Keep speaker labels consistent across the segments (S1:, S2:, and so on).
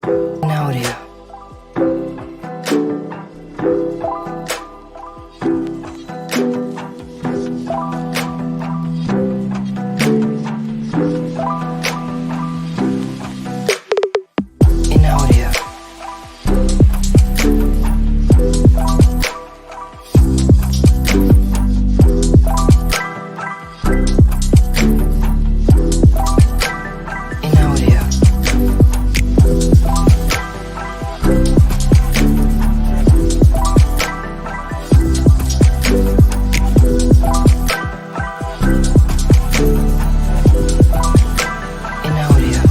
S1: Audio. In audio. In audio. In audio. In audio. In audio. In audio. In audio. In audio.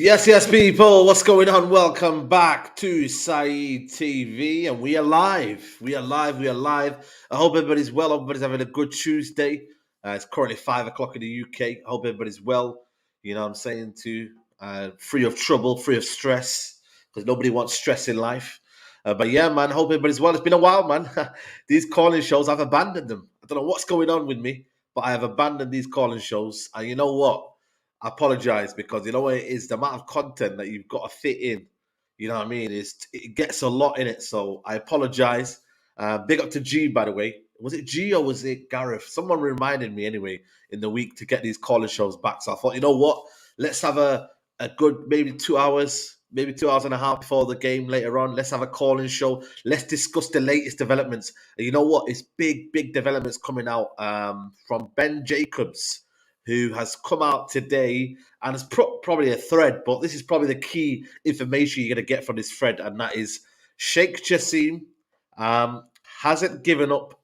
S2: Yes, people. What's going on? Welcome back to Saeed TV, and we are live. We are live. We are live. I hope everybody's well. Everybody's having a good Tuesday. It's currently 5 o'clock in the UK. I hope everybody's well. You know what I'm saying? Too free of trouble, free of stress, because nobody wants stress in life. But yeah, man. Hope everybody's well. It's been a while, man. These calling shows, I've abandoned them. I don't know what's going on with me, but I have abandoned these calling shows. And you know what? I apologize because you know what it is, the amount of content that you've got to fit in, you know what I mean, it gets a lot in it. So I apologize. Big up to G, by the way. Was it G or was it Gareth? Someone reminded me anyway in the week to get these caller shows back. So I thought, you know what? Let's have a good maybe 2 hours, maybe 2 hours and a half before the game later on. Let's have a calling show. Let's discuss the latest developments. And you know what? It's big developments coming out from Ben Jacobs, who has come out today, and it's probably a thread, but this is probably the key information you're going to get from this thread, and that is Sheikh Jassim hasn't given up,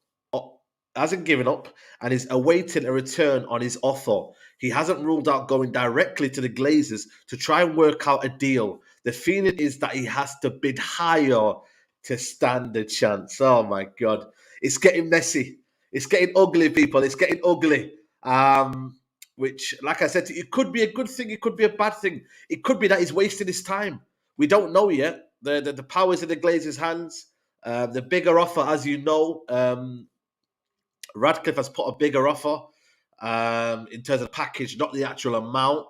S2: and is awaiting a return on his offer. He hasn't ruled out going directly to the Glazers to try and work out a deal. The feeling is that he has to bid higher to stand a chance. Oh my God, it's getting messy. It's getting ugly, people. It's getting ugly. Which, like I said, it could be a good thing, it could be a bad thing. It could be that he's wasting his time. We don't know yet. The power's in the Glazers' hands. The bigger offer, as you know, Radcliffe has put a bigger offer in terms of package, not the actual amount.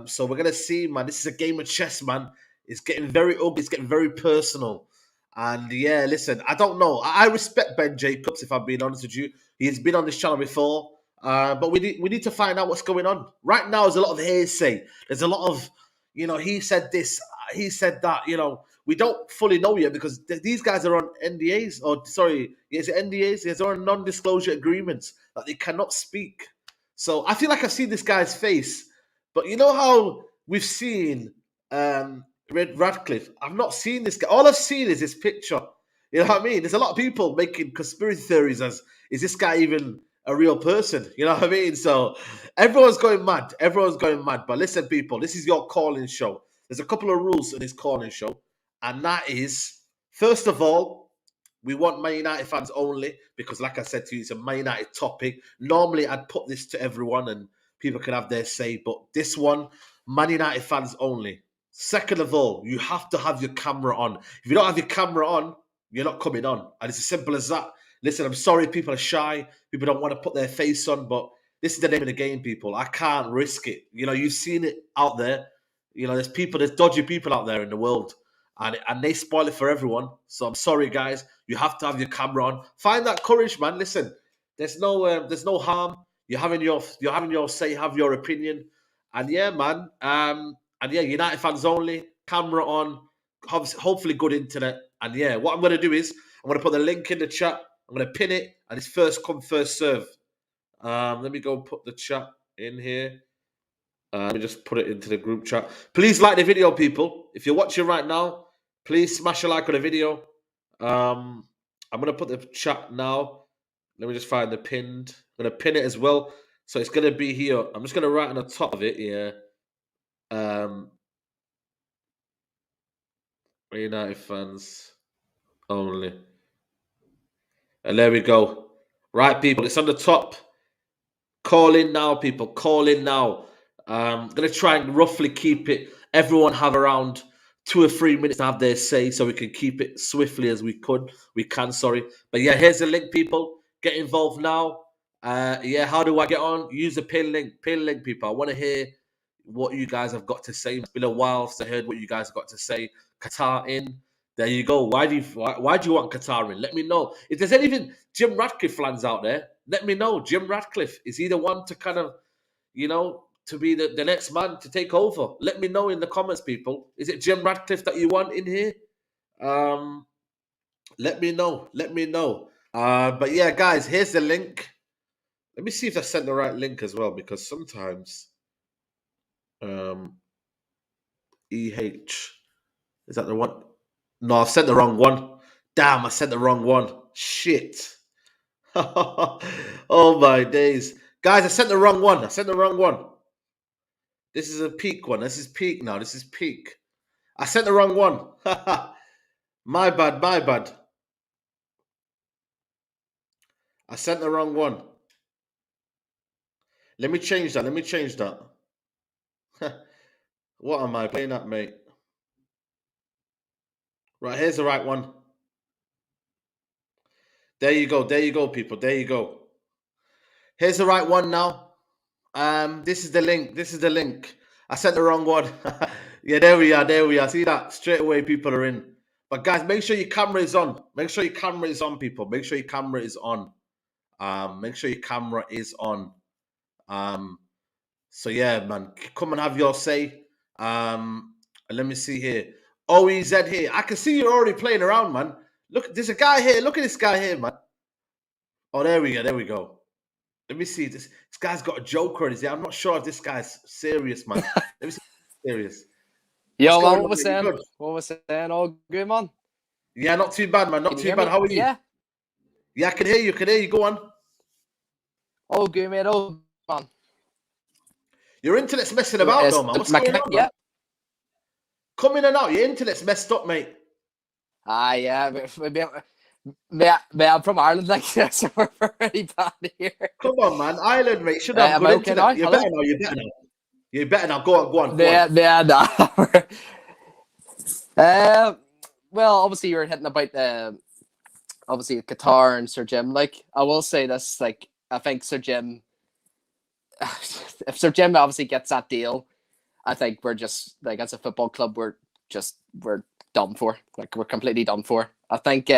S2: So we're gonna see, man. This is a game of chess, man. It's getting very ugly. It's getting very personal. And yeah, listen, I don't know. I respect Ben Jacobs, if I'm being honest with you. He's been on this channel before. But we need to find out what's going on. Right now, there's a lot of hearsay. There's a lot of, he said this, he said that. We don't fully know yet because these guys are on NDAs, or sorry, is it NDAs? They're on non-disclosure agreements that they cannot speak. So I feel like I've seen this guy's face, but you know how we've seen Radcliffe. I've not seen this guy. All I've seen is this picture. You know what I mean? There's a lot of people making conspiracy theories as, is this guy even a real person. You know what I mean? So everyone's going mad. Everyone's going mad. But listen, people, this is your calling show. There's a couple of rules in this calling show, and that is, first of all, we want Man United fans only because, like I said to you, it's a Man United topic. Normally, I'd put this to everyone and people can have their say, but this one, Man United fans only. Second of all, you have to have your camera on. If you don't have your camera on, you're not coming on. And it's as simple as that. Listen, I'm sorry, people are shy. People don't want to put their face on, but this is the name of the game, people. I can't risk it. You know, you've seen it out there. You know, there's dodgy people out there in the world, and they spoil it for everyone. So I'm sorry, guys. You have to have your camera on. Find that courage, man. Listen, there's no harm. You're having your say, have your opinion, and yeah, man. And yeah, United fans only. Camera on. Hopefully, good internet. And yeah, what I'm going to do is I'm going to put the link in the chat. I'm going to pin it, and it's first come, first serve. Let me go put the chat in here. Let me just put it into the group chat. Please like the video, people. If you're watching right now, please smash a like on the video. I'm going to put the chat now. Let me just find the pinned. I'm going to pin it as well. So it's going to be here. I'm just going to write on the top of it here. United fans only. And there we go. Right, people. It's on the top. Call in now, people. Call in now. I'm going to try and roughly keep it. Everyone have around 2 or 3 minutes to have their say so we can keep it swiftly as we can, sorry. But yeah, here's the link, people. Get involved now. Yeah, how do I get on? Use the pin link. Pin link, people. I want to hear what you guys have got to say. It's been a while since I heard what you guys have got to say. Qatar in. There you go. Why do you want Qatar in? Let me know. If there's anything Jim Ratcliffe fans out there, let me know. Jim Ratcliffe, is he the one to kind of, to be the next man to take over? Let me know in the comments, people. Is it Jim Ratcliffe that you want in here? Let me know. Let me know. But yeah, guys, here's the link. Let me see if I sent the right link as well, because sometimes EH, is that the one? No, I've sent the wrong one. Damn, I sent the wrong one. Shit. Oh my days. Guys, I sent the wrong one. This is a peak one. This is peak now. This is peak. I sent the wrong one. My bad. I sent the wrong one. Let me change that. What am I playing at, mate? Right, here's the right one. There you go, people. There you go. Here's the right one now. This is the link. I sent the wrong one. Yeah, there we are. See that? Straight away, people are in. But guys, make sure your camera is on. Make sure your camera is on, people. Make sure your camera is on. So yeah, man, come and have your say. Let me see here. OEZ here. I can see you're already playing around, man. Look, there's a guy here. Look at this guy here, man. Oh, there we go. Let me see. This guy's got a joker in his ear. I'm not sure if this guy's serious, man. Let me see if he's serious.
S3: Yo, man, what was saying? All good, man?
S2: Yeah, not too bad, man. Not too bad. How are you? Yeah, I can hear you. Go on.
S3: All good, mate. All man.
S2: Your internet's messing about, though, man. What's going on, man? Come in and out. Your internet's messed up, mate.
S3: Yeah. I'm from Ireland, like, so we're pretty bad here.
S2: Come on, man. Ireland, mate. Should have good internet.
S3: Now?
S2: You're better now. You're better now. Go on.
S3: Well, obviously you're hitting about obviously Qatar and Sir Jim. Like, I will say this, like, I think Sir Jim, if Sir Jim obviously gets that deal, I think we're just, like, as a football club, we're done for. Like, we're completely done for. I think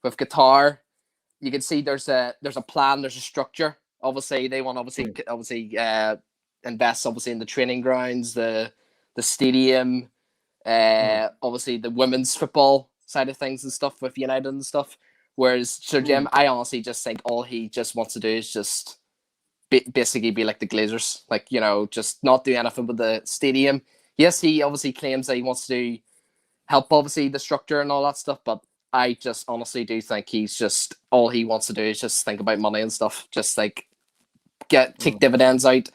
S3: with Qatar, you can see there's a plan, there's a structure. Obviously, they want invest obviously in the training grounds, the stadium, obviously the women's football side of things and stuff with United and stuff. Whereas Sir Jim, I honestly just think all he just wants to do is just basically be like the Glazers, like, just not do anything with the stadium. Yes, he obviously claims that he wants to help obviously the structure and all that stuff, but I just honestly do think he's just all he wants to do is just think about money and stuff. Just like take dividends out,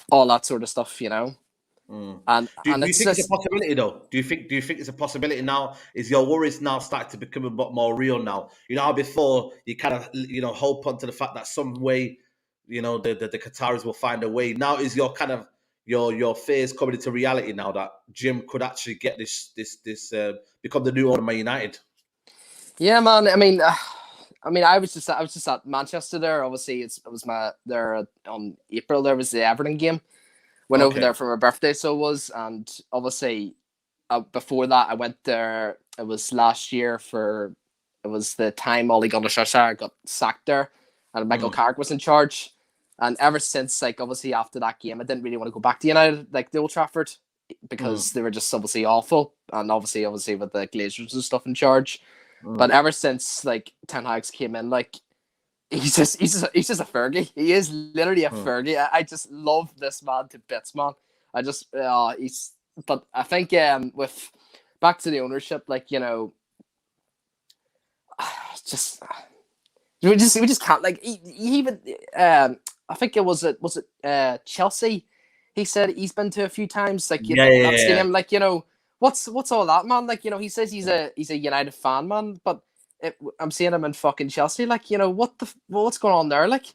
S3: all that sort of stuff, you know. And
S2: Do you
S3: it's
S2: think it's a
S3: just
S2: possibility though? Do you think it's a possibility now? Is your worries now starting to become a bit more real now? You know how before you kind of hope onto the fact that some way, the Qataris will find a way. Now is your kind of your fears coming into reality now that Jim could actually get this become the new owner of Man United?
S3: yeah, man. I was just at Manchester there. Obviously, it was my there on April. There was the Everton game. Went over
S2: Okay.
S3: there for my birthday, so it was, and obviously before that I went there. It was last year it was the time Ole Gunnar Solskjaer got sacked there, and Michael Carrick was in charge. And ever since, like obviously after that game, I didn't really want to go back to United, like the Old Trafford, because they were just obviously awful, and obviously with the Glazers and stuff in charge. But ever since like Ten Hag's came in, like he's just a Fergie. He is literally a Fergie. I just love this man to bits, man. I just but I think with back to the ownership, like just we just can't, like he even I think it was Chelsea. He said he's been to a few times, like that stadium, like what's all that, man? Like he says he's a United fan, man, but I'm seeing him in fucking Chelsea. Like, what's going on there? Like,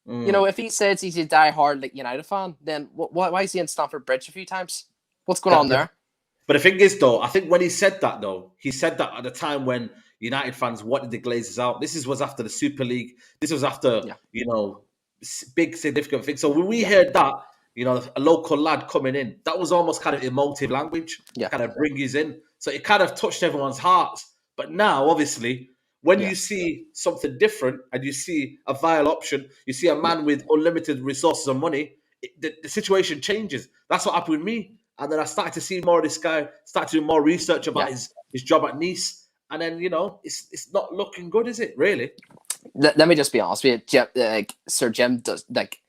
S3: if he says he's a die-hard like United fan, then why is he in Stamford Bridge a few times? What's going on there?
S2: But the thing is, though, I think when he said that at the time when United fans wanted the Glazers out. This was after the Super League. This was after big significant things. So when we heard that, a local lad coming in, that was almost kind of emotive language, kind of bring you in. So it kind of touched everyone's hearts. But now, obviously, when you see something different and you see a vile option, you see a man with unlimited resources and money, the situation changes. That's what happened with me. And then I started to see more of this guy, start to do more research about his job at Nice. And then, it's not looking good, is it, really?
S3: Let me just be honest with you. Sir Jim does, like,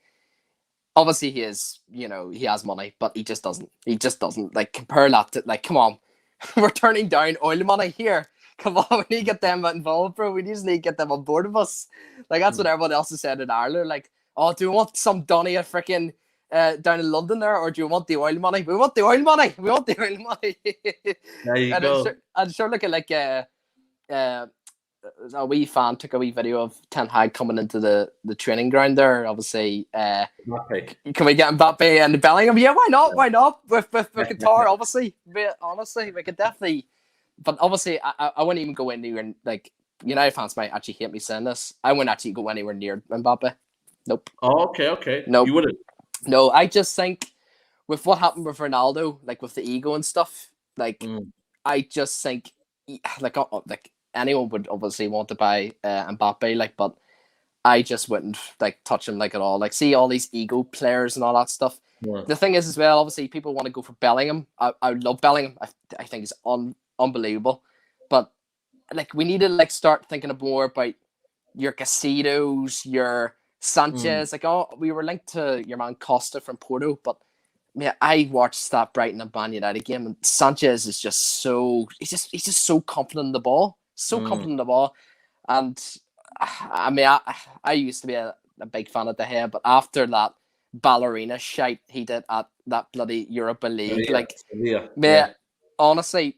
S3: obviously he is, he has money, but he just doesn't. He just doesn't. Like, compare that to, like, come on. We're turning down oil money here. Come on, we need to get them involved, bro. We just need to get them on board of us. Like, that's what everyone else has said in Ireland. Like, oh, do we want some Donny at freaking down in London there, or do you want the oil money? We want the oil money. We want the oil money.
S2: There you go.
S3: I'm sure looking like a wee fan took a wee video of Ten Hag coming into the training ground there. Obviously, can we get Mbappe and Bellingham? Yeah, why not? Why not? With Qatar, obviously. Honestly, we could definitely. But obviously, I wouldn't even go anywhere. Like, United fans might actually hate me saying this. I wouldn't actually go anywhere near Mbappe. Nope.
S2: Oh, okay.
S3: Nope.
S2: You wouldn't?
S3: No, I just think with what happened with Ronaldo, like with the ego and stuff, like I just think like anyone would obviously want to buy Mbappe, like, but I just wouldn't like touch him like at all. Like, see all these ego players and all that stuff. Yeah. The thing is as well, obviously people want to go for Bellingham. I love Bellingham. I think he's unbelievable, but like we need to like start thinking more about your Casitos, your Sanchez. Like, we were linked to your man Costa from Porto, but man, I watched that Brighton and Man United game, and Sanchez is just so he's just so confident in the ball, and I mean I used to be a big fan of De Gea, but after that ballerina shite he did at that bloody Europa League, honestly.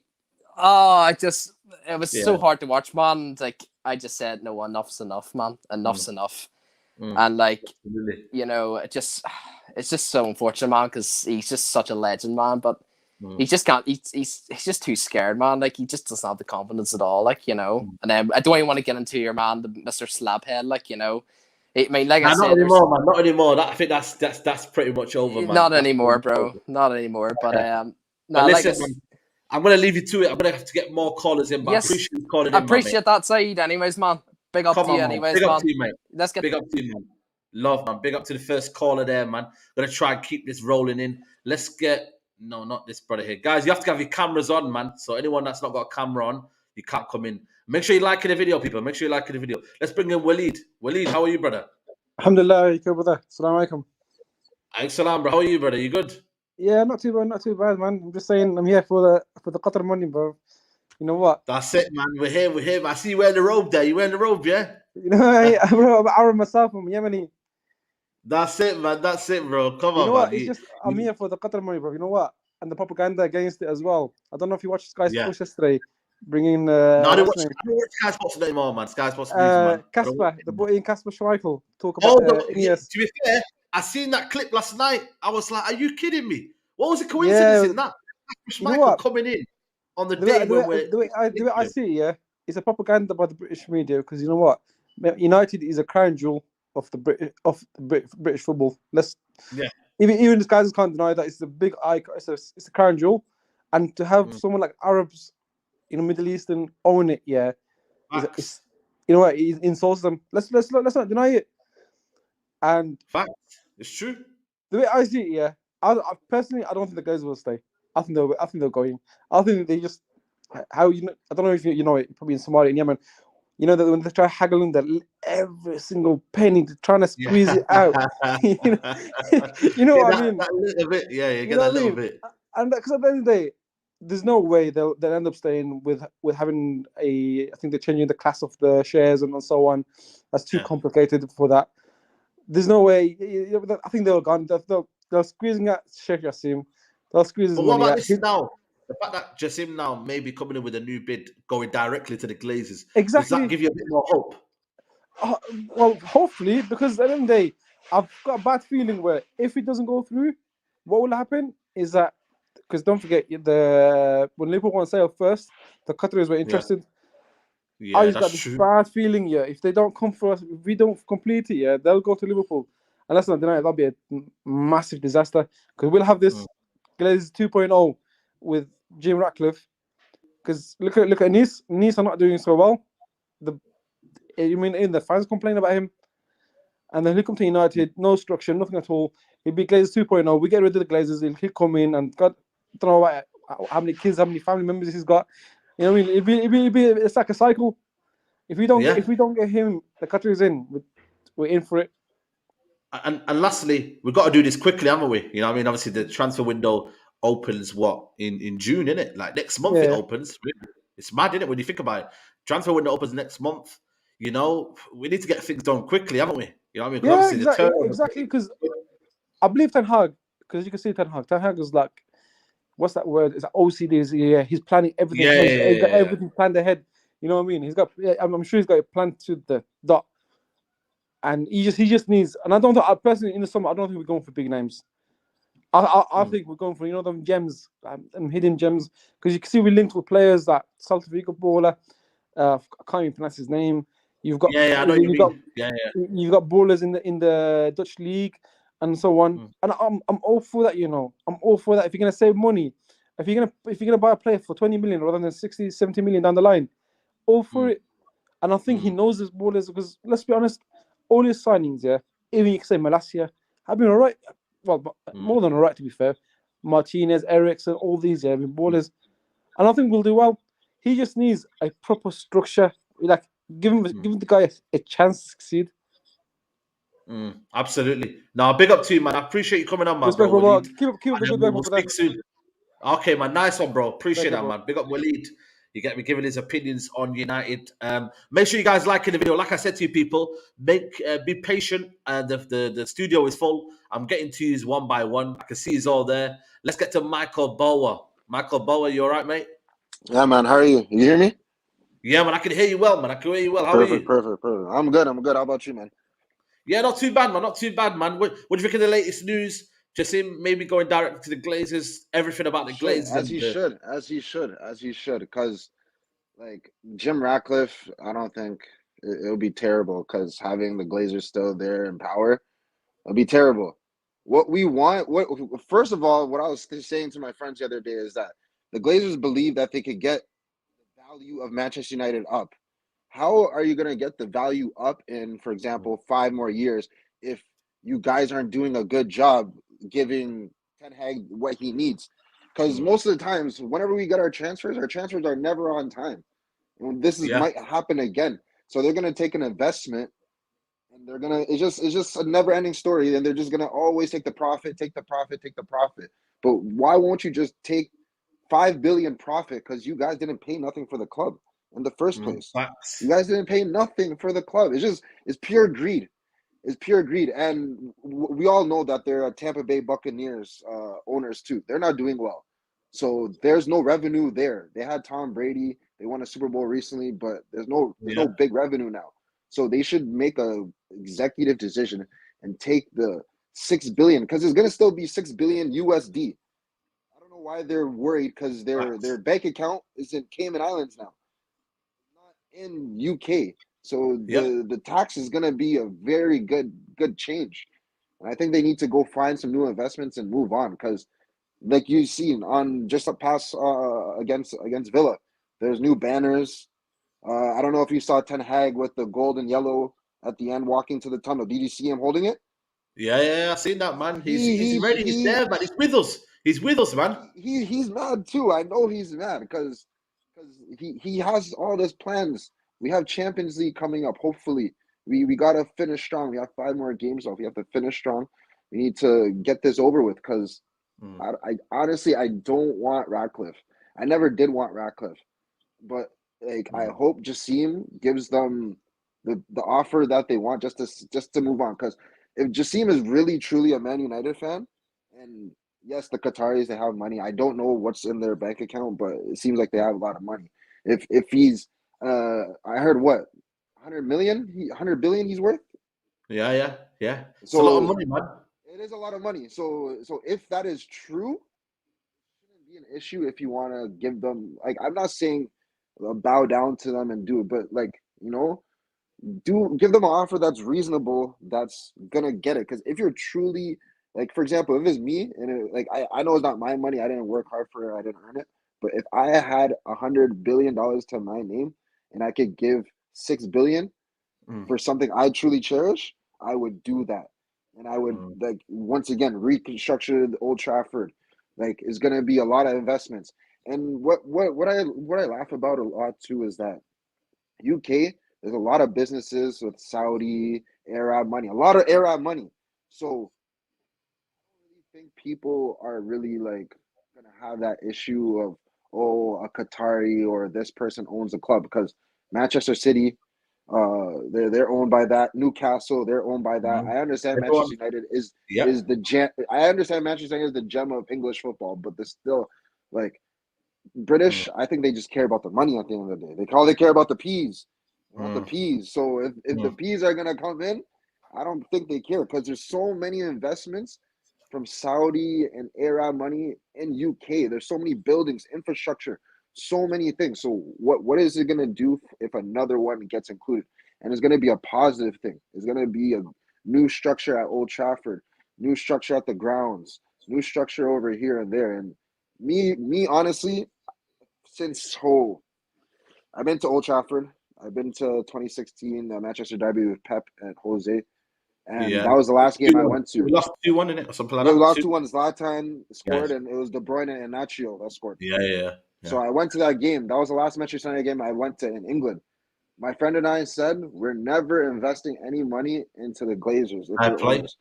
S3: It was so hard to watch, man. Like, I just said, no, enough's enough, man. Enough's enough. And like, it's just so unfortunate, man, because he's just such a legend, man. But he just can't. He's just too scared, man. Like, he just doesn't have the confidence at all. Like, And then I don't even want to get into your man, the Mr. Slabhead. Like, I mean, like I said,
S2: not anymore, man. Not anymore. I think that's pretty much over, man.
S3: Not anymore, bro. Not anymore. But
S2: but listen, man, I'm going to leave you to it. I'm going to have to get more callers in, but I appreciate you calling in,
S3: I appreciate that, Saeed, anyways, man. Big up to you, anyways,
S2: Big
S3: man.
S2: up to you, mate. Big up to you, man. Love, man. Big up to the first caller there, man. Going to try and keep this rolling in. Let's get... No, not this brother here. Guys, you have to have your cameras on, man. So anyone that's not got a camera on, you can't come in. Make sure you like the video, people. Make sure you like the video. Let's bring in Waleed. Waleed, how are you, brother?
S4: Alhamdulillah, you good, brother? Assalamu alaikum.
S2: Salam, bro. How are you, brother? You good?
S4: Yeah, not too bad, man. I'm just saying, I'm here for the Qatar money, bro. You know what?
S2: That's it, man. We're here. We're here. I see you wearing the robe there. You wearing the robe, yeah?
S4: You know, I'm Arab myself. I'm Yemeni.
S2: That's it, man. That's it, bro. Come
S4: You know
S2: on,
S4: what?
S2: man.
S4: It's just I'm here for the Qatar money, bro. You know what? And the propaganda against it as well. I don't know if you watched Sky
S2: Yeah.
S4: Sports yesterday, bringing
S2: No, I don't
S4: what's
S2: watch.
S4: his name?
S2: I don't watch Sky Sports anymore, man. Sky Sports News, man. I don't watch
S4: Casper.
S2: it
S4: The
S2: anymore.
S4: boy in Casper Schmeichel talk about
S2: Oh, yeah,
S4: Iniesta.
S2: to be fair, I seen that clip last night. I was like, "Are you kidding me? What was the coincidence
S4: Yeah,
S2: in that?
S4: you know
S2: Michael
S4: what?
S2: coming in on the
S4: The way,
S2: day
S4: the
S2: when
S4: way,
S2: we're
S4: the way I
S2: nicking him.
S4: see it, yeah, it's a propaganda by the British media because you know what? United is a crown jewel of the British football. Let's
S2: Yeah.
S4: even these guys can't deny that it's a big icon. It's a crown jewel, and to have
S2: Mm.
S4: someone like Arabs, Middle Eastern own it, yeah,
S2: Facts.
S4: it's you know what? It insults them. Let's not deny it. And
S2: Facts. It's true.
S4: the way I see it, yeah, I personally I don't think the guys will stay. I think they're going. I think they just how you know. I don't know if you know it. Probably in Somalia and Yemen. You know that when they try haggling that every single penny, they're trying to
S2: Yeah.
S4: squeeze it out. you know, you know
S2: Yeah,
S4: what I mean.
S2: that little bit. Yeah, you
S4: You
S2: get
S4: know
S2: that
S4: what I
S2: little
S4: mean.
S2: bit.
S4: And because at the end of the day, there's no way they'll end up staying with having a. I think they're changing the class of the shares and so on. That's too
S2: Yeah.
S4: complicated for that. There's no way. I think they're gone. They're squeezing out Sheikh Jassim. They'll squeeze his
S2: But what
S4: money
S2: about
S4: out.
S2: this now? The fact that Jassim now may be coming in with a new bid going directly to the Glazers. Does that
S4: Exactly.
S2: give you a bit more hope?
S4: Uh, well, hopefully, because at the end of the day, I've got a bad feeling where if it doesn't go through, what will happen is that because don't forget the when Liverpool won sale first, the Qataris were
S2: Yeah.
S4: interested. I
S2: Yeah,
S4: just
S2: that's
S4: got this
S2: true.
S4: bad feeling, yeah. If they don't come for us, if we don't complete it, yeah, they'll go to Liverpool. And let's not deny it, that'll be a massive disaster because we'll have
S2: Mm.
S4: this Glaze 2.0 with Jim Ratcliffe. Because look at Nice. Nice are not doing so well. The the fans complain about him. And then he'll come to United, no structure, nothing at all. He'll be Glazers 2.0. We get rid of the Glazers. He'll come in and God, don't know how many kids, how many family members he's got. You know what I mean? It's like a cycle. If
S2: Yeah.
S4: we don't get him, the country is in. We're in for it.
S2: And lastly, we've got to do this quickly, haven't we? You know what I mean? Obviously, the transfer window opens what in June, isn't it? Like next month it
S4: Yeah,
S2: opens. Really. It's mad, isn't it? When you think about it, transfer window opens next month. You know, we need to get things done quickly, haven't we? You know what I mean? Because
S4: yeah,
S2: obviously the turnover.
S4: exactly. Because I believe Ten Hag. Because you can see Ten Hag. Ten Hag is like, what's that word? It's like OCD. He's planning everything.
S2: Yeah, yeah,
S4: He's got
S2: yeah, yeah.
S4: everything planned ahead. You know what I mean? He's got. Yeah, I'm sure he's got it planned to the dot. And he just needs. And I don't think I personally in the summer I don't think we're going for big names. I
S2: Mm.
S4: think we're going for them gems and hidden gems because you can see we linked with players like Celta Vigo baller. I can't even pronounce his name. You've got
S2: Yeah, yeah, I know what you
S4: you've got
S2: mean. Yeah, yeah.
S4: you've got ballers in the Dutch league and so on.
S2: Mm.
S4: And I'm all for that. I'm all for that. If you're gonna save money, if you're gonna buy a player for 20 million rather than 60, 70 million down the line, all for
S2: Mm.
S4: it. And I think he
S2: Mm.
S4: knows his ballers because let's be honest, all his signings, yeah, even you can say Malasia, have been all right. Well,
S2: Mm.
S4: more than all right to be fair. Martinez, Ericsson, all these, yeah, have been ballers. And I think we'll do well. He just needs a proper structure. Like, give the guy a chance to succeed.
S2: Absolutely. Now, big up to you, man. I appreciate you coming on, my
S4: Respect,
S2: bro,
S4: brother.
S2: Waleed.
S4: Keep up the
S2: And then
S4: good
S2: we'll,
S4: work,
S2: we'll
S4: my brother.
S2: speak soon. Okay, man. Nice one, bro.
S4: Thank
S2: Appreciate
S4: you,
S2: that,
S4: bro.
S2: man. Big up Waleed. You get me giving his opinions on United. Make sure you guys like the video. Like I said to you, people, be patient. The studio is full. I'm getting to you one by one. I can see he's all there. Let's get to Michael Bower. Michael Bower, you all right, mate?
S5: Yeah, man. How are you? You hear me?
S2: Yeah, man. I can hear you well, man. I can hear you well. How are
S5: Perfect,
S2: you?
S5: perfect, perfect. I'm good. I'm good. How about you, man?
S2: Yeah, not too bad, man. Not too bad, man. What do you think of the latest news? Just him maybe going direct to the Glazers. Everything about the
S5: Should
S2: Glazers
S5: as
S2: and
S5: he
S2: the
S5: should, as he should, as he should. Because like Jim Ratcliffe, I don't think it'll be terrible. Because having the Glazers still there in power, it'll be terrible. What we want, what first of all, what I was saying to my friends the other day is that the Glazers believe that they could get the value of Manchester United up. How are you going to get the value up in, for example, 5 more years if you guys aren't doing a good job giving Ten Hag what he needs? Because
S2: Mm.
S5: most of the times, whenever we get our transfers are never on time. And this is
S2: yeah,
S5: might happen again. So they're going to take an investment, and they're gonna. It's just a never ending story, and they're just going to always take the profit, take the profit, take the profit. But why won't you just take 5 billion profit because you guys didn't pay nothing for the club in the first place. You
S2: Facts.
S5: guys didn't pay nothing for the club. It's pure greed. It's pure greed, and we all know that they're Tampa Bay Buccaneers owners too. They're not doing well, so there's no revenue there. They had Tom Brady. They won a Super Bowl recently, but there's
S2: Yeah.
S5: no big revenue now. So they should make a executive decision and take the 6 billion because it's gonna still be 6 billion USD. I don't know why they're worried because their
S2: Facts.
S5: bank account is in Cayman Islands now, not in UK. So
S2: Yep.
S5: the tax is gonna be a very good change. And I think they need to go find some new investments and move on because, like you've seen on just a pass against Villa, there's new banners. I don't know if you saw Ten Hag with the gold and yellow at the end walking to the tunnel. Did you see him holding it?
S2: Yeah. I seen that, man.
S5: He
S2: He's
S5: he
S2: ready. He's
S5: he
S2: there, man. He's with us. He's with us, man.
S5: he's mad too. I know he's mad because he has all those plans. We have Champions League coming up. Hopefully, we gotta finish strong. We have 5 more games off. We have to finish strong. We need to get this over with because
S2: Mm.
S5: I honestly I don't want Radcliffe. I never did want Radcliffe, but like I
S2: Mm.
S5: hope Jassim gives them the offer that they want just to move on. Because if Jassim is really truly a Man United fan, and yes, the Qataris they have money. I don't know what's in their bank account, but it seems like they have a lot of money. If he's I heard what 100 million, 100 billion he's worth.
S2: Yeah. It's a lot of
S5: So
S2: money, man.
S5: it is a lot of money. So if that is true, shouldn't be an issue if you want to give them like I'm not saying bow down to them and do it, but like do give them an offer that's reasonable that's gonna get it. Because if you're truly like, for example, if it's me and like I know it's not my money, I didn't work hard for it, I didn't earn it, but if I had $100 billion to my name and I could give 6 billion
S2: Mm.
S5: for something I truly cherish, I would do that. And I would
S2: Mm.
S5: like once again reconstruction the Old Trafford. Like it's gonna be a lot of investments. And what I laugh about a lot too is that UK, there's a lot of businesses with Saudi, Arab money, a lot of Arab money. So I don't really think people are really like gonna have that issue of a Qatari or this person owns a club because Manchester City, they're owned by that. Newcastle, they're owned by that.
S2: Mm.
S5: I understand
S2: Everyone.
S5: Manchester United is
S2: Yep.
S5: is the gem. I understand Manchester United is the gem of English football, but they're still like
S2: Mm.
S5: British. I think they just care about the money at the end of the day. They care about the peas. They want the
S2: Mm.
S5: peas. So if the
S2: Mm.
S5: peas are gonna come in, I don't think they care because there's so many investments from Saudi and Arab money in UK. There's so many buildings, infrastructure, so many things. So what is it gonna do if another one gets included? And it's gonna be a positive thing. It's gonna be a new structure at Old Trafford, new structure at the grounds, new structure over here and there. And me honestly, since I've been to Old Trafford. I've been to 2016 Manchester Derby with Pep and Jose, and
S2: Yeah.
S5: that was the last game I
S2: 2-1.
S5: went
S2: We
S5: to.
S2: lost 2-1 in it or something like
S5: Yeah, we
S2: that.
S5: lost
S2: Two.
S5: 2-1. Zlatan
S2: Yeah.
S5: scored, and it was De Bruyne and Nacho that scored.
S2: Yeah.
S5: So I went to that game. That was the last Manchester United game I went to in England. My friend and I said we're never investing any money into the Glazers if
S2: Fair
S5: we're
S2: play.
S5: owners.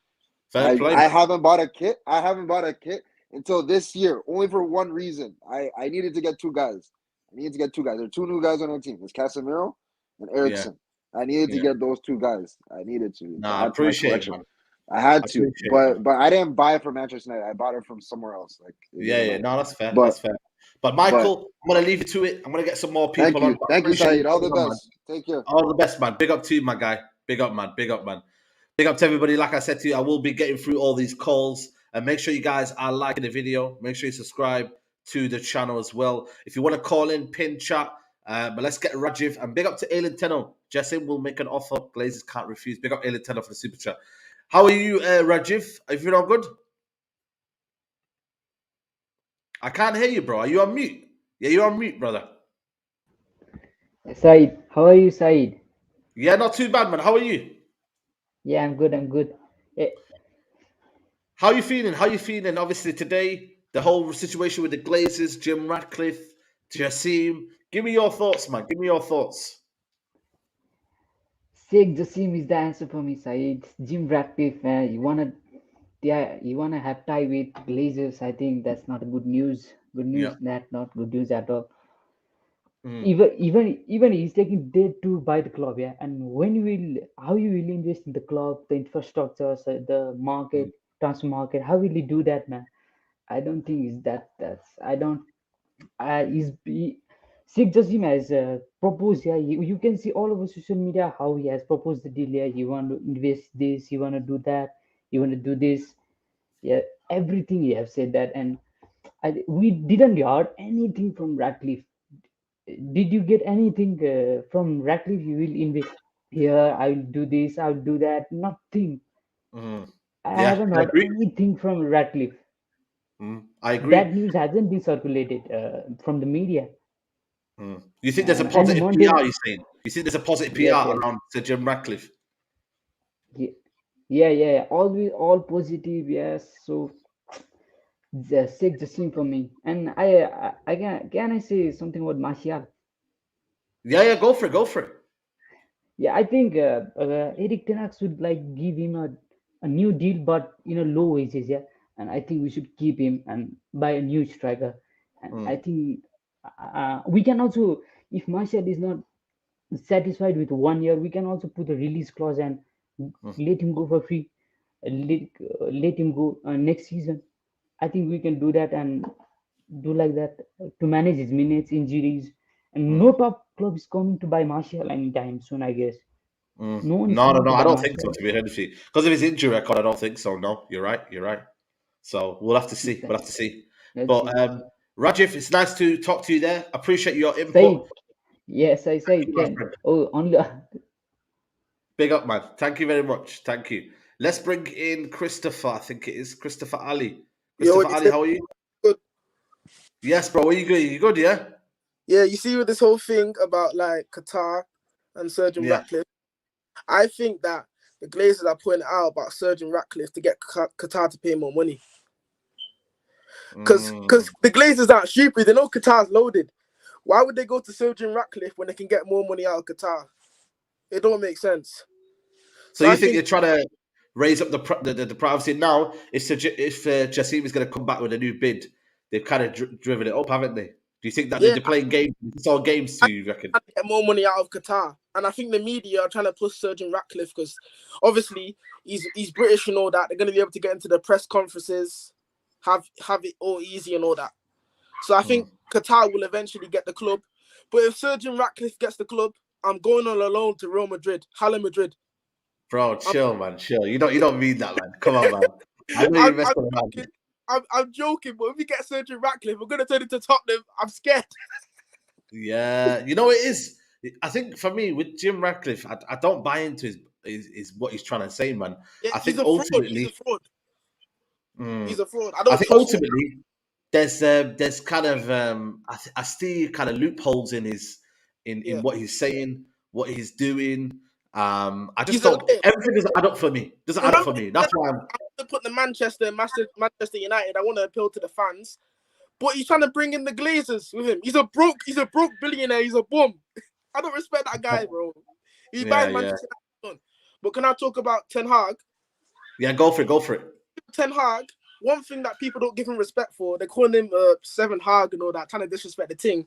S2: Fair
S5: I
S2: play,
S5: I
S2: man.
S5: haven't bought a kit. I haven't bought a kit until this year, only for one reason. I needed to get two guys. I needed to get two guys. There are two new guys on our team. It's Casemiro and
S2: Yeah.
S5: Ericsson. I needed to
S2: Yeah.
S5: get those two guys. I needed to
S2: Nah, I
S5: add to my
S2: appreciate it,
S5: collection.
S2: man.
S5: I had
S2: I
S5: to,
S2: appreciate it, man.
S5: but I didn't buy it from Manchester United. I bought it from somewhere else.
S2: Yeah. No, that's fair.
S5: But
S2: That's fair. But
S5: but
S2: Michael, I'm gonna leave you to it. I'm gonna get some more people on. But I
S5: thank you,
S2: appreciate you
S5: Saeed. All the
S2: coming on, man.
S5: best. Take care.
S2: All the best, man. Big up to you, my guy. Big up, man. Big up, man. Big up to everybody. Like I said to you, I will be getting through all these calls. And make sure you guys are liking the video. Make sure you subscribe to the channel as well. If you want to call in, pin chat. But let's get Rajiv. And big up to Ailin Tenno. Jassim will make an offer. Glazers can't refuse. Big up Ailin Tenno for the super chat. How are you, Rajiv? Are you all good? I can't hear you, bro. Are you on mute? Yeah, you're on mute, brother.
S6: Said, how are you, Said?
S2: Yeah, not too bad, man. How are you?
S6: Yeah, I'm good. I'm good. Eh,
S2: How are you feeling? How are you feeling? Obviously, today, the whole situation with the Glazers, Jim Ratcliffe, Jassim. Give me your thoughts, man. Give me your thoughts.
S6: Sheikh Jassim is the answer for me, Said. Jim Ratcliffe, yeah, you wanna have tie with Glazers. I think that's not a good news. Good
S2: Yeah.
S6: news, that not good news at all.
S2: Mm.
S6: Even he's taking day to buy the club, yeah. And when you will, how you will invest in the club, the infrastructure, so the
S2: Mm.
S6: market, transfer market? How will he do that, man? I don't think is that. That's I don't. Sheikh Jassim has proposed. Yeah, you can see all over social media how he has proposed the deal. Yeah, he want to invest this, he want to do that, he want to do this. Yeah, everything he have said that, and we didn't heard anything from Ratcliffe. Did you get anything from Ratcliffe? You will invest here. I will do this. I will do that. Nothing.
S2: Mm.
S6: I
S2: Yeah,
S6: haven't
S2: I
S6: heard
S2: agree.
S6: anything from Ratcliffe.
S2: I
S6: That
S2: agree.
S6: news hasn't been circulated from the media.
S2: You think there's a
S6: And
S2: positive
S6: Monday,
S2: PR? You saying? You think there's a positive
S6: yes,
S2: PR
S6: yes,
S2: around Sir Jim Ratcliffe?
S6: Ye- yeah, yeah, yeah. All positive. Yes. So just Sheikh Jassim for me. And I can I say something about Martial?
S2: Yeah, yeah. Go for it. Go for it.
S6: Yeah, I think Eric Ten Hag should like give him a new deal, but low wages. Yeah, and I think we should keep him and buy a new striker. And I
S2: Mm.
S6: think we can also, if Martial is not satisfied with 1 year, we can also put a release clause and
S2: Mm.
S6: let him go for free. Let him go next season. I think we can do that and do like that to manage his minutes, injuries, and
S2: Mm.
S6: no top club is coming to buy Martial anytime soon. I guess no one is
S2: No, no,
S6: coming
S2: no.
S6: to
S2: I
S6: buy
S2: don't think so.
S6: Martial.
S2: To be honest with you, because of his injury record, I don't think so. No, you're right. You're right. So we'll have to see. We'll have to see.
S6: Let's
S2: But
S6: see.
S2: Rajiv, it's nice to talk to you there. Appreciate your
S6: Said
S2: input.
S6: yes, I
S2: Thank
S6: say
S2: you, my
S6: can.
S2: friend.
S6: Oh, only
S2: Big up, man. Thank you very much. Thank you. Let's bring in Christopher. I think it is Christopher Ali.
S7: Yo,
S2: Christopher
S7: what you
S2: Ali,
S7: say?
S2: how are you?
S7: Good.
S2: Yes, bro. Are you good? You good? Yeah.
S7: Yeah, you see with this whole thing about like Qatar and Surgeon
S2: Yeah.
S7: Ratcliffe, I think that the Glazers are putting it out about Surgeon Ratcliffe to get Qatar to pay more money. Because
S2: Mm.
S7: the Glazers aren't stupid. They know Qatar's loaded. Why would they go to Surgeon Ratcliffe when they can get more money out of Qatar? It don't make sense.
S2: So
S7: So
S2: you
S7: I
S2: think
S7: think,
S2: you're trying to raise up the privacy now? If Jassim is going to come back with a new bid, they've kind of driven it up, haven't they? Do you think that
S7: yeah,
S2: they're playing games? It's all games
S7: I
S2: to you, reckon?
S7: trying to get more money out of Qatar. And I think the media are trying to push Surgeon Ratcliffe because obviously he's British and all that. They're going to be able to get into the press conferences, have it all easy and all that. So I think Qatar will eventually get the club. But if Surgeon Ratcliffe gets the club, I'm going on a loan to Real Madrid, Hala Madrid.
S2: Bro,
S7: I'm,
S2: chill, man, chill. You don't mean that, man. Come on, man. I know you're
S7: I'm,
S2: messing
S7: I'm
S2: around.
S7: joking. I'm joking, but if we get Surgeon Ratcliffe, we're going to turn into Tottenham. I'm scared.
S2: Yeah, you know it is. I think for me with Jim Ratcliffe, I don't buy into his what he's trying to say, man.
S7: Yeah,
S2: I
S7: he's
S2: think
S7: a fraud. He's a
S2: ultimately,
S7: fraud.
S2: mm,
S7: He's a fraud. I
S2: I
S7: don't
S2: think
S7: trust what.
S2: ultimately there's kind of I see kind of loopholes in his in
S7: Yeah,
S2: what he's saying, what he's doing. I just
S7: he's a
S2: don't.
S7: liar.
S2: Everything doesn't add up for me. Doesn't add up
S7: Remember,
S2: for
S7: he
S2: me.
S7: said,
S2: That's why I'm.
S7: I want to put the Manchester United. I want to appeal to the fans. But he's trying to bring in the Glazers with him. He's a broke billionaire. He's a bum. I don't respect that guy, bro. He
S2: Yeah,
S7: buys
S2: yeah,
S7: Manchester United. But can I talk about Ten Hag?
S2: yeah. Go for it. Go for it.
S7: Ten Hag, one thing that people don't give him respect for, they're calling him Seven Hag and all that, trying to disrespect the team.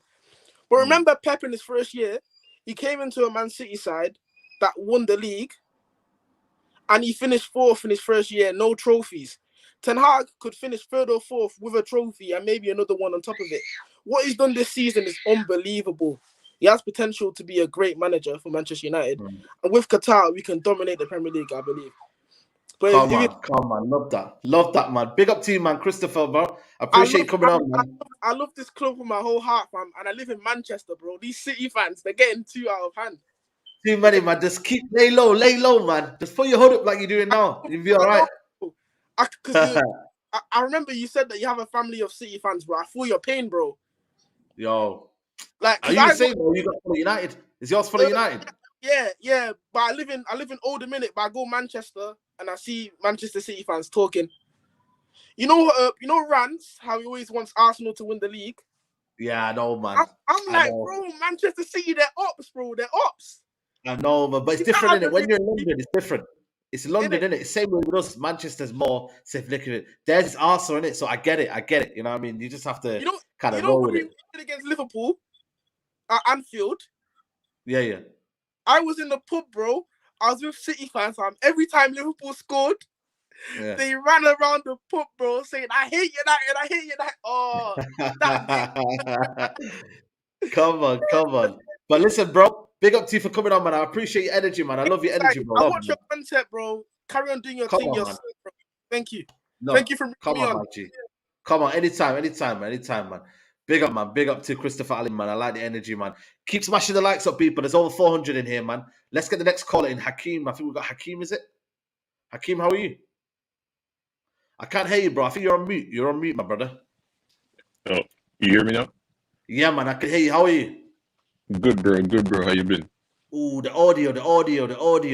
S7: But
S2: Mm,
S7: remember Pep in his first year, he came into a Man City side that won the league and he finished fourth in his first year, no trophies. Ten Hag could finish third or fourth with a trophy and maybe another one on top of it. What he's done this season is unbelievable. He has potential to be a great manager for Manchester United.
S2: mm.
S7: And with Qatar, we can dominate the Premier League, I believe. But
S2: Come
S7: if
S2: on, come on. Love that, man. Big up to you, man, Christopher, bro.
S7: I
S2: Appreciate you
S7: love,
S2: coming on, man.
S7: I love this club with my whole heart, fam. And I live in Manchester, bro. These City fans, they're getting too out of hand.
S2: Too many, man. Just keep lay low, man. Just put your hood up like you're doing now. You'll be all
S7: I
S2: right.
S7: know. Because I remember you said that you have a family of City fans, bro. I feel your pain, bro.
S2: Yo,
S7: Like,
S2: are
S7: because
S2: you the
S7: I go,
S2: same? Or you got follow United? Is yours follow United?
S7: yeah. But I live in Oldham Minute, but I go Manchester and I see Manchester City fans talking. You know Rance, how he always wants Arsenal to win the league.
S2: Yeah, I know, man.
S7: I'm
S2: I
S7: like,
S2: know.
S7: bro, Manchester City, they're ops, bro. They're ops.
S2: I know, man. But it's
S7: You can't
S2: different,
S7: have
S2: in it?
S7: a
S2: When
S7: real
S2: you're in London, it's different. It's London,
S7: Innit?
S2: innit? It's same with us. Manchester's more significant. Theirs is Arsenal, innit? So I get it. You know what I mean? You just have to
S7: You know,
S2: kind
S7: you
S2: of
S7: know
S2: roll
S7: when
S2: with
S7: we
S2: it.
S7: played against Liverpool at Anfield,
S2: Yeah.
S7: I was in the pub, bro. I was with City fans, fam. Every time Liverpool scored,
S2: Yeah.
S7: they ran around the pub, bro, saying, "I hate United, I hate United." Oh, that day.
S2: Come on. But listen, bro, big up to you for coming on, man. I appreciate your energy, man. I love your energy, bro.
S7: I
S2: Love,
S7: watch
S2: man.
S7: your content, bro. Carry on doing your
S2: Come
S7: thing,
S2: on,
S7: your
S2: man.
S7: stuff, bro. Thank you.
S2: No,
S7: Thank you for bringing
S2: come
S7: me
S2: on,
S7: on.
S2: my G. Come on, anytime, man. Big up, man. Big up to Christopher Allen, man. I like the energy, man. Keep smashing the likes up, people. There's over 400 in here, man. Let's get the next caller in. Hakeem. I think we've got Hakeem, is it? Hakeem, how are you? I can't hear you, bro. I think you're on mute. You're on mute, my brother.
S8: Oh, you hear me now?
S2: Yeah, man. I can hear you. How are you?
S8: Good, bro. Good, bro. How you been?
S2: Ooh, the audio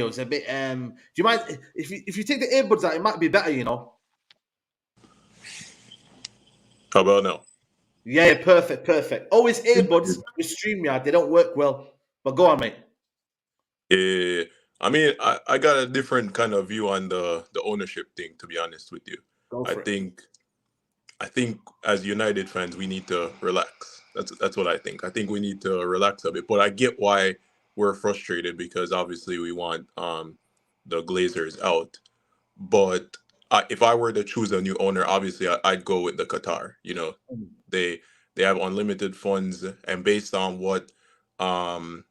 S2: is a bit. Do you mind if you take the earbuds out? It might be better, you know.
S8: How about now?
S2: Yeah, perfect. Always earbuds with StreamYard, they don't work well. But go on, mate.
S8: Yeah, I mean, I got a different kind of view on the ownership thing. To be honest with you,
S2: Go
S8: I
S2: for it.
S8: think I think as United fans we need to relax. That's what I think. I think we need to relax a bit. But I get why we're frustrated because obviously we want the Glazers out. But if I were to choose a new owner, obviously I'd go with the Qatar. You know, they they have unlimited funds, and based on what um,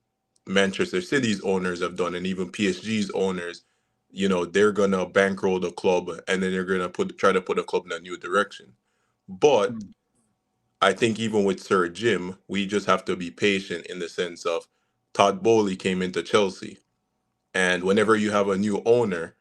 S8: Manchester City's owners have done, and even PSG's owners, you know, they're gonna bankroll the club, and then they're gonna try to put the club in a new direction. But I think even with Sir Jim, we just have to be patient in the sense of Todd Bowley came into Chelsea, and whenever you have a new owner,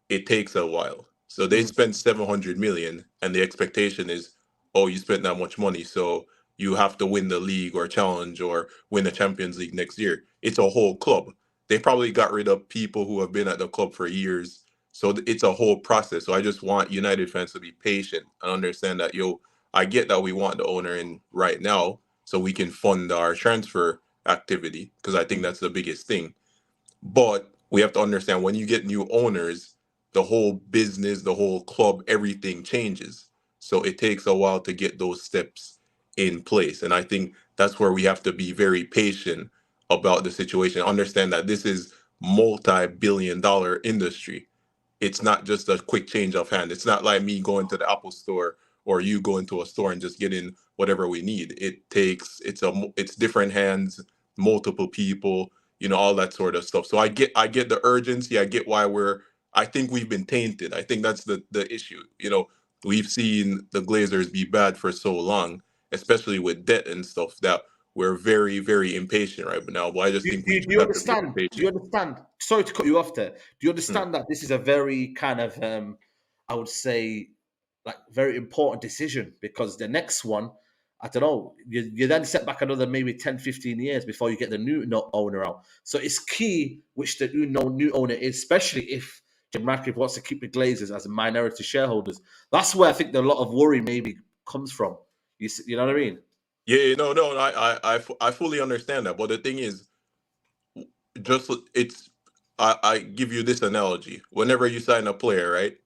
S8: it takes a while. So they spent 700 million, and the expectation is, oh, you spent that much money, so you have to win the league or challenge or win the Champions League next year. It's a whole club. They probably got rid of people who have been at the club for years. So it's a whole process. So I just want United fans to be patient and understand that, yo, I get that we want the owner in right now so we can fund our transfer activity because I think that's the biggest thing. But we have to understand when you get new owners, the whole business, the whole club, everything changes. So it takes a while to get those steps in place. And I think that's where we have to be very patient about the situation. Understand that this is multi-billion-dollar industry. It's not just a quick change of hand. It's not like me going to the Apple store or you going to a store and just getting whatever we need. It's different hands, multiple people, you know, all that sort of stuff. So I get the urgency. I get why I think we've been tainted. I think that's the issue. You know, we've seen the Glazers be bad for so long, especially with debt and stuff, that we're very, very impatient right now. But I just think we
S2: Do
S8: just
S2: you
S8: have to be
S2: understand? Do you
S8: patient.
S2: understand? Sorry to cut you off there. Do you
S8: Mm.
S2: understand that this is a very kind of, I would say, like very important decision because the next one, I don't know, you then set back another maybe 10, 15 years before you get the new owner out. So it's key which the new owner is, especially if Jim Ratcliffe wants to keep the Glazers as a minority shareholders. That's where I think a lot of worry maybe comes from. You know what I mean?
S8: Yeah, no, I fully understand that. But the thing is, just it's I give you this analogy. Whenever you sign a player, right?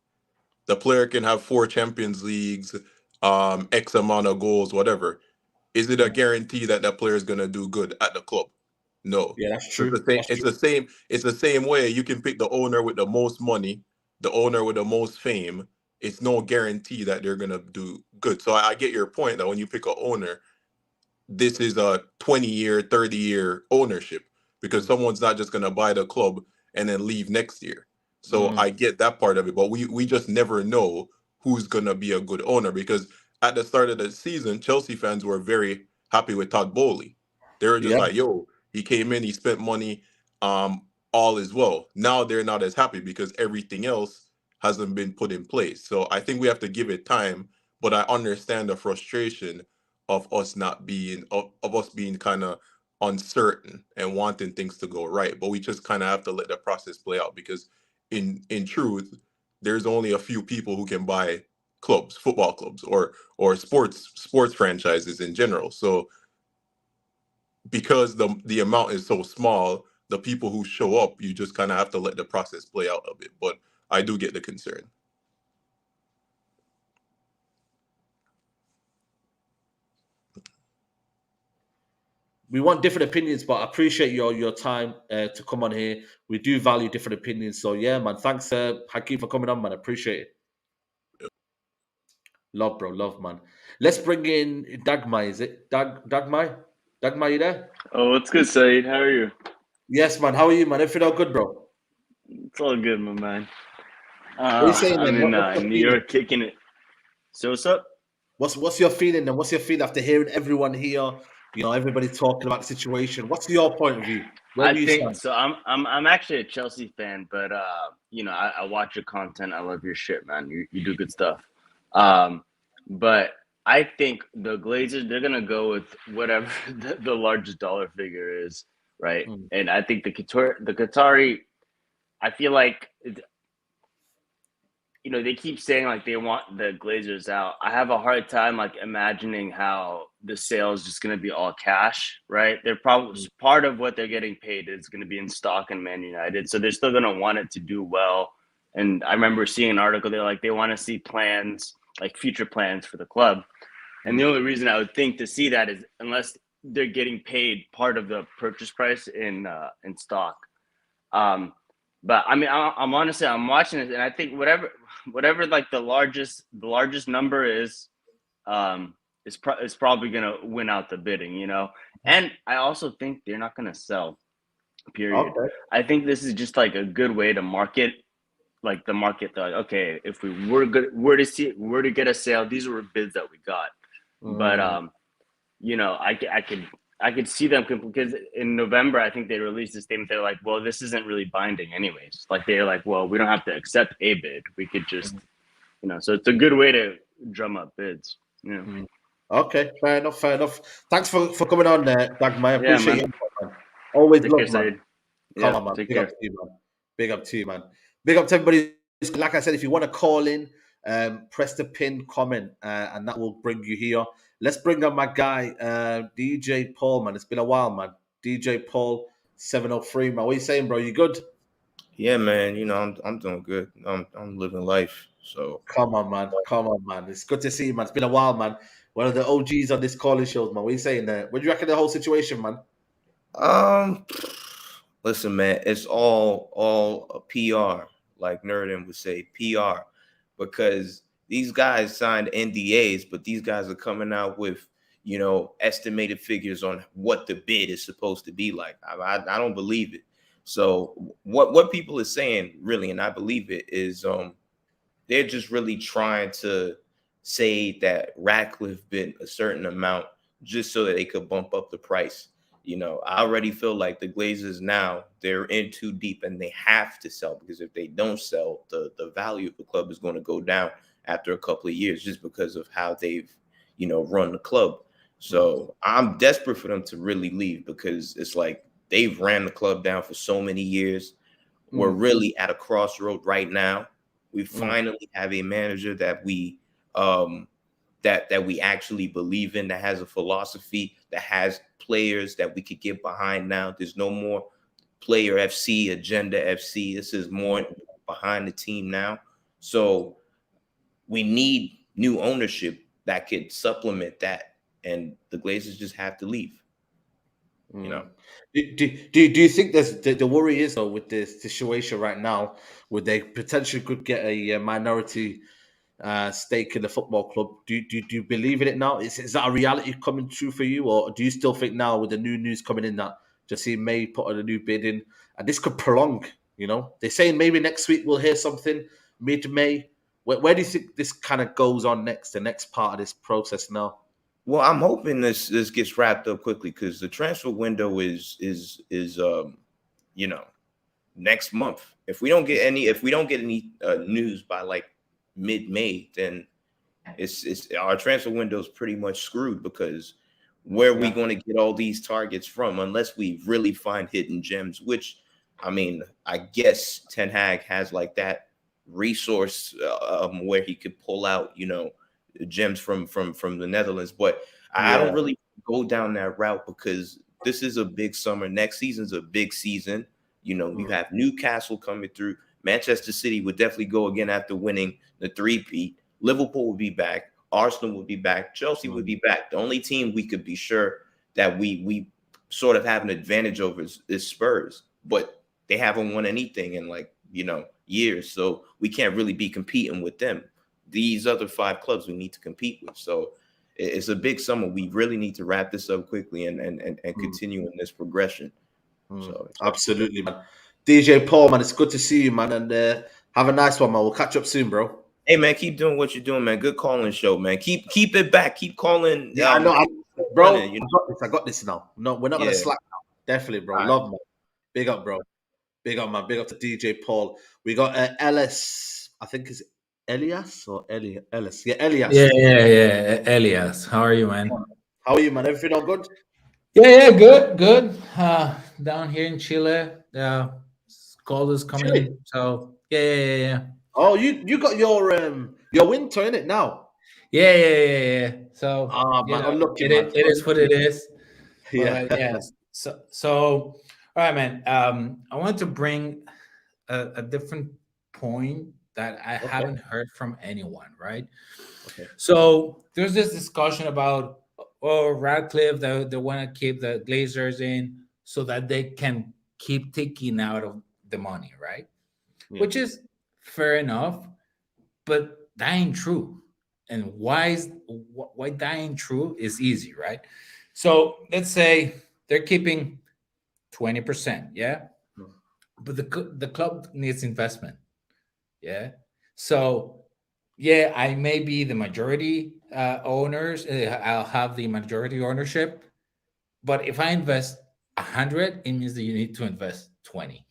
S8: The player can have 4 Champions Leagues, X amount of goals, whatever. Is it a guarantee that that player is gonna do good at the club? No.
S2: Yeah, that's
S8: So it's
S2: true.
S8: the same.
S2: That's
S8: It's
S2: true.
S8: the same. It's the same way. You can pick the owner with the most money, the owner with the most fame. It's no guarantee that they're gonna do good. So I get your point that when you pick a owner, this is a 20-year, 30-year ownership because someone's not just going to buy the club and then leave next year. So I get that part of it, but we just never know who's going to be a good owner because at the start of the season, Chelsea fans were very happy with Todd Bowley. They were just
S2: Yeah.
S8: like, "Yo, he came in, he spent money, all is well." Now they're not as happy because everything else hasn't been put in place. So I think we have to give it time, but I understand the frustration of us not being of us being kind of uncertain and wanting things to go right, but we just kind of have to let the process play out because in truth there's only a few people who can buy clubs, football clubs, or sports franchises in general. So because the amount is so small, the people who show up, you just kind of have to let the process play out a bit. But I do get the concern.
S2: We want different opinions, but I appreciate your time to come on here. We do value different opinions. So yeah, man. Thanks, Hakeem, for coming on, man. I appreciate it. Love, bro. Love, man. Let's bring in Dagmai. Is it Dagmai? Dagmai, you there?
S9: Oh, what's good, Saeed? How are you?
S2: Yes, man. How are you, man? Everything all good, bro?
S9: It's all good, my man.
S2: What are you saying,
S9: I'm
S2: man?
S9: in
S2: What's your
S9: New
S2: feeling?
S9: York kicking it. So what's up?
S2: What's your feeling, and what's your feeling after hearing everyone here? You know, everybody talking about the situation. What's your point of view? Where
S9: I
S2: do you
S9: think
S2: stand?
S9: so. I'm actually a Chelsea fan, but I watch your content. I love your shit, man. You do good stuff. Um, but I think the Glazers, they're gonna go with whatever the largest dollar figure is, right?
S2: Mm,
S9: And I think the Qatari, I feel like they keep saying like they want the Glazers out. I have a hard time like imagining how the sale is just going to be all cash, right? They're probably
S2: mm,
S9: part of what they're getting paid is going to be in stock in Man United, so they're still going to want it to do well. And I remember seeing an article. They're like they want to see plans, like future plans for the club. And the
S2: mm.
S9: only reason I would think to see that is unless they're getting paid part of the purchase price in stock. Um, but I mean, I'm honestly I'm watching it, and I think whatever like the largest number is probably gonna win out the bidding. And I also think they're not gonna sell. Period.
S2: Okay.
S9: I think this is just like a good way to market, like the market. Like, okay, if we were to get a sale, these were bids that we got. But
S2: Mm,
S9: I could see them because in November I think they released a statement. They're like, well, this isn't really binding anyways. Like they're like, well, we don't have to accept a bid. We could just, so it's a good way to drum up bids.
S2: mm. Okay, fair enough, fair enough. Thanks for coming on there, Dagmar. I
S9: Yeah,
S2: appreciate
S9: man.
S2: you, man. Always
S9: Take care,
S2: love, man.
S9: Said.
S2: Come
S9: Yeah,
S2: on, man.
S9: take
S2: Big up
S9: care.
S2: to you, man. Big up to you, man. Big up to everybody. Like I said, if you want to call in, press the pin comment, and that will bring you here. Let's bring on my guy, DJ Paul, man. It's been a while, man. DJ Paul 703, man. What are you saying, bro? You good?
S10: Yeah, man. I'm doing good. I'm living life. So
S2: Come on, man. Come on, man. It's good to see you, man. It's been a while, man. One of the OGs on this calling shows, man. What are you saying there? What do you reckon of the whole situation, man?
S10: um listen, man, it's all a PR, like Nerdin would say, PR, because these guys signed NDAs, but these guys are coming out with estimated figures on what the bid is supposed to be like. I don't believe it. So what people are saying, really, and I believe it, is they're just really trying to say that Ratcliffe bid a certain amount just so that they could bump up the price. I already feel like the Glazers now, they're in too deep and they have to sell, because if they don't sell, the value of the club is going to go down after a couple of years just because of how they've run the club. So I'm desperate for them to really leave, because it's like they've ran the club down for so many years. We're
S2: Mm,
S10: really at a crossroad right now. We
S2: mm,
S10: finally have a manager um that we actually believe in, that has a philosophy, that has players that we could get behind now. There's no more player FC, agenda FC. This is more behind the team now. So we need new ownership that could supplement that. And the Glazers just have to leave, you
S2: mm.
S10: know.
S2: Do you think there's the worry is, though, with this situation right now, where they potentially could get a minority stake in the football club? Do you believe in it now? Is that a reality coming true for you, or do you still think now, with the new news coming in, that Jassim may put on a new bid in, and this could prolong? They're saying maybe next week we'll hear something mid-May. Where do you think this kind of goes on next? The next part of this process now.
S10: Well, I'm hoping this gets wrapped up quickly, because the transfer window is you know next month. If we don't get any news by like mid-May, then it's our transfer window is pretty much screwed, because where are we
S2: Yeah.
S10: going to get all these targets from unless we really find hidden gems? Which, I mean, I guess Ten Hag has like that resource where he could pull out gems from the Netherlands, but I don't
S2: Yeah.
S10: really go down that route, because this is a big summer. Next season's a big season. You know, you have Newcastle coming through. Manchester City would definitely go again after winning the three-peat. Liverpool would be back. Arsenal would be back. Chelsea would be back. The only team we could be sure that we sort of have an advantage over is Spurs, but they haven't won anything in like, you know, years. So we can't really be competing with them. These other 5 clubs we need to compete with. So it's a big summer. We really need to wrap this up quickly and continue in this progression. So
S2: absolutely, man. DJ Paul, man, it's good to see you, man, and have a nice one, man. We'll catch up soon, bro.
S10: Hey, man, keep doing what you're doing, man. Good calling show, man. Keep it back. Keep calling.
S2: Yeah, I know, bro.
S10: Running, you know?
S2: I got this now. No, we're not gonna slack now. Definitely, bro.
S10: All
S2: Love, man. Big up, bro. Big up, man. Big up to DJ Paul. We got Ellis. I think it's Elias or Ellis. Yeah, Elias.
S11: Yeah. Elias, how are you, man?
S2: How are you, man? Everything all good?
S11: Yeah, good. Down here in Chile, cold is coming.
S2: Chile?
S11: So yeah.
S2: Oh, you got your winter in it now.
S11: Yeah. So
S2: man, unlucky,
S11: it is what it is.
S2: Yeah.
S11: Yes. So all right, man. I want to bring a different point that I haven't heard from anyone, right?
S2: Okay.
S11: So there's this discussion about Radcliffe, they want to keep the Glazers in so that they can keep taking out of the money, right?
S2: Yeah.
S11: Which is fair enough, but that ain't true. And why that ain't true is easy, right? So let's say they're keeping 20%, yeah? But the club needs investment, yeah? So yeah, I may be the majority owners. I'll have the majority ownership. But if I invest 100, it means that you need to invest 20,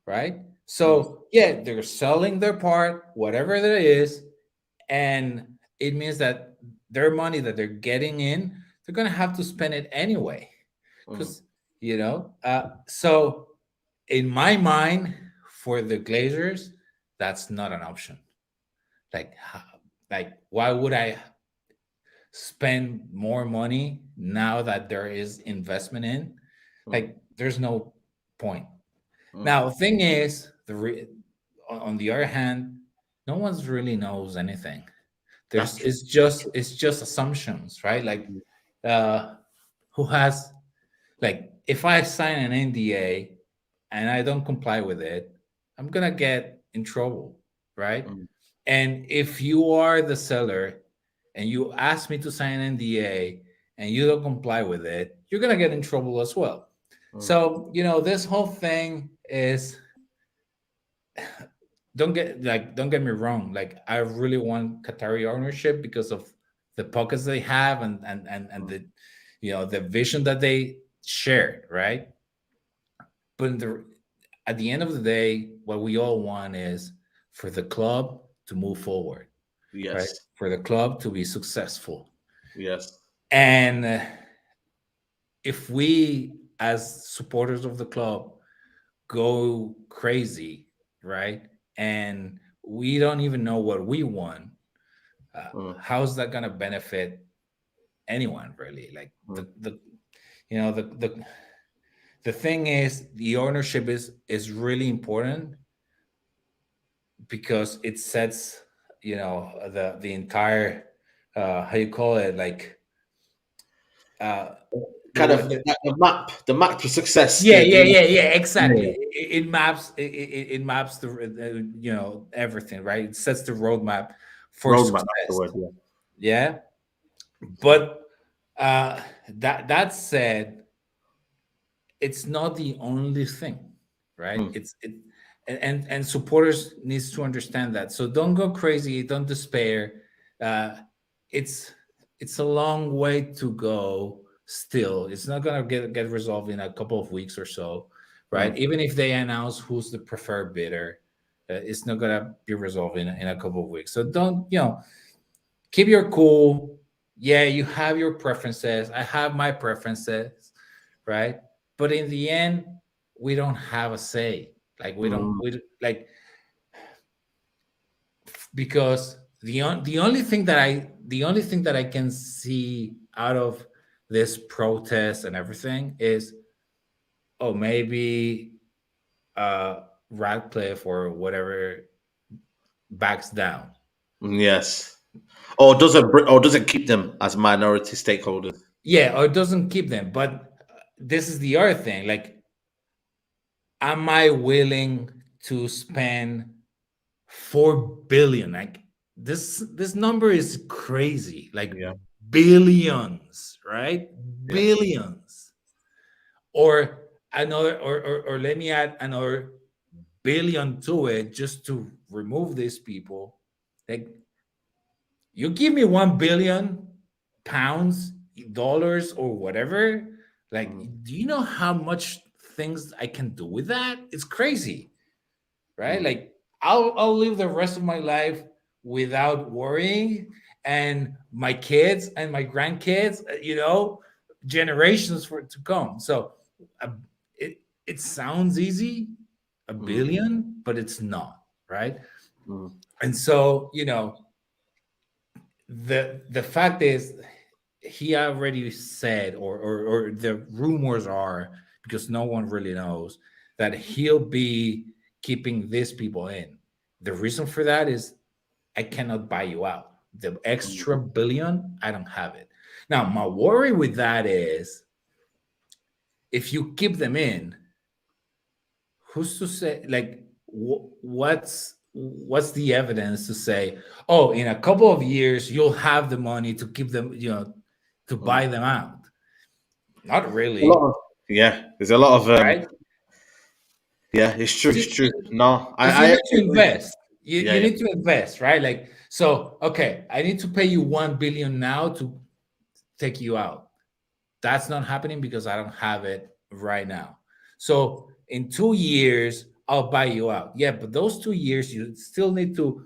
S11: right? So yeah, they're selling their part, whatever that is, and it means that their money that they're getting in, they're gonna have to spend it anyway, because you know. So in my mind, for the Glazers, that's not an option. Like why would I spend more money now that there is investment in? Like there's no point. Now the thing is, on the other hand, no one's really knows anything. It's just assumptions, right? Like who has, like, if I sign an NDA and I don't comply with it, I'm gonna get in trouble, right? And if you are the seller and you ask me to sign an NDA and you don't comply with it, you're gonna get in trouble as well. So, you know, this whole thing is, don't get me wrong. Like, I really want Qatari ownership because of the pockets they have and the, you know, the vision that they share, right? But at the end of the day, what we all want is for the club to move forward.
S2: Yes.
S11: Right? For the club to be successful.
S2: Yes.
S11: And if we, as supporters of the club, go crazy, right, and we don't even know what we want, how's that going to benefit anyone, really? Like the you know, the thing is, the ownership is really important because it sets, you know, the entire how you call it, like
S2: kind of the map for success.
S11: Yeah, exactly. Yeah. It maps the you know, everything, right? It sets the roadmap for success.
S2: That's the word,
S11: yeah. But that said, it's not the only thing, right? And supporters needs to understand that. So don't go crazy, don't despair. It's a long way to go. Still, it's not gonna get resolved in a couple of weeks or so, right? Even if they announce who's the preferred bidder, it's not gonna be resolved in a couple of weeks. So don't, you know, keep your cool. Yeah, you have your preferences. I have my preferences, right? But in the end, we don't have a say. Like we like, because the only thing that I can see out of this protest and everything is, oh, maybe Radcliffe or whatever backs down.
S2: Yes. Or doesn't keep them as minority stakeholders.
S11: Yeah, or it doesn't keep them. But this is the other thing. Like, am I willing to spend 4 billion? Like, this number is crazy. Like,
S2: Yeah.
S11: billions, right?
S2: Yeah.
S11: Billions. Or another, or let me add another billion to it just to remove these people. Like, you give me 1 billion pounds, dollars, or whatever. Like, do you know how much things I can do with that? It's crazy, right? Like, I'll live the rest of my life without worrying, and my kids and my grandkids, generations for it to come. So uh, it sounds easy, a billion, but it's not, right? And so, the fact is, he already said, or the rumors are, because no one really knows, that he'll be keeping these people in. The reason for that is, I cannot buy you out. The extra billion, I don't have it. Now, my worry with that is, if you keep them in, who's to say, like, what's the evidence to say, oh, in a couple of years you'll have the money to keep them, to buy them out? Not really,
S2: There's a lot of
S11: right?
S2: yeah, it's true, it's true. No,
S11: Because you
S2: I
S11: need to
S2: agree.
S11: invest. You,
S2: Yeah,
S11: you
S2: yeah.
S11: need to invest, right? Like, so, okay, I need to pay you 1 billion now to take you out. That's not happening because I don't have it right now. So in 2 years, I'll buy you out. Yeah, but those 2 years, you still need to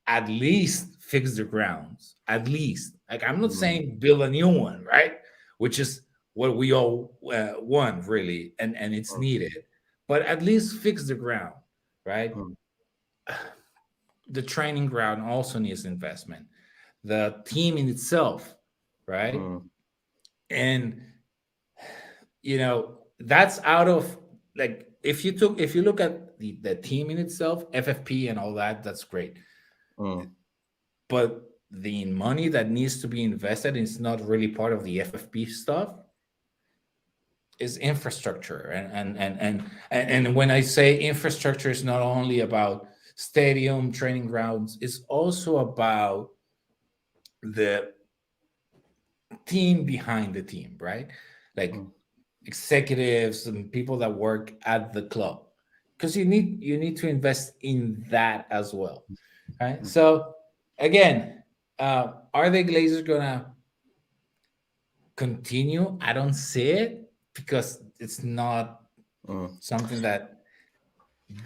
S11: at least fix the grounds. At least. Like, I'm not saying build a new one, right? Which is what we all want, really, and it's needed. But at least fix the ground, right? The training ground also needs investment. The team in itself, right? And that's out of, like, if you look at the team in itself, FFP and all that, that's great. But the money that needs to be invested is not really part of the FFP stuff. Is infrastructure, and when I say infrastructure, it's not only about stadium, training grounds, it's also about the team behind the team, right? Like, executives and people that work at the club, because you need to invest in that as well, right? So again, are the Glazers gonna continue? I don't see it, because it's not something that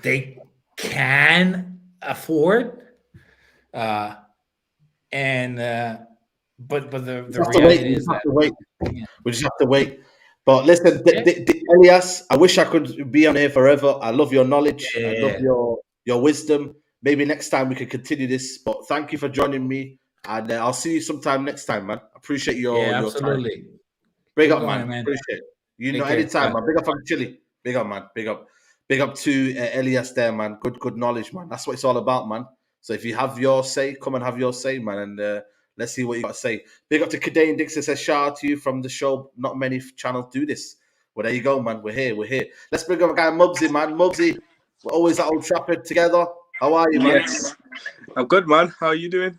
S11: they can afford, and but the
S2: We just have to wait.
S11: reality
S2: We
S11: is
S2: just have
S11: that,
S2: to wait.
S11: yeah,
S2: We just have to wait. But listen,
S11: yeah,
S2: Elias, I wish I could be on here forever. I love your knowledge. I love
S11: yeah,
S2: your wisdom. Maybe next time we can continue this. But thank you for joining me, and I'll see you sometime next time, man. Appreciate
S11: yeah,
S2: your time.
S11: absolutely.
S2: Big
S11: Keep
S2: up, man.
S11: going, man.
S2: Appreciate it.
S11: Take care.
S2: Anytime,
S11: Bye.
S2: man. Big up from Chile. Big up, man. Big up to Elias there, man. Good knowledge, man. That's what it's all about, man. So if you have your say, come and have your say, man. And let's see what you got to say. Big up to Kadane Dixon. Says shout out to you from the show. Not many channels do this. Well, there you go, man. We're here. We're here. Let's bring up a guy, Mubsy, man. Mubsy, we're always at Old Trafford together. How are you, man?
S12: Yes, I'm good, man. How are you doing?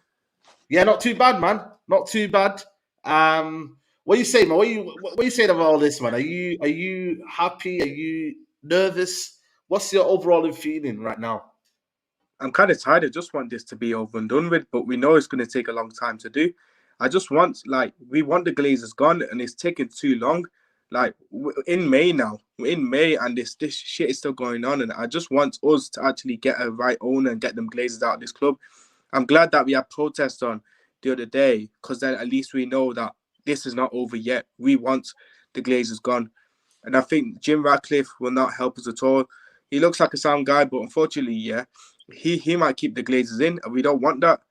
S2: Yeah, not too bad, man. Not too bad. What you say, man? What you saying of all this, man? Are you happy? Are you nervous? What's your overall feeling right now?
S12: I'm kind of tired. I just want this to be over and done with, but we know it's going to take a long time to do. I just want, we want the Glazers gone, and it's taking too long. Like, in May now, we're in May, and this shit is still going on, and I just want us to actually get a right owner and get them Glazers out of this club. I'm glad that we had protests on the other day, because then at least we know that this is not over yet. We want the Glazers gone. And I think Jim Ratcliffe will not help us at all. He looks like a sound guy, but unfortunately, yeah, he might keep the Glazers in, and we don't want that.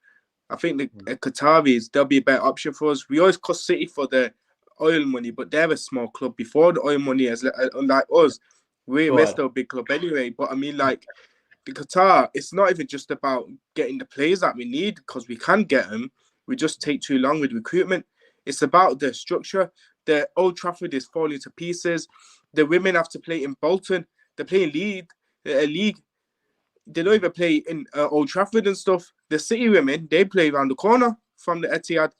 S12: I think the Qataris, they'll be a better option for us. We always cuss City for the oil money, but they're a small club. Before the oil money, as unlike us,
S2: Go
S12: we're
S2: on.
S12: still a big club anyway. But I mean, like the Qatar, it's not even just about getting the players that we need, because we can get them. We just take too long with recruitment. It's about the structure. The Old Trafford is falling to pieces. The women have to play in Bolton. They're playing league. They don't even play in Old Trafford and stuff. The City women, they play around the corner from the Etihad.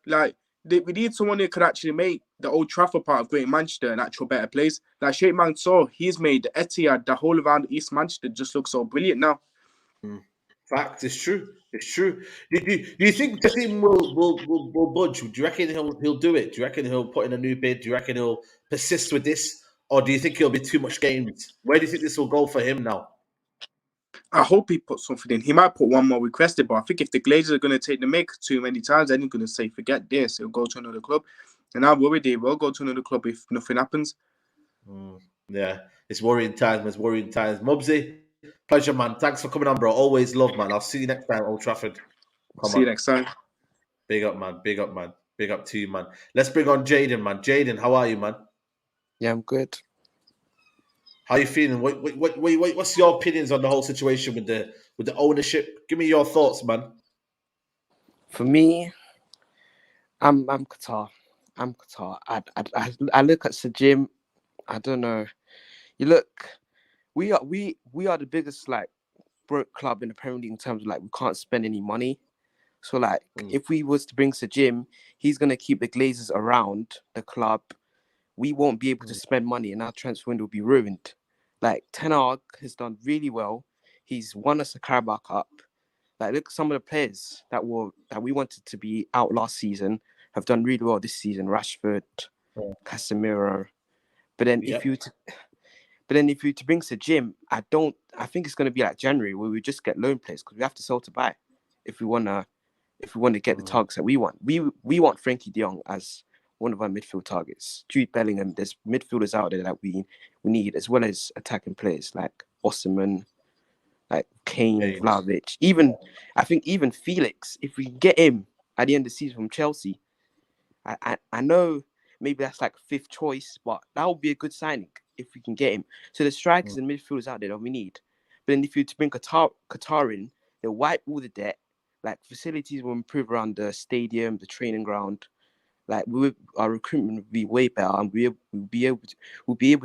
S12: Like, we need someone who could actually make the Old Trafford part of Greater Manchester an actual better place. Like Sheikh Mansour, he's made the Etihad, the whole around East Manchester, just look so brilliant now.
S2: Fact, it's true. It's true. Do you think Jassim will budge? Do you reckon he'll do it? Do you reckon he'll put in a new bid? Do you reckon he'll persist with this, or do you think it'll be too much games? Where do you think this will go for him now?
S12: I hope he puts something in. He might put one more requested, but I think if the Glazers are going to take the mick too many times, then he's going to say, forget this, he'll go to another club. And I'm worried he will go to another club if nothing happens.
S2: Yeah, it's worrying times. It's worrying times. Mubsy, pleasure, man. Thanks for coming on, bro. Always love, man. I'll see you next time, Old Trafford. Come
S12: See you
S2: on.
S12: next time.
S2: Big up, man. Big up, man. Big up to you, man. Let's bring on Jaden, man. Jaden, how are you, man?
S3: Yeah, I'm good.
S2: How you feeling? What's your opinions on the whole situation with the ownership? Give me your thoughts, man.
S3: For me, I'm Qatar. I'm Qatar. I look at Sir Jim. I don't know. You look. We are the biggest like broke club in the Premier League in terms of like we can't spend any money. So like if we was to bring Sir Jim, he's gonna keep the Glazers around the club. We won't be able to spend money, and our transfer window will be ruined. Like Ten Hag has done really well. He's won us a Carabao Cup. Like look, some of the players that we wanted to be out last season have done really well this season. Rashford, Casemiro. But then if you to bring Sir Jim, I think it's going to be like January where we just get loan players because we have to sell to buy if we want to get the targets that we want. We want Frankie de Jong as one of our midfield targets. Jude Bellingham, there's midfielders out there that we need, as well as attacking players like Osimhen, like Kane, Vlahovic. I think even Felix, if we can get him at the end of the season from Chelsea, I know maybe that's like fifth choice, but that would be a good signing if we can get him. So the strikers and midfielders out there that we need. But then if you to bring Qatar in, they'll wipe all the debt. Like facilities will improve around the stadium, the training ground. Like our recruitment will be way better, and we'll be able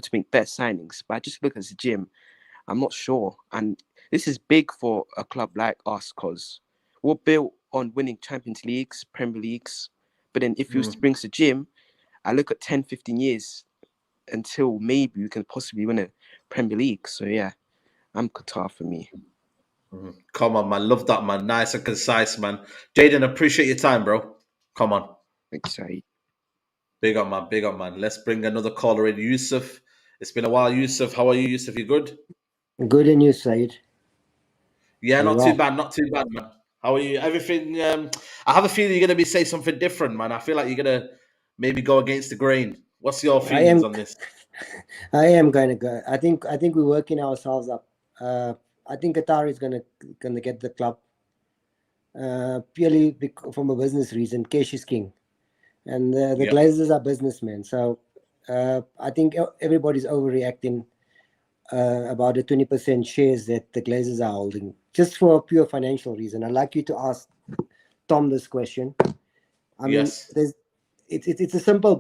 S3: to make better signings. But I just look at the gym, I'm not sure. And this is big for a club like us because we're built on winning Champions Leagues, Premier Leagues. But then if you was to bring the gym, I look at 10, 15 years until maybe we can possibly win a Premier League. So yeah, I'm Qatar for me.
S2: Come on, man. Love that, man. Nice and concise, man. Jaden, appreciate your time, bro. Come on.
S3: Thanks, Saeed.
S2: Big up, man. Big up, man. Let's bring another caller in. Yusuf. It's been a while, Yusuf. How are you, Yusuf? You good?
S13: Good and you, Saeed.
S2: Yeah, not too
S13: Well,
S2: bad. Not too bad, man. How are you? Everything. I have a feeling you're gonna say something different, man. I feel like you're gonna maybe go against the grain. What's your
S13: I
S2: feelings
S13: am,
S2: on this?
S13: I am kind of good. I think we're working ourselves up. I think Qatar is gonna get the club purely from a business reason. Cash is king, and the Glazers are businessmen. So I think everybody's overreacting about the 20% shares that the Glazers are holding, just for a pure financial reason. I'd like you to ask Tom this question. I mean, it's a simple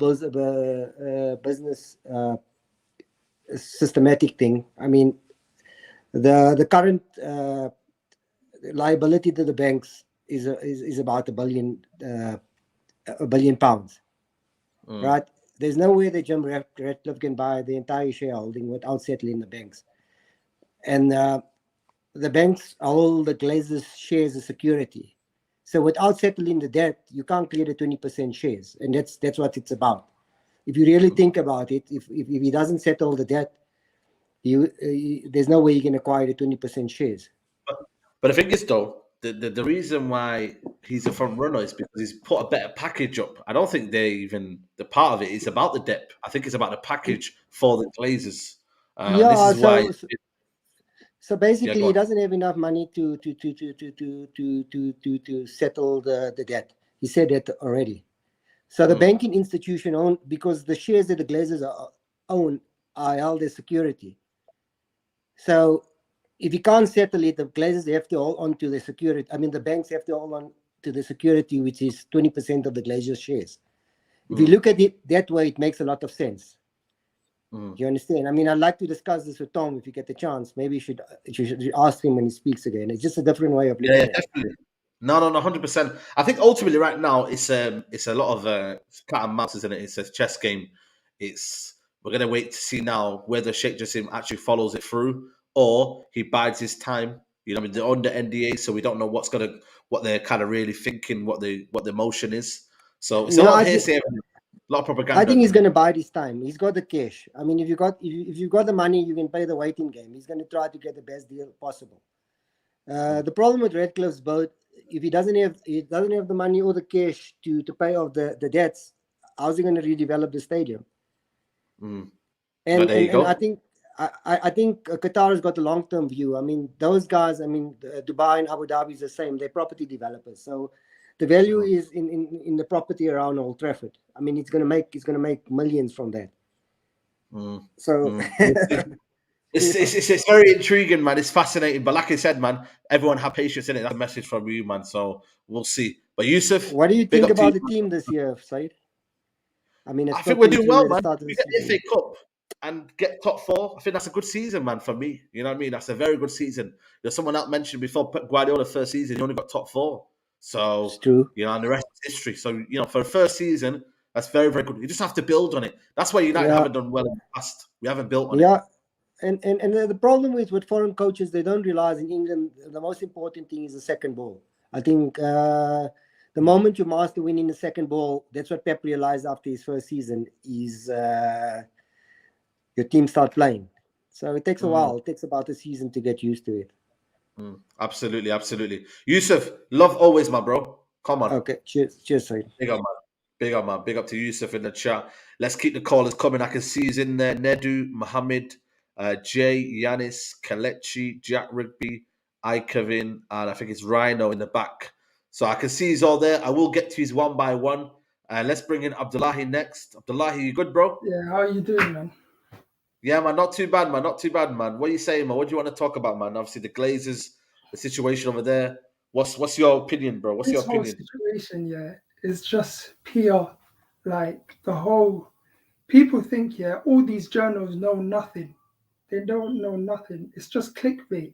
S13: business systematic thing. I mean, the current liability to the banks is about £1 billion, right? There's no way that Jim Ratcliffe can buy the entire shareholding without settling the banks, and the banks hold the Glazers shares as security. So without settling the debt, you can't clear the 20% shares, and that's what it's about. If you really think about it, if he doesn't settle the debt, there's no way you can acquire the 20% shares.
S2: But the thing is, though, the reason why he's a front runner is because he's put a better package up. I don't think the part of it is about the depth. I think it's about the package for the Glazers. And this is why.
S13: So basically, he doesn't have enough money to settle the debt. He said that already. So the banking institution own, because the shares that the Glazers own are held as security. So if you can't settle it, the Glazers have to hold on to the security. I mean, the banks have to hold on to the security, which is 20% of the Glazers shares. If you look at it that way, it makes a lot of sense. You understand? I mean, I'd like to discuss this with Tom if you get the chance. Maybe you should ask him when he speaks again. It's just a different way of looking at it.
S2: Definitely. No, 100%. I think ultimately right now it's a lot of cat and mouse, isn't it? It's a chess game. We're gonna wait to see now whether Sheikh Jassim actually follows it through or he bides his time. You know, I mean, they're under NDA, so we don't know what they're kind of really thinking, what the motion is. So it's a lot of hearsay, a lot of propaganda.
S13: I think he's going to bide his time. He's got the cash. I mean, if you've got the money, you can play the waiting game. He's going to try to get the best deal possible. The problem with Redcliffe's boat, if he doesn't have the money or the cash to pay off the debts, how's he going to redevelop the stadium? And I think Qatar has got a long-term view. I mean, those guys, I mean, Dubai and Abu Dhabi is the same. They're property developers. So the value is in the property around Old Trafford. I mean, it's going to make millions from that. So
S2: it's very intriguing, man. It's fascinating. But like I said, man, everyone have patience in it. That's a message from you, man. So we'll see. But Yusuf,
S13: what do you think about the team this year, Saeed? I mean,
S2: I think we're doing well, man. We get the FA Cup and get top 4. I think that's a good season, man, for me. You know what I mean? That's a very good season. There's someone else mentioned before, Guardiola first season, he only got top 4. So,
S13: it's true.
S2: You know, and the rest is history. So, you know, for the first season, that's very, very good. You just have to build on it. That's why United haven't done well in the past. We haven't built on it.
S13: Yeah. And the problem with foreign coaches, they don't realize in England, the most important thing is the second ball. I think the moment you master winning the second ball, that's what Pep realized after his first season, is your team start playing. So it takes a while. It takes about a season to get used to it.
S2: Absolutely. Yusuf, love always, my bro. Come on.
S13: Okay, cheers, Saeed.
S2: Big up, man. Big up to Yusuf in the chat. Let's keep the callers coming. I can see he's in there. Nedu, Mohammed, Jay, Yanis, Kalechi, Jack Rigby, Kevin, and I think it's Rhino in the back. So I can see he's all there. I will get to his one by one. Let's bring in Abdullahi next. Abdullahi, you good, bro?
S14: Yeah, how are you doing, man?
S2: Yeah, man, not too bad, man. What are you saying, man? What do you want to talk about, man? Obviously, the Glazers, the situation over there. What's your opinion, bro? What's your opinion?
S14: This whole situation, yeah, is just PR. Like, the whole... People think, yeah, all these journals know nothing. They don't know nothing. It's just clickbait.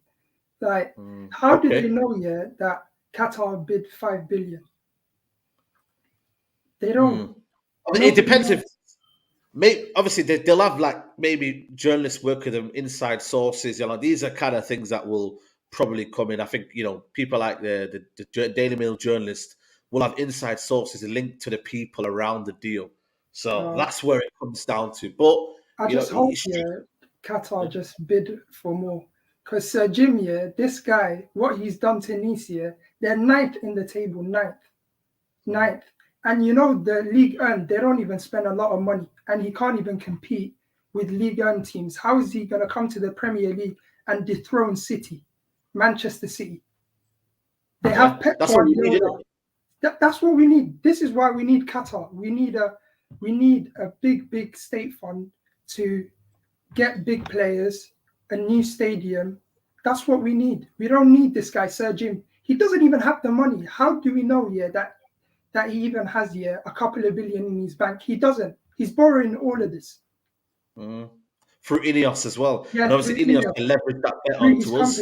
S14: Like, how did they know, yeah, that Qatar bid 5 billion? They don't.
S2: I mean, it depends if... Obviously, they'll have like maybe journalists work with them, inside sources. You know, these are kind of things that will probably come in. I think, you know, people like the Daily Mail journalists will have inside sources linked to the people around the deal. So that's where it comes down to. But
S14: I just hope Qatar just bid for more. Because Sir Jim, yeah, this guy, what he's done to Nice, yeah, they're 9th in the table, 9th. And you know, the League One, they don't even spend a lot of money, and he can't even compete with League One teams. How is he going to come to the Premier League and dethrone City, Manchester City? They have Pep Guardiola. That's what we need. This is why we need Qatar. We need a big state fund to get big players, a new stadium. That's what we need. We don't need this guy, Sir Jim. He doesn't even have the money. How do we know, yeah, that he even has, yeah, a couple of billion in his bank? He doesn't. He's borrowing all of this.
S2: Through Ineos as well.
S14: Yeah,
S2: and obviously Ineos can leverage that bet onto us.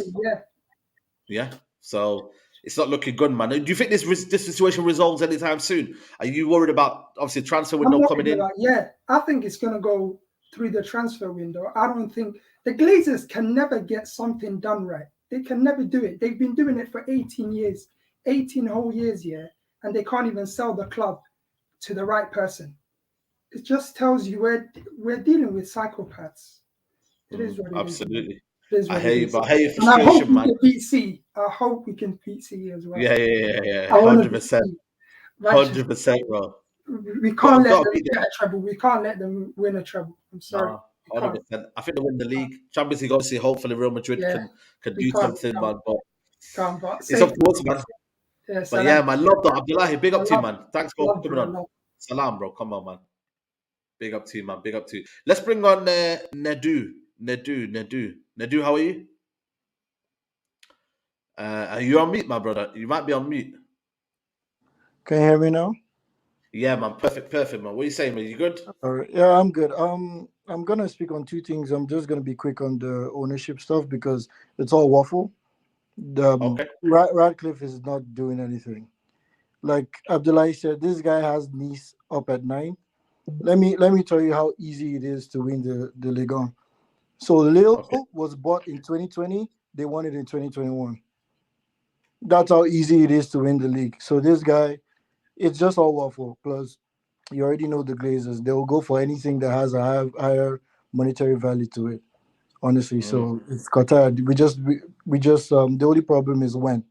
S2: Yeah. So it's not looking good, man. Do you think this situation resolves anytime soon? Are you worried about, obviously, transfer window coming in?
S14: Yeah, I think it's going to go through the transfer window. I don't think... The Glazers can never get something done right. They can never do it. They've been doing it for 18 years. 18 whole years, yeah. And they can't even sell the club to the right person. It just tells you we're dealing with psychopaths. It is what it
S2: absolutely.
S14: is.
S2: I hear you, but I hear your
S14: frustration, I hope we
S2: man.
S14: can beat C. I hope we can beat C as well.
S2: Yeah. 100%. 100%, bro.
S14: We can't let them get a treble. We can't let them win a treble. I'm sorry.
S2: 100%. I think they win the league. Champions League, obviously, hopefully Real Madrid can do something, man. But it's up to us, man. But yeah, man, love that. Abdullahi, big up to you, man. Thanks for coming on. Salam, bro. Come on, man. Big up to you, man. Big up to you. Let's bring on Nedu. Nedu, how are you? Are you on mute, my brother? You might be on mute.
S15: Can you hear me now?
S2: Yeah, man. Perfect, man. What are you saying, man? You good?
S15: All right. Yeah, I'm good. I'm gonna speak on two things. I'm just gonna be quick on the ownership stuff because it's all waffle. The
S2: Okay.
S15: Radcliffe is not doing anything. Like Abdullahi said, this guy has Nice up at 9. Let me tell you how easy it is to win the Ligue 1. So Lille
S2: Okay.
S15: was bought in 2020. They won it in 2021. That's how easy it is to win the league. So this guy, it's just all waffle. Plus, you already know the Glazers. They will go for anything that has a higher monetary value to it. Honestly, so it's Qatar. We just the only problem is when,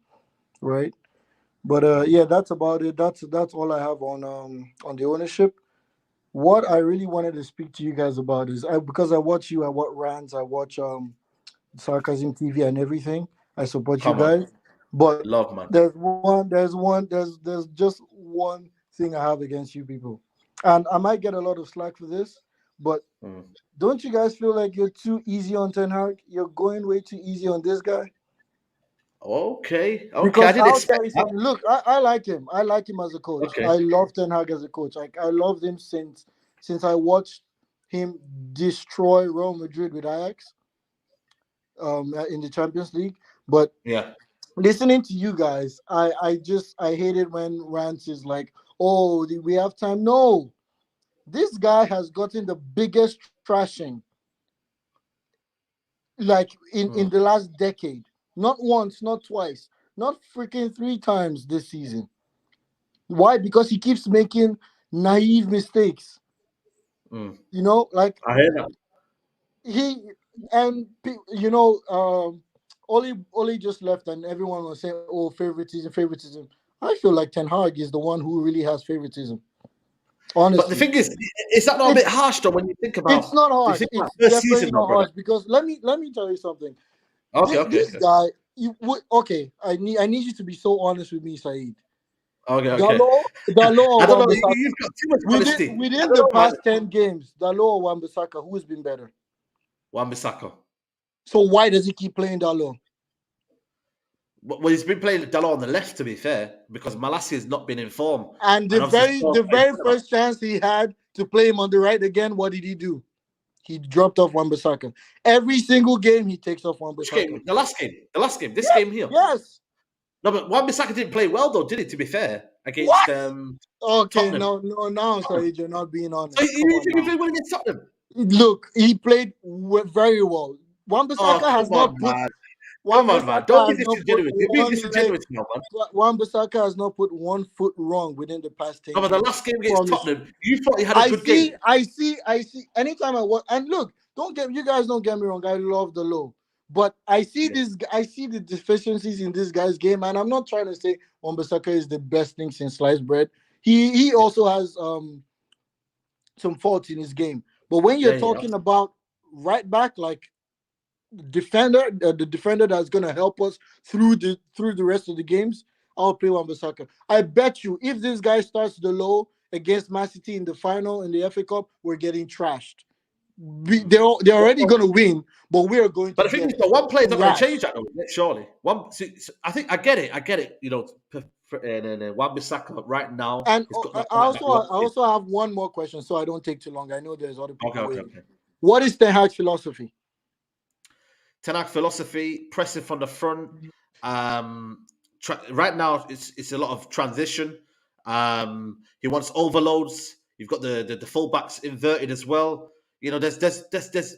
S15: right? But yeah, that's about it. That's all I have on the ownership. What I really wanted to speak to you guys about is because I watch you, I watch Rants, I watch Sarcasm TV and everything. I support you
S2: Come on.
S15: guys, but
S2: Love, man.
S15: there's just one thing I have against you people, and I might get a lot of slack for this, but don't you guys feel like you're too easy on Ten Hag? You're going way too easy on this guy.
S2: Okay. I
S15: Because
S2: didn't
S15: I'll tell
S2: expect
S15: you
S2: that.
S15: something. Look, I like him. I like him as a coach.
S2: Okay.
S15: I love Ten Hag as a coach. Like I loved him since I watched him destroy Real Madrid with Ajax in the Champions League. But
S2: Yeah.
S15: listening to you guys, I hate it when Rance is like, oh, we have time. No, this guy has gotten the biggest trashing like in the last decade. Not once, not twice, not freaking 3 times this season. Why? Because he keeps making naive mistakes. You know, like
S2: I hear that.
S15: he Oli just left, and everyone was saying, "Oh, favoritism." I feel like Ten Hag is the one who really has favoritism. Honestly,
S2: But the thing is that not a bit harsh though when you think about?
S15: it's not
S2: Do you
S15: harsh.
S2: think
S15: It's
S2: first
S15: definitely
S2: season,
S15: not
S2: brother?
S15: harsh because let me tell you something.
S2: Okay.
S15: This guy, okay. I need you to be so honest with me, Saeed.
S2: Okay.
S15: Dalot
S2: I
S15: or
S2: don't know.
S15: Wan-Bissaka?
S2: You've got too much honesty. I
S15: Within
S2: don't
S15: the
S2: know, man.
S15: past 10 games, Dalot or Wan-Bissaka, who's been better?
S2: Wan-Bissaka.
S15: So why does he keep playing Dalot?
S2: Well, he's been playing Dalot on the left, to be fair, because Malassi has not been in form.
S15: And the
S2: obviously
S15: very first chance he had to play him on the right again, what did he do? He dropped off Wan-Bissaka. Every single game he takes off
S2: Which
S15: Wan-Bissaka.
S2: game? The last game. This game here.
S15: Yes.
S2: No, but Wan-Bissaka didn't play well though, did he? To be fair, against
S15: What? Okay,
S2: Tottenham.
S15: no, now sorry, you're not being honest.
S2: So
S15: Come
S2: you
S15: on
S2: think he
S15: now.
S2: played well against Tottenham?
S15: Look, he played very well. Wan-Bissaka has
S2: Come on,
S15: not put
S2: man. Come on, man. Don't be disingenuous. You're being disingenuous now, man.
S15: Wan-Bissaka has not put 1 foot wrong within the past 10
S2: No, but the
S15: games.
S2: last game against Tottenham, you thought he had a good game.
S15: I see. Anytime I watch, and look, you guys don't get me wrong. I love the low, but I see the deficiencies in this guy's game, and I'm not trying to say Wan-Bissaka is the best thing since sliced bread. He also has some faults in his game. But when you're talking about right back, like the defender that's gonna help us through the rest of the games, I'll play Wan-Bissaka. I bet you if this guy starts the low against Man City in the final in the FA Cup, we're getting trashed. They're already gonna win, but we are going to.
S2: But the thing is, that one player is not going to
S15: thrashed.
S2: change that, though, surely. I think I get it. You know, Wan-Bissaka right now.
S15: And
S2: he's got that
S15: I
S2: right back
S15: also have one more question, so I don't take too long. I know there's other people waiting.
S2: Okay.
S15: What is Ten Hag's philosophy?
S2: Ten Hag philosophy, pressing from the front. Right now, it's a lot of transition. He wants overloads. You've got the fullbacks inverted as well. You know, there's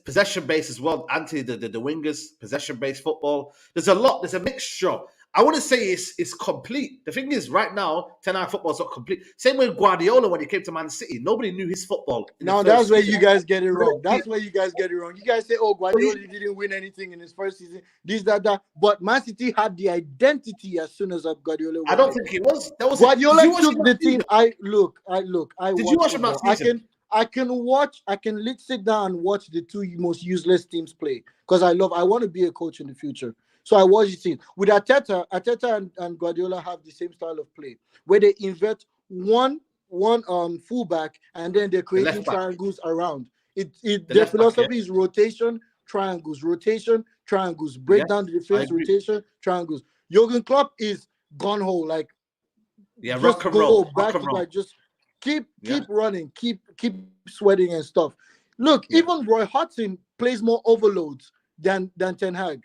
S2: possession based as well. Anti the wingers, possession based football. There's a lot. There's a mixture. I wouldn't say it's complete. The thing is, right now, Ten Hag football is not complete. Same with Guardiola when he came to Man City. Nobody knew his football.
S15: Now that's where you guys get it wrong. That's where you guys get it wrong. You guys say, "Oh, Guardiola didn't win anything in his first season." This, that. But Man City had the identity as soon as Guardiola.
S2: I don't think he was.
S15: Guardiola took the team. I
S2: Did you watch him last season?
S15: I can sit down and watch the two most useless teams play because I want to be a coach in the future. So I watch the team. With Arteta and Guardiola have the same style of play where they invert one fullback, and then they're creating
S2: left back.
S15: triangles around.
S2: The
S15: Their
S2: left back, yeah.
S15: philosophy is rotation, triangles, break
S2: Yes,
S15: down the
S2: I
S15: defense,
S2: agree.
S15: rotation, triangles. Jurgen Klopp is gun ho, like
S2: Yeah,
S15: just
S2: rock and
S15: go
S2: roll,
S15: back
S2: rock and
S15: to
S2: roll.
S15: back, just keep
S2: Yeah.
S15: running, keep sweating and stuff. Look,
S2: Yeah.
S15: even Roy Hodgson plays more overloads than Ten Hag.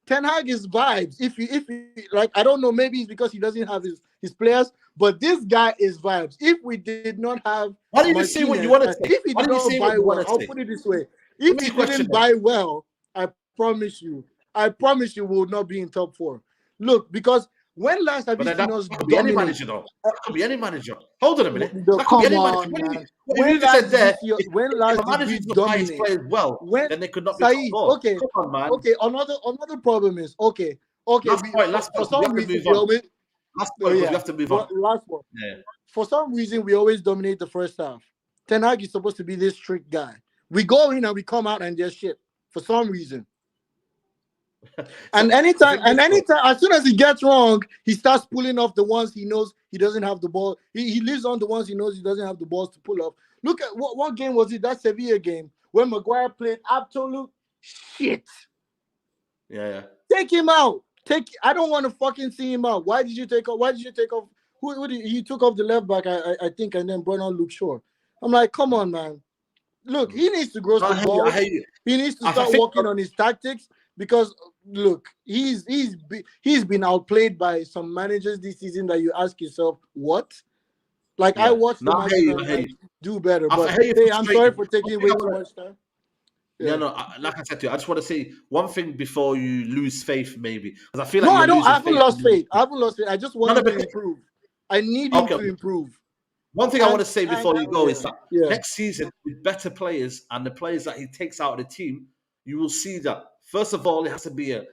S15: Ten Hag is vibes. If you like, I don't know, maybe it's because he doesn't have his players, but this guy is vibes. If we did not have
S2: Why don't you say what you
S15: Martinez,
S2: want to say?
S15: if he
S2: Why
S15: did
S2: don't you
S15: not
S2: say what
S15: buy
S2: you
S15: well,
S2: want to
S15: I'll
S2: say?
S15: put it this way:
S2: Let
S15: if
S2: me
S15: he
S2: ask you a question
S15: didn't
S2: then.
S15: buy well, I promise you, we will not be in top 4. Look, because when last have
S2: But
S15: you
S2: then
S15: seen us
S2: that could be any
S15: dominate?
S2: manager, though. That could be any manager. Hold on a minute.
S15: No,
S2: That could be
S15: come
S2: any manager.
S15: on,
S2: What do you,
S15: man.
S2: what you
S15: When
S2: just said
S15: last did
S2: there?
S15: you see? When
S2: If
S15: last
S2: a
S15: did
S2: manager
S15: we
S2: doesn't buy his
S15: dominate?
S2: players well,
S15: When
S2: then they could not be top
S15: Saeed,
S2: 4.
S15: okay,
S2: Come on, man.
S15: okay. Another problem is okay.
S2: Last point,
S15: For
S2: because we
S15: some
S2: have to
S15: reason
S2: move
S15: we
S2: on.
S15: always
S2: Last point, because we have to move on.
S15: last one.
S2: Yeah.
S15: For some reason we always dominate the first half. Ten Hag is supposed to be this strict guy. We go in and we come out and just shit for some reason. And anytime, as soon as he gets wrong, he starts pulling off the ones he knows he doesn't have the ball. He lives on the ones he knows he doesn't have the balls to pull off. Look at what game was it? That Sevilla game when Maguire played absolute shit.
S2: Yeah.
S15: Take him out. I don't want to fucking see him out. Why did you take off? Who did he took off the left back? I think, and then brought on Luke Shaw. I'm like, come on, man. Look, he needs to grow
S2: I
S15: some
S2: hate you. I
S15: balls.
S2: hate you.
S15: He needs to
S2: I
S15: start
S2: think-
S15: working on his tactics because look, he's been outplayed by some managers this season that you ask yourself, what? Like
S2: Yeah.
S15: I watched
S2: No,
S15: the
S2: I
S15: matches
S2: hate you.
S15: and
S2: I hate
S15: like,
S2: you.
S15: do better.
S2: I
S15: But
S2: hate you
S15: hey, I'm sorry
S2: frustrated.
S15: for taking
S2: One
S15: way
S2: thing I
S15: too
S2: wanna-
S15: much time.
S2: Yeah, no, like I said to you, I just want to say one thing before you lose faith, maybe. Because I feel
S15: No,
S2: like
S15: I
S2: you're
S15: don't.
S2: losing
S15: I haven't
S2: faith.
S15: lost faith. I just want
S2: No,
S15: him
S2: no,
S15: to
S2: but-
S15: improve. I need him
S2: Okay.
S15: to improve.
S2: One thing I
S15: And-
S2: want to say before you go is that
S15: yeah.
S2: next season, with better players and the players that he takes out of the team, you will see that. First of all, it has to be a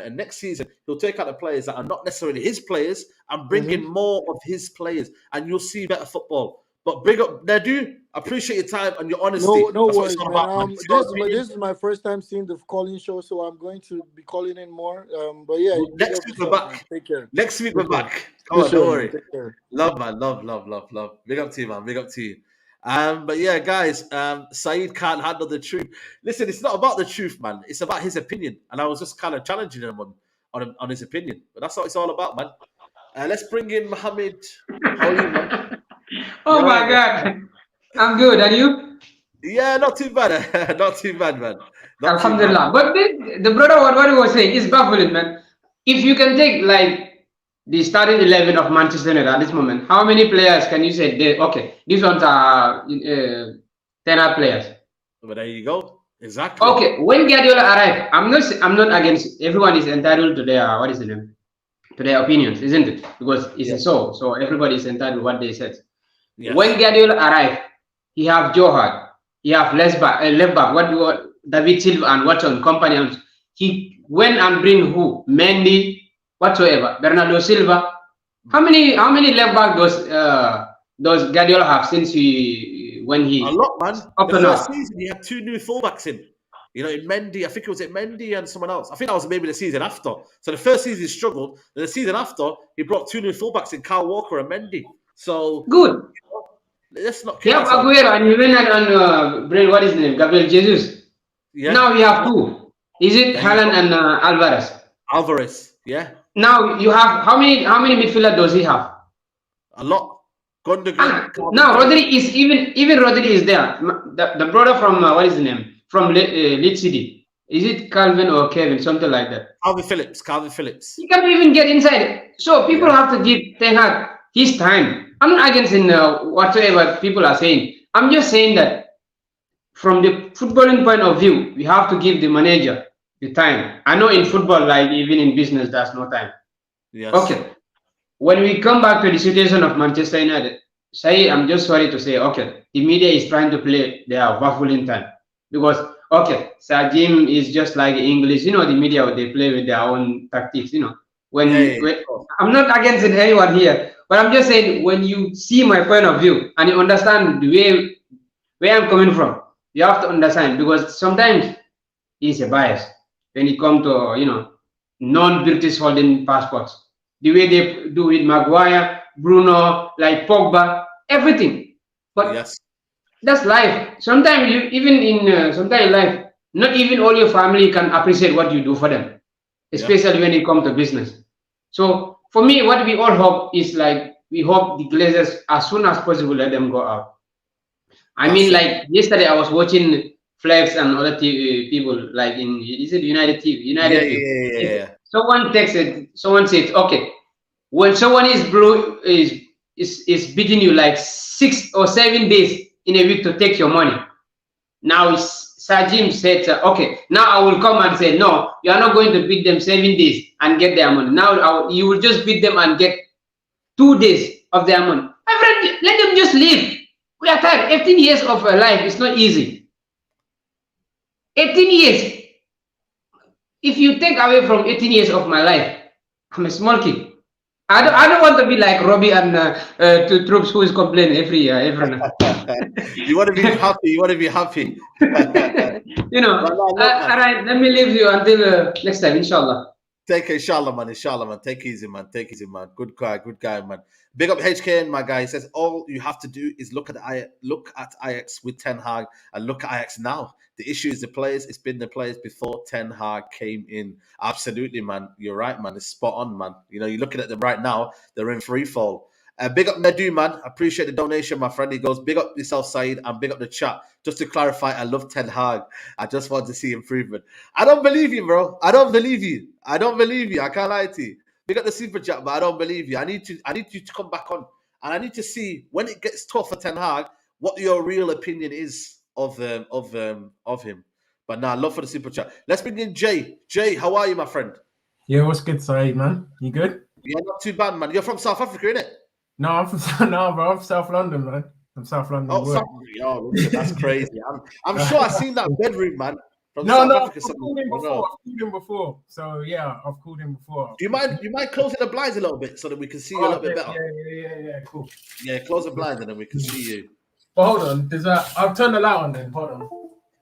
S2: next season. He'll take out the players that are not necessarily his players and bring in more of his players, and you'll see better football. But big up, Nadu. Appreciate your time and your honesty.
S15: No
S2: That's what
S15: worries,
S2: it's all
S15: man.
S2: about, man. It's your opinion.
S15: This is my first time seeing the calling show, so I'm going to be calling in more. But yeah,
S2: Well,
S15: big
S2: next
S15: up
S2: week we're
S15: yourself,
S2: back.
S15: man. Take care.
S2: Next week we're
S15: Take care.
S2: back. Come on,
S15: Sure,
S2: don't
S15: man.
S2: worry.
S15: Take care.
S2: Love, man. Love. Big up to you, man. Big up to you. But yeah, guys, Saeed can't handle the truth. Listen, it's not about the truth, man. It's about his opinion. And I was just kind of challenging him on his opinion. But that's what it's all about, man. Let's bring in Mohammed. How are you, man?
S16: Oh
S2: You
S16: my
S2: alright,
S16: God. I'm good. And you?
S2: Yeah, not too bad. Not too bad, man. Not too bad.
S16: Alhamdulillah. But the brother, what he was saying is baffling, man. If you can take like the starting 11 of Manchester United at this moment, how many players can you say, okay, these ones are 10 players?
S2: But there you go. Exactly.
S16: Okay, when Guardiola arrived, I'm not against, everyone is entitled to their, what is the name? To their opinions, isn't it? Because it's so everybody is entitled to what they said.
S2: Yes.
S16: When Guardiola arrived, he have Johar, he have left back, what David Silva and Watson companions. He went and bring who? Mendy, whatsoever, Bernardo Silva. How many left back does Guardiola have since when he
S2: a lot, man.
S16: up
S2: The
S16: to now?
S2: first season he had 2 new fullbacks in. You know, in Mendy, I think it was Mendy and someone else. I think that was maybe the season after. So the first season he struggled. Then the season after, he brought 2 new fullbacks in, Kyle Walker and Mendy. So
S16: good.
S2: You know, let's not
S16: He
S2: kill
S16: have
S2: ourselves.
S16: Aguero and he went and bring what is his name? Gabriel Jesus.
S2: Yeah.
S16: Now we have 2. Is it
S2: There you
S16: Haaland
S2: go.
S16: and Alvarez?
S2: Alvarez, yeah.
S16: Now you have how many midfielder does he have?
S2: A lot. Gundogan.
S16: Now Rodri is even Rodri is there. The brother from what is his name? From Leeds City. Is it Calvin or Kevin? Something like that.
S2: Calvin Phillips.
S16: He can't even get inside. So people have to give Ten Hag his time. I'm not against in whatsoever people are saying. I'm just saying that from the footballing point of view, we have to give the manager the time. I know in football, like even in business, there's no time.
S2: Yes.
S16: Okay. When we come back to the situation of Manchester United, say I'm just sorry to say, okay, the media is trying to play their waffling time. Because okay, Sir Jim is just like English, you know, the media they play with their own tactics, you know. When I'm not against anyone here, but I'm just saying when you see my point of view and you understand the way where I'm coming from, you have to understand because sometimes it's a bias when it comes to non-British holding passports. The way they do with Maguire, Bruno, like Pogba, everything. But
S2: Yes.
S16: that's life. Sometimes you even in sometimes in life, not even all your family can appreciate what you do for them,
S2: Yeah.
S16: especially when it comes to business. So for me, what we all hope is like we hope the Glazers as soon as possible let them go out. I
S2: That's
S16: mean,
S2: it.
S16: like yesterday, I was watching Flex and other people, like in is it United TV?
S2: Yeah,
S16: United
S2: yeah,
S16: View.
S2: yeah, yeah, yeah.
S16: Someone texted, someone said, okay, when someone is blue is beating you like 6 or 7 days in a week to take your money. Now Sajim said, okay, now I will come and say, no, you are not going to beat them 7 days and get their money. Now you will just beat them and get 2 days of their money. My friend, let them just leave. We are tired. 18 years of life is not easy. 18 years. If you take away from 18 years of my life, I'm a small kid. I don't want to be like Robbie and to Troops who is complaining every night.
S2: You want to be happy. You want to be happy.
S16: You know,
S2: But no, look, man.
S16: all right, let me leave you until next time, inshallah.
S2: Take it, inshallah, man. Inshallah, man. Take it easy, man. Take it easy, man. Good guy, man. Big up HKN, my guy. He says all you have to do is look at Ajax with Ten Hag and look at Ajax now. The issue is the players. It's been the players before Ten Hag came in. Absolutely, man. You're right, man. It's spot on, man. You know, you're looking at them right now. They're in free fall. Big up Medu, man. Appreciate the donation, my friend. He goes, big up yourself, Saeed, and big up the chat. Just to clarify, I love Ten Hag. I just want to see improvement. I don't believe you, bro. I don't believe you. I can't lie to you. Big up the super chat, but I don't believe you. I need you to come back on, and I need to see when it gets tough for Ten Hag what your real opinion is of him. But now, love for the super chat. Let's bring in Jay. Jay, how are you, my friend?
S17: Yeah, what's good, Saeed, man? You good?
S2: Yeah, not too bad, man. You're from South Africa, innit?
S17: No, I'm from bro. I'm South London, man. I'm South London.
S2: Oh,
S17: work.
S2: oh, that's crazy. I'm sure I've seen that bedroom, man. From
S17: No,
S2: South
S17: no,
S2: Africa.
S17: I've called him before. I've called him before. So yeah, I've called him before.
S2: Do you mind closing the blinds a little bit so that we can see you a little bit better?
S17: Yeah, cool.
S2: Yeah, close the blinds and then we can see you.
S17: But hold on, I'll turn the light on then. Hold on.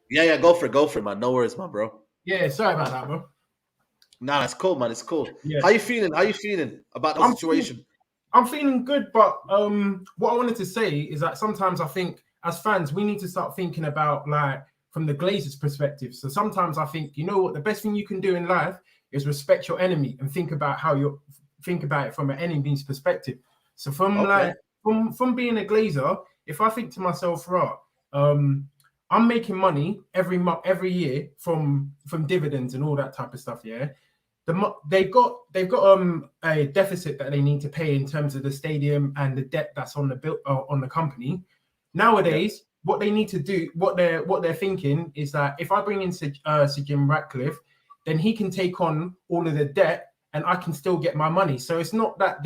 S2: Yeah, go for it, man. No worries, man, bro.
S17: Yeah, sorry about that, bro.
S2: Nah, it's cool, man. It's cool.
S17: Yeah.
S2: How you feeling about the situation?
S17: I'm feeling good, but what I wanted to say is that sometimes I think as fans we need to start thinking about like from the Glazers' perspective. So sometimes I think, you know what, the best thing you can do in life is respect your enemy and think about it from an enemy's perspective. So from being a Glazer, if I think to myself, right, I'm making money every year from dividends and all that type of stuff, yeah. They've got a deficit that they need to pay in terms of the stadium and the debt that's on the company. Nowadays, what they need to do, what they're thinking is that if I bring in Sir Jim Ratcliffe, then he can take on all of the debt and I can still get my money. So it's not that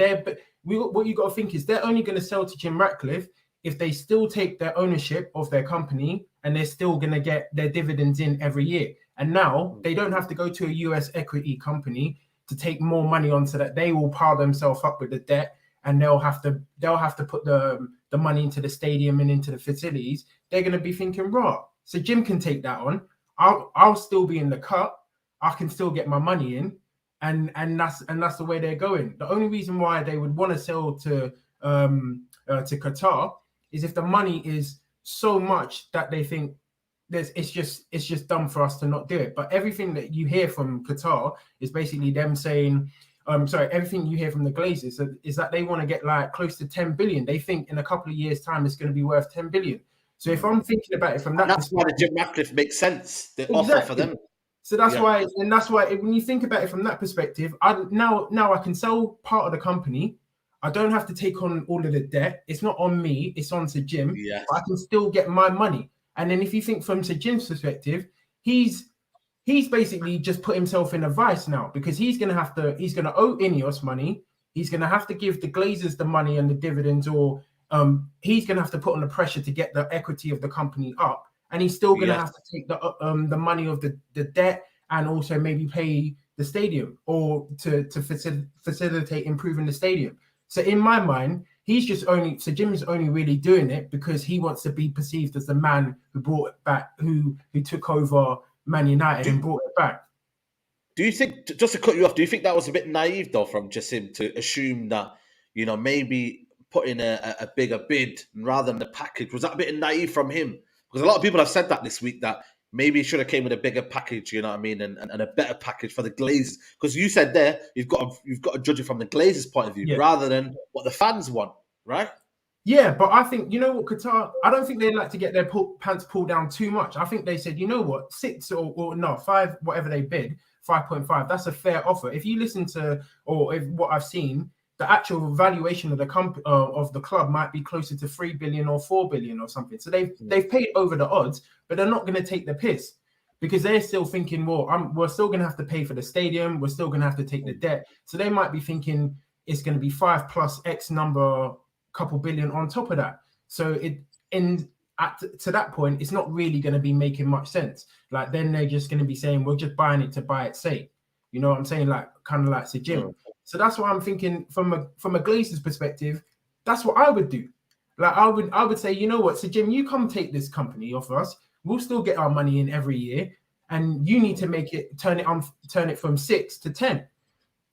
S17: what you got to think is they're only going to sell to Jim Ratcliffe if they still take their ownership of their company and they're still going to get their dividends in every year. And now they don't have to go to a US equity company to take more money on so that they will pile themselves up with the debt and they'll have to put the money into the stadium and into the facilities. They're going to be thinking, right, so Jim can take that on. I'll still be in the cut. I can still get my money in. And that's the way they're going. The only reason why they would want to sell to Qatar is if the money is so much that they think it's just dumb for us to not do it. But everything that you hear from Qatar is basically them saying, everything you hear from the Glazers is that they want to get like close to 10 billion. They think in a couple of years' time it's going to be worth 10 billion. So if I'm thinking about it from that,
S2: that's why the Jim Ratcliffe makes sense. The offer for them.
S17: So that's why when you think about it from that perspective, now I can sell part of the company. I don't have to take on all of the debt. It's not on me. It's on Sir Jim.
S2: Yes.
S17: But I can still get my money. And then if you think from Sir Jim's perspective, he's basically just put himself in a vice now because he's going to owe Ineos money. He's going to have to give the Glazers the money and the dividends, or he's going to have to put on the pressure to get the equity of the company up. And he's still going to have to take the money of the debt and also maybe pay the stadium or to facilitate improving the stadium. So in my mind, Sir Jim is only really doing it because he wants to be perceived as the man who brought it back, who took over Man United and brought it back.
S2: Do you think, just to cut you off, do you think that was a bit naive though from Jassim to assume that, maybe put in a bigger bid rather than the package? Was that a bit naive from him? Because a lot of people have said that this week, that maybe he should have came with a bigger package, you know what I mean, and a better package for the Glazers. Because you said there, you've got to judge it from the Glazers' point of view rather than what the fans want, right?
S17: Yeah, but I think, you know what, Qatar, I don't think they like to get their pants pulled down too much. I think they said, you know what, 6 or no, 5, whatever they bid, 5.5, that's a fair offer. If you listen to, or if what I've seen, the actual valuation of the club might be closer to 3 billion or 4 billion or something. So they've paid over the odds, but they're not going to take the piss, because they're still thinking, well, we're still going to have to pay for the stadium. We're still going to have to take the debt. So they might be thinking it's going to be 5 plus X number, couple billion on top of that. So to that point, it's not really going to be making much sense. Like, then they're just going to be saying, we're just buying it to buy its sake. You know what I'm saying? Like, kind of like Sir Jim. So that's what I'm thinking from a Glazers perspective. That's what I would do. Like, I would say, you know what, Sir Jim, you come take this company off us. We'll still get our money in every year, and you need to make it turn it from 6 to 10.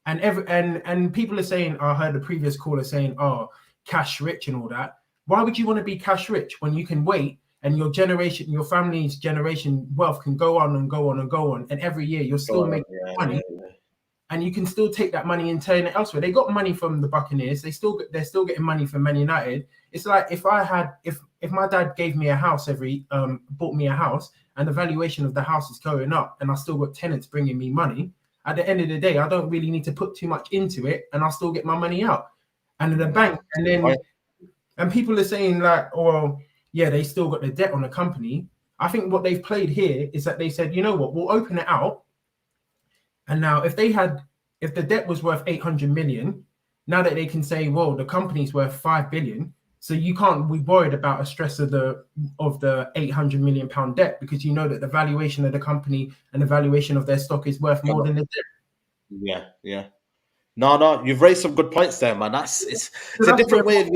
S17: And people are saying, I heard the previous caller saying, oh, cash rich and all that. Why would you want to be cash rich when you can wait and your generation, your family's generation wealth can go on and go on and go on, and every year you're still making money, and you can still take that money and turn it elsewhere. They got money from the Buccaneers. They're still getting money from Man United. It's like if my dad gave me a house bought me a house, and the valuation of the house is going up, and I still got tenants bringing me money. At the end of the day, I don't really need to put too much into it, and I'll still get my money out. And in the bank, and people are saying like, oh, yeah, they still got the debt on the company. I think what they've played here is that they said, you know what, we'll open it out. And now if the debt was worth 800 million, now that they can say, well, the company's worth 5 billion. So you can't be worried about a stress of the 800 million pound debt, because you know that the valuation of the company and the valuation of their stock is worth more than the debt.
S2: Yeah. No, you've raised some good points there, man. It's a different way of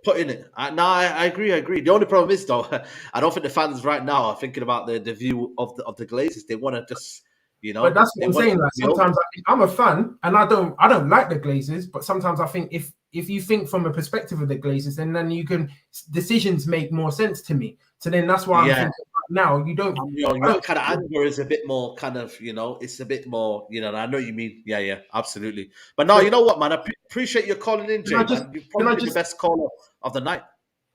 S2: putting it. I agree. The only problem is, though, I don't think the fans right now are thinking about the view of the Glazers. They want to just, you know.
S17: But that's what I'm saying. Like, sometimes I'm a fan, and I don't like the Glazers. But sometimes I think if you think from a perspective of the Glazers, then decisions make more sense to me. So then that's why I'm thinking now you don't.
S2: Your kind of anger is a bit more kind of, you know, it's a bit more, you know. I know what you mean. Yeah, absolutely. But no, you know what, man? I appreciate you calling in, Jay. You've probably been the best caller of the night.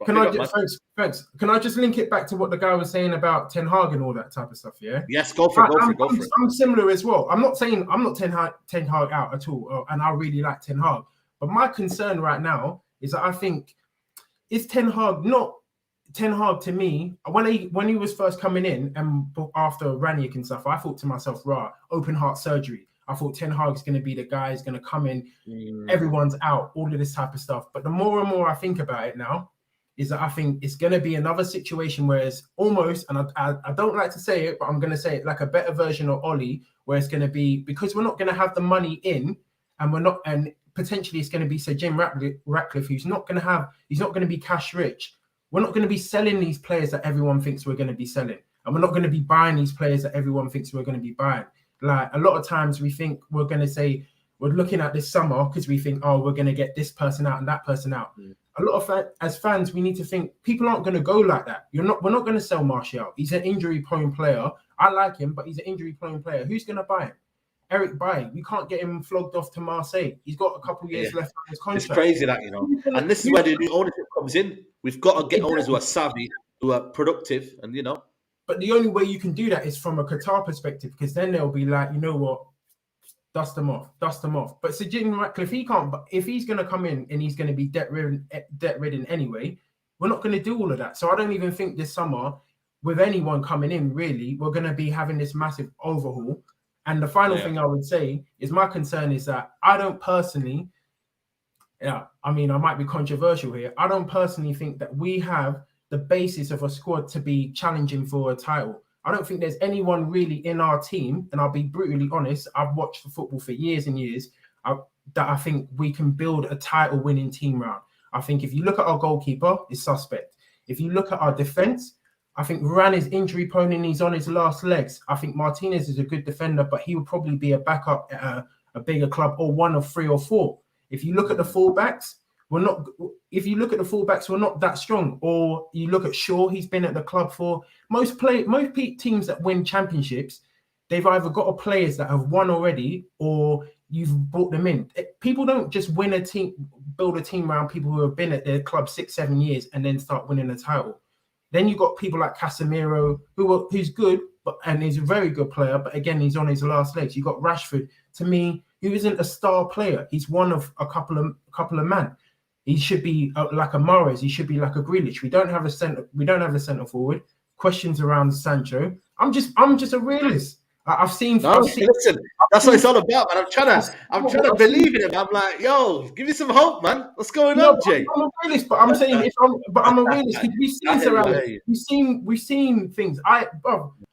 S17: Thanks. Can I just link it back to what the guy was saying about Ten Hag and all that type of stuff? Yeah.
S2: Yes, go for it.
S17: I'm similar as well. I'm not saying I'm not Ten Hag out at all, and I really like Ten Hag. But my concern right now is that I think is Ten Hag to me, when he was first coming in and after Ranić and stuff, I thought to myself, open heart surgery. I thought Ten Hag is going to be the guy who's going to come in, everyone's out, all of this type of stuff. But the more and more I think about it now, is that I think it's going to be another situation where it's almost, and I don't like to say it, but I'm going to say it, like a better version of Ollie, where it's going to be, because we're not going to have the money in, and potentially it's going to be Sir Jim Ratcliffe, who's not going to be cash rich. We're not going to be selling these players that everyone thinks we're going to be selling. And we're not going to be buying these players that everyone thinks we're going to be buying. Like, a lot of times we think we're going to say, we're looking at this summer because we think, oh, we're going to get this person out and that person out. A lot of as fans, we need to think people aren't going to go like that. We're not going to sell Martial. He's an injury-prone player. I like him, but he's an injury-prone player. Who's going to buy him? Eric Bailly. We can't get him flogged off to Marseille. He's got a couple of years left on his contract.
S2: It's crazy that, you know. And this is where the new ownership comes in. We've got to get owners who are savvy, who are productive, and, you know.
S17: But the only way you can do that is from a Qatar perspective, because then they'll be like, you know what, dust them off. But Sir Jim Ratcliffe, he can't. But if he's going to come in and he's going to be debt ridden anyway, we're not going to do all of that. So I don't even think this summer, with anyone coming in, really, we're going to be having this massive overhaul. And the final thing I would say is, my concern is that I don't personally, I mean, I might be controversial here. I don't personally think that we have the basis of a squad to be challenging for a title. I don't think there's anyone really in our team, and I'll be brutally honest, I've watched the football for years and years, that I think we can build a title-winning team around. I think if you look at our goalkeeper, it's suspect. If you look at our defence, I think Varane is injury-prone and he's on his last legs. I think Martinez is a good defender, but he would probably be a backup at a bigger club, or one of 3 or 4. If you look at the fullbacks, we're not. If you look at the fullbacks, we're not that strong. Or you look at Shaw, he's been at the club for most teams that win championships. They've either got players that have won already, or you've brought them in. People don't just win a team, build a team around people who have been at their club 6-7 years and then start winning a title. Then you've got people like Casemiro, who's good, and he's a very good player, but again, he's on his last legs. You've got Rashford, to me, who isn't a star player. He's one of a couple of men. He should be like a Mahrez. He should be like a Grealish. We don't have a centre forward. Questions around Sancho. I'm just a realist. I've seen.
S2: Listen, that's what it's all about, man. I'm trying to believe in him. I'm like, yo, give me some hope, man. What's going on, Jay?
S17: I'm a realist, but I'm saying I'm a realist. We've seen surroundings. We've seen things.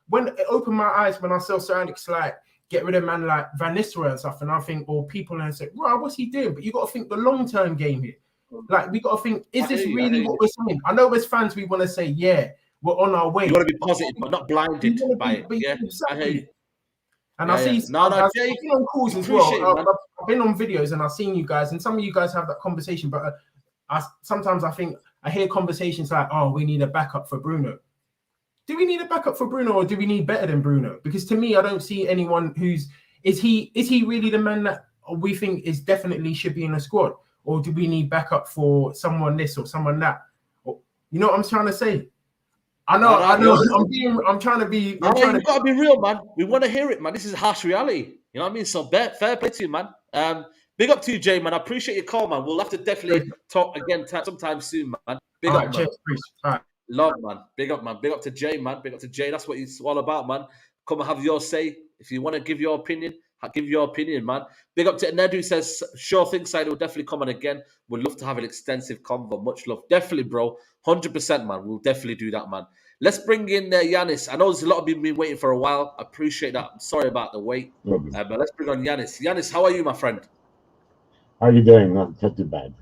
S17: When it opened my eyes when I saw surroundings like get rid of man like Van Nistelrooy and stuff, and I think, or people and say, right, what's he doing? But you got to think the long-term game here. Like we got to think, is this really what we're saying? I know as fans we want to say, yeah, we're on our way.
S2: You want to be positive, but not blinded by it. Yeah,
S17: exactly.
S2: I hear you.
S17: And I see,
S2: no,
S17: I've
S2: Jay,
S17: been on calls as well. I've been on videos and I've seen you guys, and some of you guys have that conversation. But sometimes I think I hear conversations like, "Oh, we need a backup for Bruno." Do we need a backup for Bruno, or do we need better than Bruno? Because to me, I don't see anyone who's is he really the man that we think is definitely should be in the squad, or do we need backup for someone this or someone that? Or, you know what I'm trying to say? I know. I'm trying to be.
S2: You've got to be real, man. We want to hear it, man. This is harsh reality. You know what I mean? So fair play to you, man. Big up to you, Jay, man. I appreciate your call, man. We'll have to definitely talk again sometime soon, man. Big up, man.
S17: All right.
S2: Love, man. Big up, man. Big up to Jay, man. Big up to Jay. That's what it's all about, man. Come and have your say. If you want to give your opinion, give your opinion, man. Big up to Ned, who says, sure thing, Saeed will definitely come on again. We'd love to have an extensive convo. Much love. Definitely, bro. 100%, man. We'll definitely do that, man. Let's bring in Yanis. I know there's a lot of people been waiting for a while. I appreciate that. I'm sorry about the wait. But let's bring on Yanis. Yanis, how are you, my friend?
S18: How are you doing? Not too bad.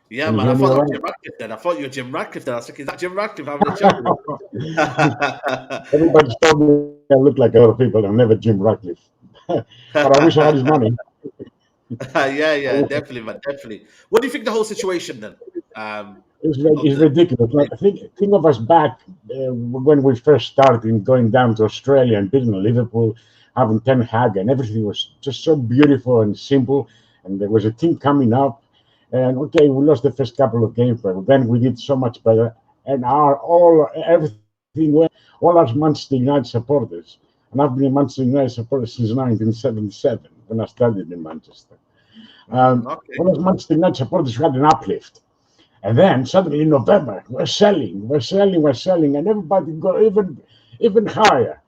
S2: Yeah, man. I thought you were Jim Ratcliffe then. I thought you were Jim Ratcliffe then. I was thinking, is that Jim Ratcliffe having a chat?
S18: Everybody's told me I look like other people. I'm never Jim Ratcliffe. But I wish I had his money.
S2: Yeah, definitely, man. Definitely. What do you think of the whole situation then?
S18: It's ridiculous. Like, think of us back when we first started going down to Australia and beating Liverpool, having Ten Hag, and everything was just so beautiful and simple. And there was a team coming up, and okay, we lost the first couple of games, but then we did so much better. And everything went. All our Manchester United supporters, and I've been a Manchester United supporter since 1977 when I started in Manchester. All those Manchester United supporters had an uplift. And then suddenly in November, we're selling, and everybody got even higher.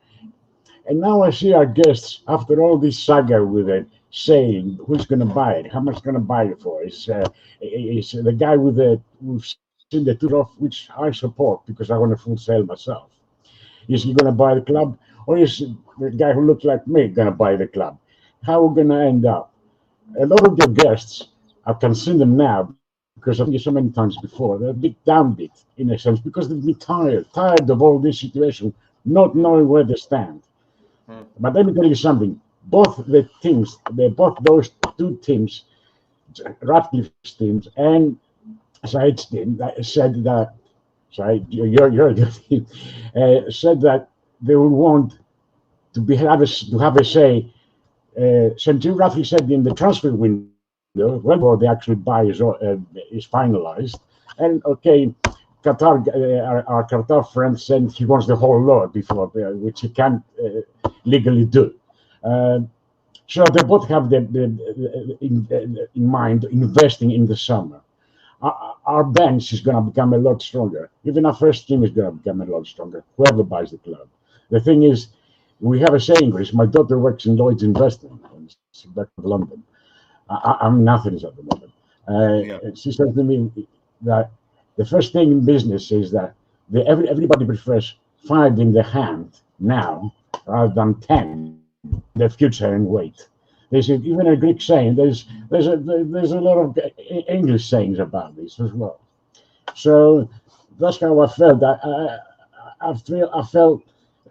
S18: And now I see our guests, after all this saga with it, saying who's going to buy it, how much going to buy it for. It's the guy we've seen the tour of, which I support because I want a full sale myself. Is he going to buy the club, or is the guy who looks like me going to buy the club? How are we going to end up? A lot of your guests, I can see them now, because I've seen so many times before, they're a bit downbeat in a sense because they've been tired of all this situation, not knowing where they stand. But let me tell you something: both those two teams, Ratcliffe's teams and Saeed's team, said that your team said that they would want to have a say. St. Jim Ratcliffe said in the transfer window, well, before the actual buy is finalized, and okay, Qatar, our Qatar friend said he wants the whole lot before, which he can't legally do. So they both have in mind investing in the summer. Our bench is going to become a lot stronger. Even our first team is going to become a lot stronger. Whoever buys the club. The thing is, we have a saying, Chris. My daughter works in Lloyd's Investment in back of London. I'm nothing at the moment. She said to me that the first thing in business is that everybody prefers 5 in the hand now rather than 10 in the future and wait. There's even a Greek saying. There's a lot of English sayings about this as well. So that's how I felt.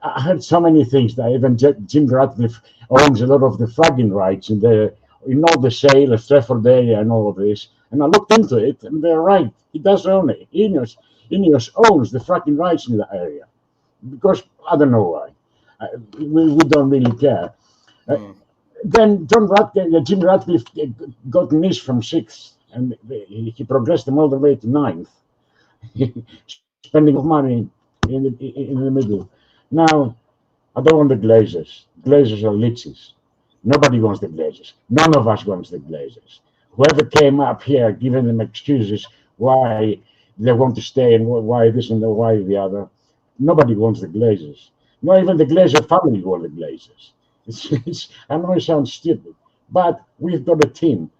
S18: I heard so many things that even Jim Ratcliffe owns a lot of the flagging rights in all the sale of Trafford area and all of this. And I looked into it, and they're right. He does own it. Ineos owns the fracking rights in the area because I don't know why. We don't really care. Then Jim Ratcliffe got Nice from 6th, and he progressed them all the way to 9th, spending money in the middle. Now, I don't want the Glazers. Glazers are liches. Nobody wants the Glazers. None of us wants the Glazers. Whoever came up here giving them excuses why they want to stay and why this and why the other, nobody wants the Glazers. Not even the Glazer family want the Glazers. I know it sounds stupid, but we've got a team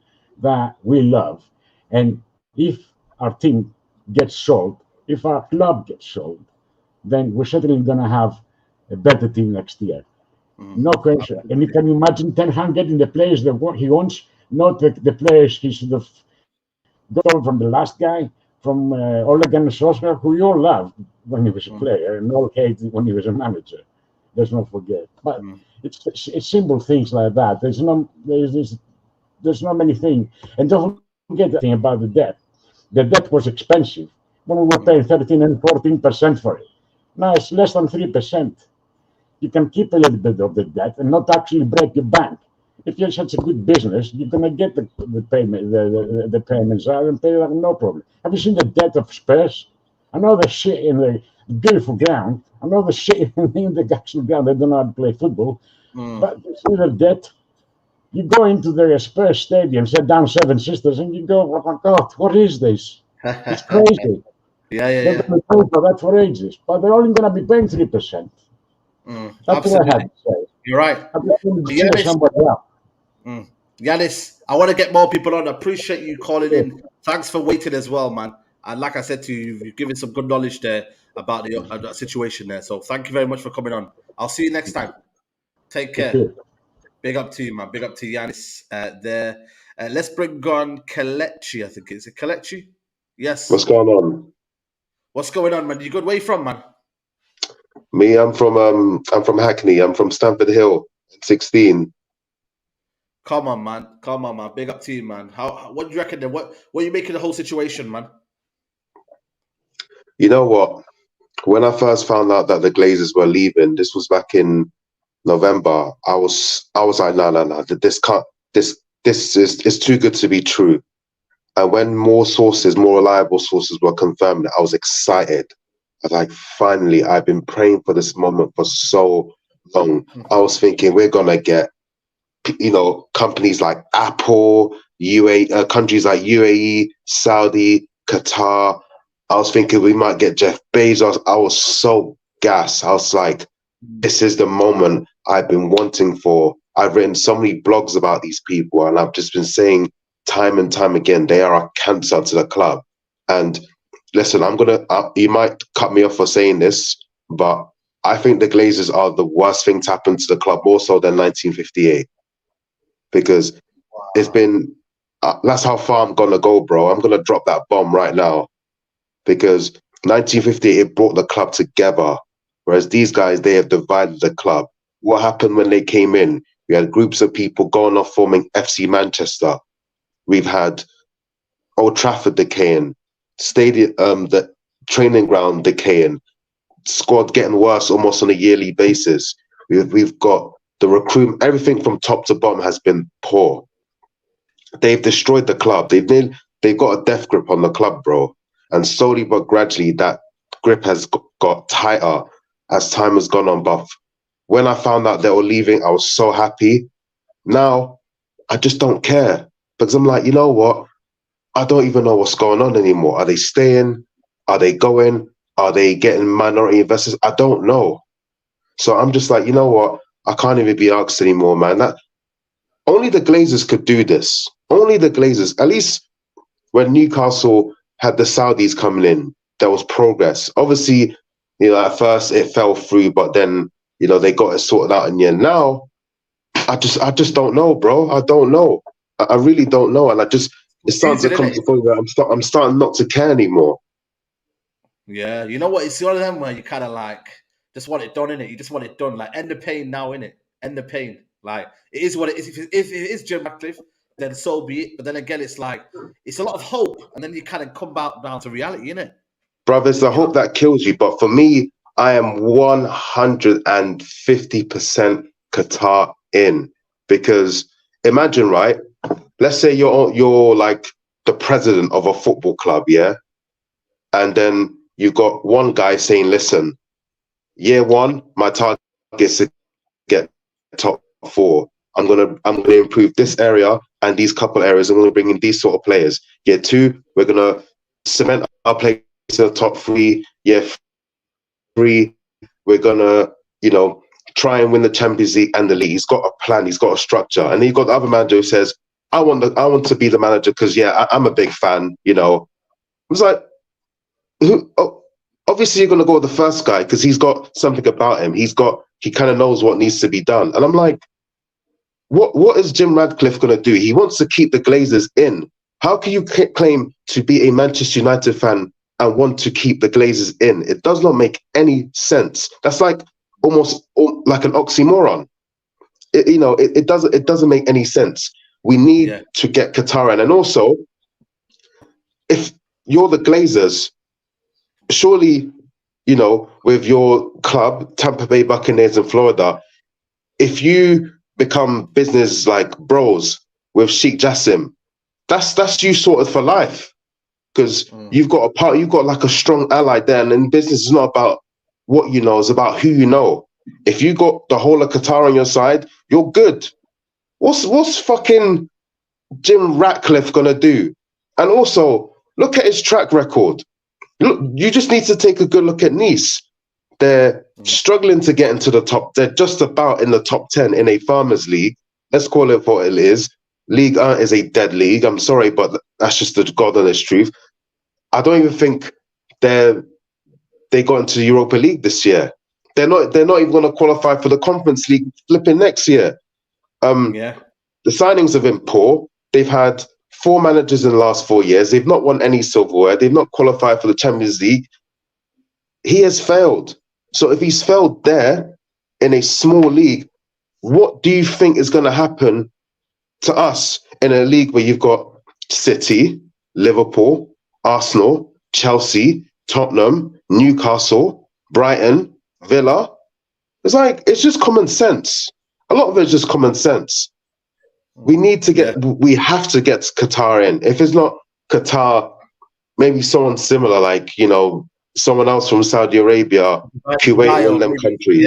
S18: that we love, and if our team gets sold, if our club gets sold, then we're certainly going to have a better team next year. No question. And you can imagine Ten Hag getting the players that he wants, not the players he should have got from the last guy, from Ole Gunnar Solskjaer, who you all loved when he was a player and all hated when he was a manager. Let's not forget. But it's simple things like that. There's not many things. And don't forget the thing about the debt. The debt was expensive when we were paying 13 and 14% for it. Now it's less than 3%. You can keep a little bit of the debt and not actually break your bank. If you're such a good business, you're gonna get the payments out and pay like no problem. Have you seen the debt of Spurs? I know the shit in the beautiful ground. I know the shit in the actual ground. They don't know how to play football. But you see the debt. You go into the Spurs stadium, set down Seven Sisters, and you go, "Oh my God, what is this? It's crazy." They're going to pay for that for ages, but they're only going to be paying 3%. That's what I had to say.
S2: You're right. Yanis, I want to get more people on. I appreciate you calling in. Thanks for waiting as well, man. And like I said to you, you've given some good knowledge there about the situation there. So thank you very much for coming on. I'll see you next time. Take care. Big up to you, man. Big up to Yanis there. Let's bring on Kelechi, I think. Is it Kelechi? Yes.
S19: What's going on?
S2: What's going on, man? You good? Where you from, man?
S19: Me, I'm from Hackney. I'm from Stamford Hill, 16.
S2: Come on, man. Big up to you, man. What do you reckon then? What are you making the whole situation, man?
S19: You know what? When I first found out that the Glazers were leaving, this was back in November. I was like, no. This can't. This is too good to be true. And when more reliable sources were confirmed, I was excited. I was like, finally, I've been praying for this moment for so long. I was thinking we're gonna get, companies like Apple, countries like UAE, Saudi, Qatar. I was thinking we might get Jeff Bezos. I was so gassed. I was like, this is the moment I've been wanting for. I've written so many blogs about these people, and I've just been saying time and time again, they are a cancer to the club. And listen, you might cut me off for saying this, but I think the Glazers are the worst thing to happen to the club, more so than 1958. Because it's been, that's how far I'm going to go, bro. I'm going to drop that bomb right now. Because 1958, it brought the club together. Whereas these guys, they have divided the club. What happened when they came in? We had groups of people going off forming FC Manchester. We've had Old Trafford decaying, stadium, the training ground decaying, squad getting worse almost on a yearly basis. We've got the recruitment, everything from top to bottom has been poor. They've destroyed the club. They've got a death grip on the club, bro. And slowly but gradually, that grip has got tighter as time has gone on. But when I found out they were leaving, I was so happy. Now, I just don't care. Because I'm like, you know what? I don't even know what's going on anymore. Are they staying? Are they going? Are they getting minority investors? I don't know. So I'm just like, you know what? I can't even be asked anymore, man. Only the Glazers could do this. Only the Glazers. At least when Newcastle had the Saudis coming in, there was progress. Obviously, at first it fell through, but then, they got it sorted out in the end. Now, I just don't know, bro. I don't know. I really don't know. And it's starting to come to the point where I'm starting not to care anymore.
S2: Yeah, you know what? It's one of them where you kind of like just want it done, innit? You just want it done. Like, end the pain now, innit? End the pain. Like, it is what it is. If it is Jim Ratcliffe, then so be it. But then again, it's like it's a lot of hope, and then you kind of come back down to reality, innit?
S19: Brother, it's the hope that kills you. But for me, I am 150% Qatar in, because imagine, right? Let's say you're like the president of a football club, yeah, and then you've got one guy saying, "Listen, year one, my target is to get top 4. I'm gonna improve this area and these couple areas. I'm gonna bring in these sort of players. Year 2, we're gonna cement our place in the top 3. Year 3, we're gonna, try and win the Champions League and the league." He's got a plan. He's got a structure. And then you've got the other manager who says, "I want to be the manager because I'm a big fan." It's like, obviously you're gonna go with the first guy because he's got something about him. He kind of knows what needs to be done. And I'm like, what is Jim Ratcliffe gonna do? He wants to keep the Glazers in. How can you claim to be a Manchester United fan and want to keep the Glazers in? It does not make any sense. That's like almost like an oxymoron. It doesn't make any sense. We need to get Qatar in. And also, if you're the Glazers, surely, with your club, Tampa Bay Buccaneers in Florida, if you become business like bros with Sheikh Jassim, that's you sorted for life, because you've got like a strong ally there. And then business is not about what you know, it's about who you know. If you got the whole of Qatar on your side, you're good. What's fucking Jim Ratcliffe gonna do? And also, look at his track record. Look, you just need to take a good look at Nice. They're struggling to get into the top. They're just about in the top 10 in a farmers league. Let's call it what it is. League 1 is a dead league. I'm sorry, but that's just the God honest truth. I don't even think they got into the Europa League this year. They're not even going to qualify for the Conference League flipping next year. The signings have been poor. They've had 4 managers in the last 4 years. They've not won any silverware. They've not qualified for the Champions League. He has failed. So if he's failed there in a small league, what do you think is going to happen to us in a league where you've got City, Liverpool, Arsenal, Chelsea, Tottenham, Newcastle, Brighton, Villa? It's just common sense. A lot of it's just common sense. We have to get Qatar in. If it's not Qatar, maybe someone similar, like, someone else from Saudi Arabia, Kuwait, one of them countries.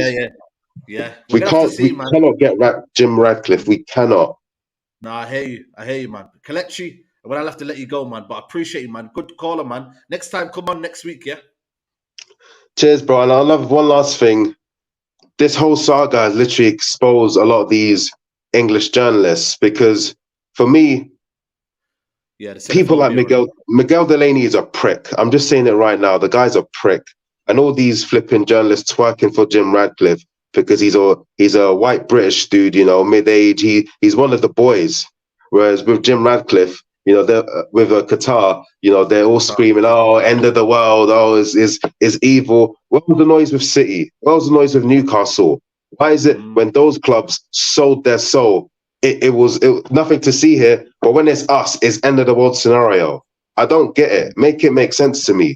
S2: Yeah.
S19: We cannot get Jim Ratcliffe. We cannot.
S2: No, I hear you, man. Kelechi, well, I'll have to let you go, man. But I appreciate you, man. Good caller, man. Next time, come on next week, yeah?
S19: Cheers, bro. And I love one last thing. This whole saga has literally exposed a lot of these English journalists, because for me, people like Miguel Delaney is a prick. I'm just saying it right now. The guy's a prick. And all these flipping journalists twerking for Jim Ratcliffe because he's a white British dude, mid-age. He's one of the boys. Whereas with Jim Ratcliffe, with Qatar, they're all screaming, "Oh, end of the world! Oh, is evil." What was the noise with City? What was the noise with Newcastle? Why is it when those clubs sold their soul, it was nothing to see here, but when it's us, it's end of the world scenario? I don't get it. Make it make sense to me.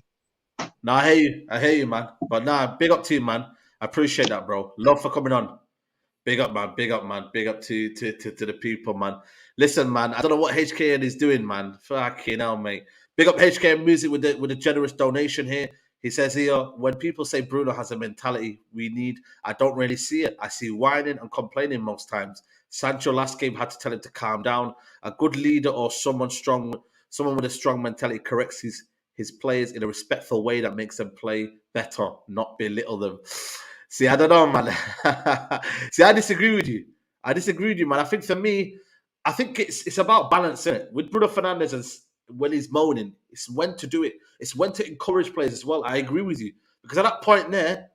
S2: No, I hear you, man. But nah, big up to you, man. I appreciate that, bro. Love for coming on. Big up, man. Big up, man. Big up to the people, man. Listen, man, I don't know what HKN is doing, man. Fucking hell, mate. Big up HKN Music with a generous donation here. He says here, when people say Bruno has a mentality we need, I don't really see it. I see whining and complaining most times. Sancho last game had to tell him to calm down. A good leader or someone with a strong mentality corrects his players in a respectful way that makes them play better, not belittle them. See, I don't know, man. See, I disagree with you. Man. I think for me, I think it's about balance, isn't it? With Bruno Fernandes, when he's moaning, it's when to do it. It's when to encourage players as well. I agree with you. Because at that point there,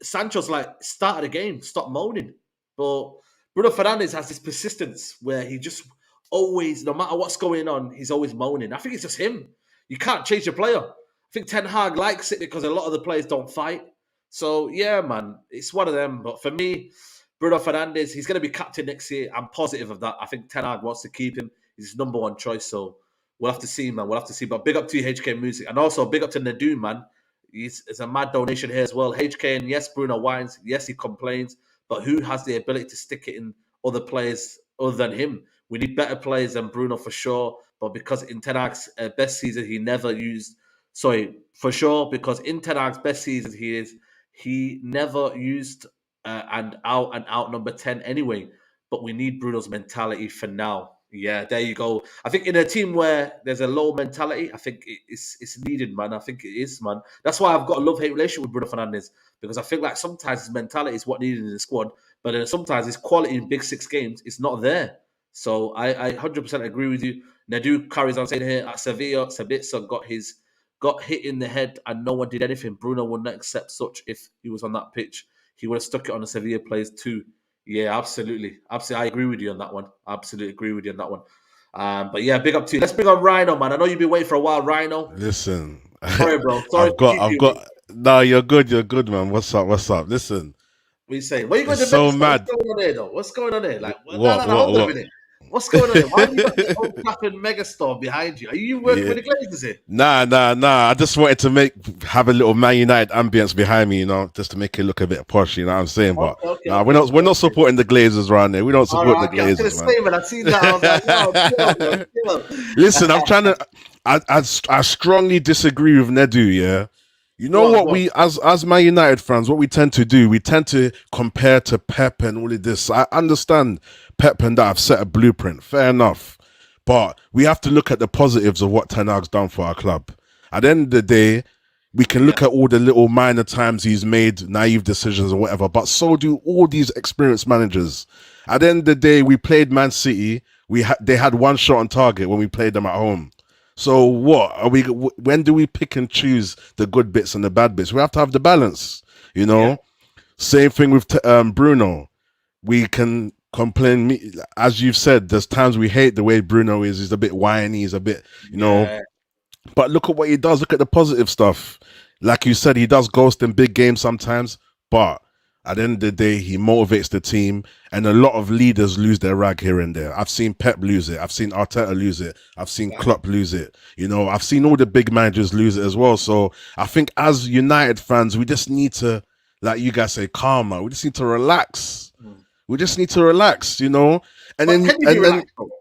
S2: Sancho's like, start of the game, stop moaning. But Bruno Fernandes has this persistence where he just always, no matter what's going on, he's always moaning. I think it's just him. You can't change your player. I think Ten Hag likes it because a lot of the players don't fight. So, yeah, man, it's one of them. But for me, Bruno Fernandes, he's going to be captain next year. I'm positive of that. I think Ten Hag wants to keep him. He's his number one choice. So we'll have to see, man. We'll have to see. But big up to HK Music. And also big up to Nadu, man. It's a mad donation here as well. HK, and yes, Bruno whines. Yes, he complains. But who has the ability to stick it in other players other than him? We need better players than Bruno for sure. But because in Ten Hag's best season, he never used... Sorry, for sure, because in Ten Hag's best season, he never used and out number 10 anyway. But we need Bruno's mentality for now. Yeah, there you go. I think in a team where there's a low mentality, I think it's needed, man. I think it is, man. That's why I've got a love-hate relationship with Bruno Fernandes, because I feel like sometimes his mentality is what needed in the squad, but then sometimes his quality in big six games is not there. So I 100% agree with you. Nadu carries on saying here, at Sevilla, Sabitzer got hit in the head and no one did anything. Bruno would not accept such if he was on that pitch. He would have stuck it on the Sevilla players too. Yeah, absolutely. Absolutely. I agree with you on that one. Absolutely agree with you on that one. But yeah, big up to you. Let's bring on Rhino, man. I know you've been waiting for a while, Rhino.
S20: Listen.
S2: Sorry, bro. Sorry.
S20: No, you're good, man. What's up? What
S2: are you saying? What are you going
S20: it's
S2: to
S20: so
S2: make?
S20: mad.
S2: What's going on here, though? What's going on here? Like,
S20: What?
S2: Hold on a minute. What's going on here? Why have you got the Old Trafford megastore behind you? Are you working with the Glazers here?
S20: Nah. I just wanted to have a little Man United ambience behind me, just to make it look a bit posh. You know what I'm saying? But we're not supporting the Glazers around there. We don't support the Glazers, man.
S2: Say, man. I seen that. I was like, yo.
S20: Listen, I'm trying to. I strongly disagree with Nedu. Yeah. You know what we as Man United fans, what we tend to do, we tend to compare to Pep and all of this. I understand Pep and that have set a blueprint, fair enough. But we have to look at the positives of what Ten Hag's done for our club. At the end of the day, we can look at all the little minor times he's made naive decisions or whatever, but so do all these experienced managers. At the end of the day, we played Man City. They had one shot on target when we played them at home. So what are we? When do we pick and choose the good bits and the bad bits? We have to have the balance, you know. Yeah. Same thing with Bruno. We can complain, as you've said. There's times we hate the way Bruno is. He's a bit whiny. He's a bit, you know. But look at what he does. Look at the positive stuff. Like you said, he does ghost in big games sometimes. But at the end of the day, he motivates the team, and a lot of leaders lose their rag here and there. I've seen Pep lose it. I've seen Arteta lose it. I've seen Klopp lose it. You know, I've seen all the big managers lose it as well. So I think as United fans, we just need to, like you guys say, calmer. We just need to relax. We just need to relax, you know. And then,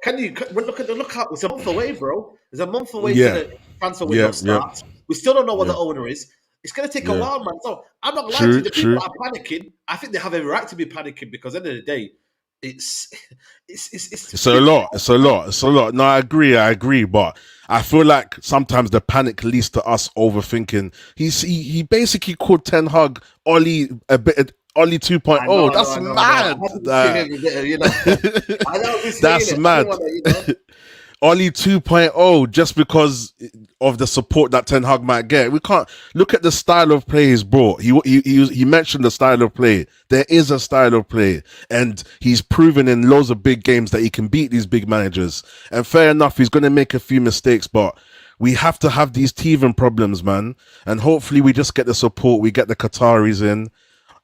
S2: can you look out? It's a month away, bro. It's a month away till the transfer window starts. We still don't know what the owner is. It's going to take a while, man. So I'm not lying to you. The people are panicking. I think they have every right to be panicking because at the end of the day, it's
S20: a lot. It's a lot. No, I agree. But I feel like sometimes the panic leads to us overthinking. He basically called Ten Hag Oli a bit. Oli 2.0. That's mad. That's mad. Oli 2.0 just because of the support that Ten Hag might get. We can't look at the style of play he's brought. He mentioned the style of play. There is a style of play, and he's proven in loads of big games that he can beat these big managers. And fair enough, he's going to make a few mistakes, but we have to have these teething problems, man. And hopefully we just get the support. We get the Qataris in.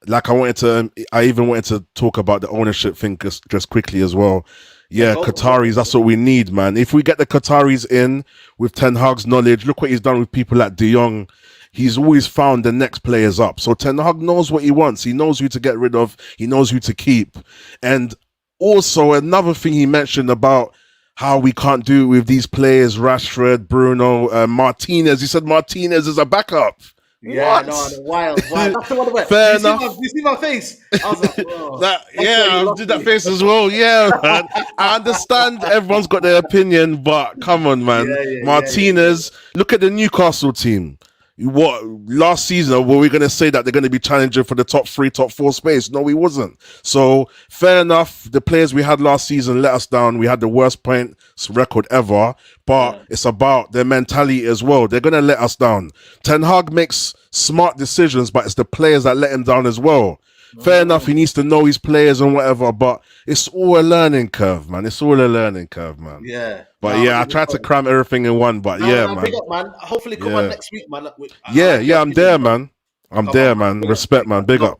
S20: Like I even wanted to talk about the ownership thing just quickly as well. Yeah, Qataris, that's what we need, man. If we get the Qataris in with Ten Hag's knowledge, look what he's done with people like De Jong. He's always found the next players up. So Ten Hag knows what he wants. He knows who to get rid of. He knows who to keep. And also another thing he mentioned about how we can't do it with these players, Rashford, Bruno, Martinez. He said Martinez is a backup.
S2: Yeah, no, wild. That's the one.
S20: Fair enough.
S2: You see my face? I was like, oh.
S20: I did that face as well. Yeah, man. I understand everyone's got their opinion, but come on, man. Martinez, look at the Newcastle team. What last season were we going to say that they're going to be challenging for the top 3, top 4 space? No, we wasn't. So fair enough. The players we had last season let us down. We had the worst points record ever, but it's about their mentality as well. They're going to let us down. Ten Hag makes smart decisions, but it's the players that let him down as well. Fair enough, he needs to know his players and whatever, but it's all a learning curve, man. It's all a learning curve, man.
S2: Yeah.
S20: But I tried to cram everything in one, but man.
S2: Big up, man. Hopefully come on next week, man.
S20: I'm there, man. I'm there, man. Respect, man. Big up.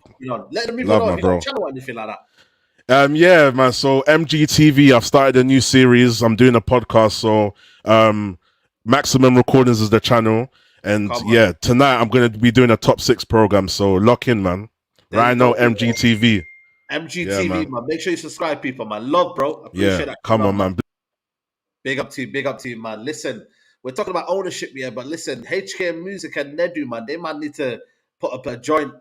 S2: Let them move
S20: Love,
S2: on.
S20: man, bro.
S2: Channel or anything like that.
S20: Yeah, man. So MGTV, I've started a new series. I'm doing a podcast. So Maximum Recordings is the channel. And
S2: Come on.
S20: yeah, tonight I'm going to be doing a top 6 program. So lock in, man.
S2: There you
S20: Right now,
S2: go.
S20: MGTV.
S2: MGTV,
S20: Yeah, man.
S2: man. Make sure you subscribe, people, man. Love, bro. Appreciate
S20: Yeah,
S2: that.
S20: come on, man.
S2: Big up to you, man. Listen, we're talking about ownership here, but listen, HK Music and Nedu, man, they man need to put up a joint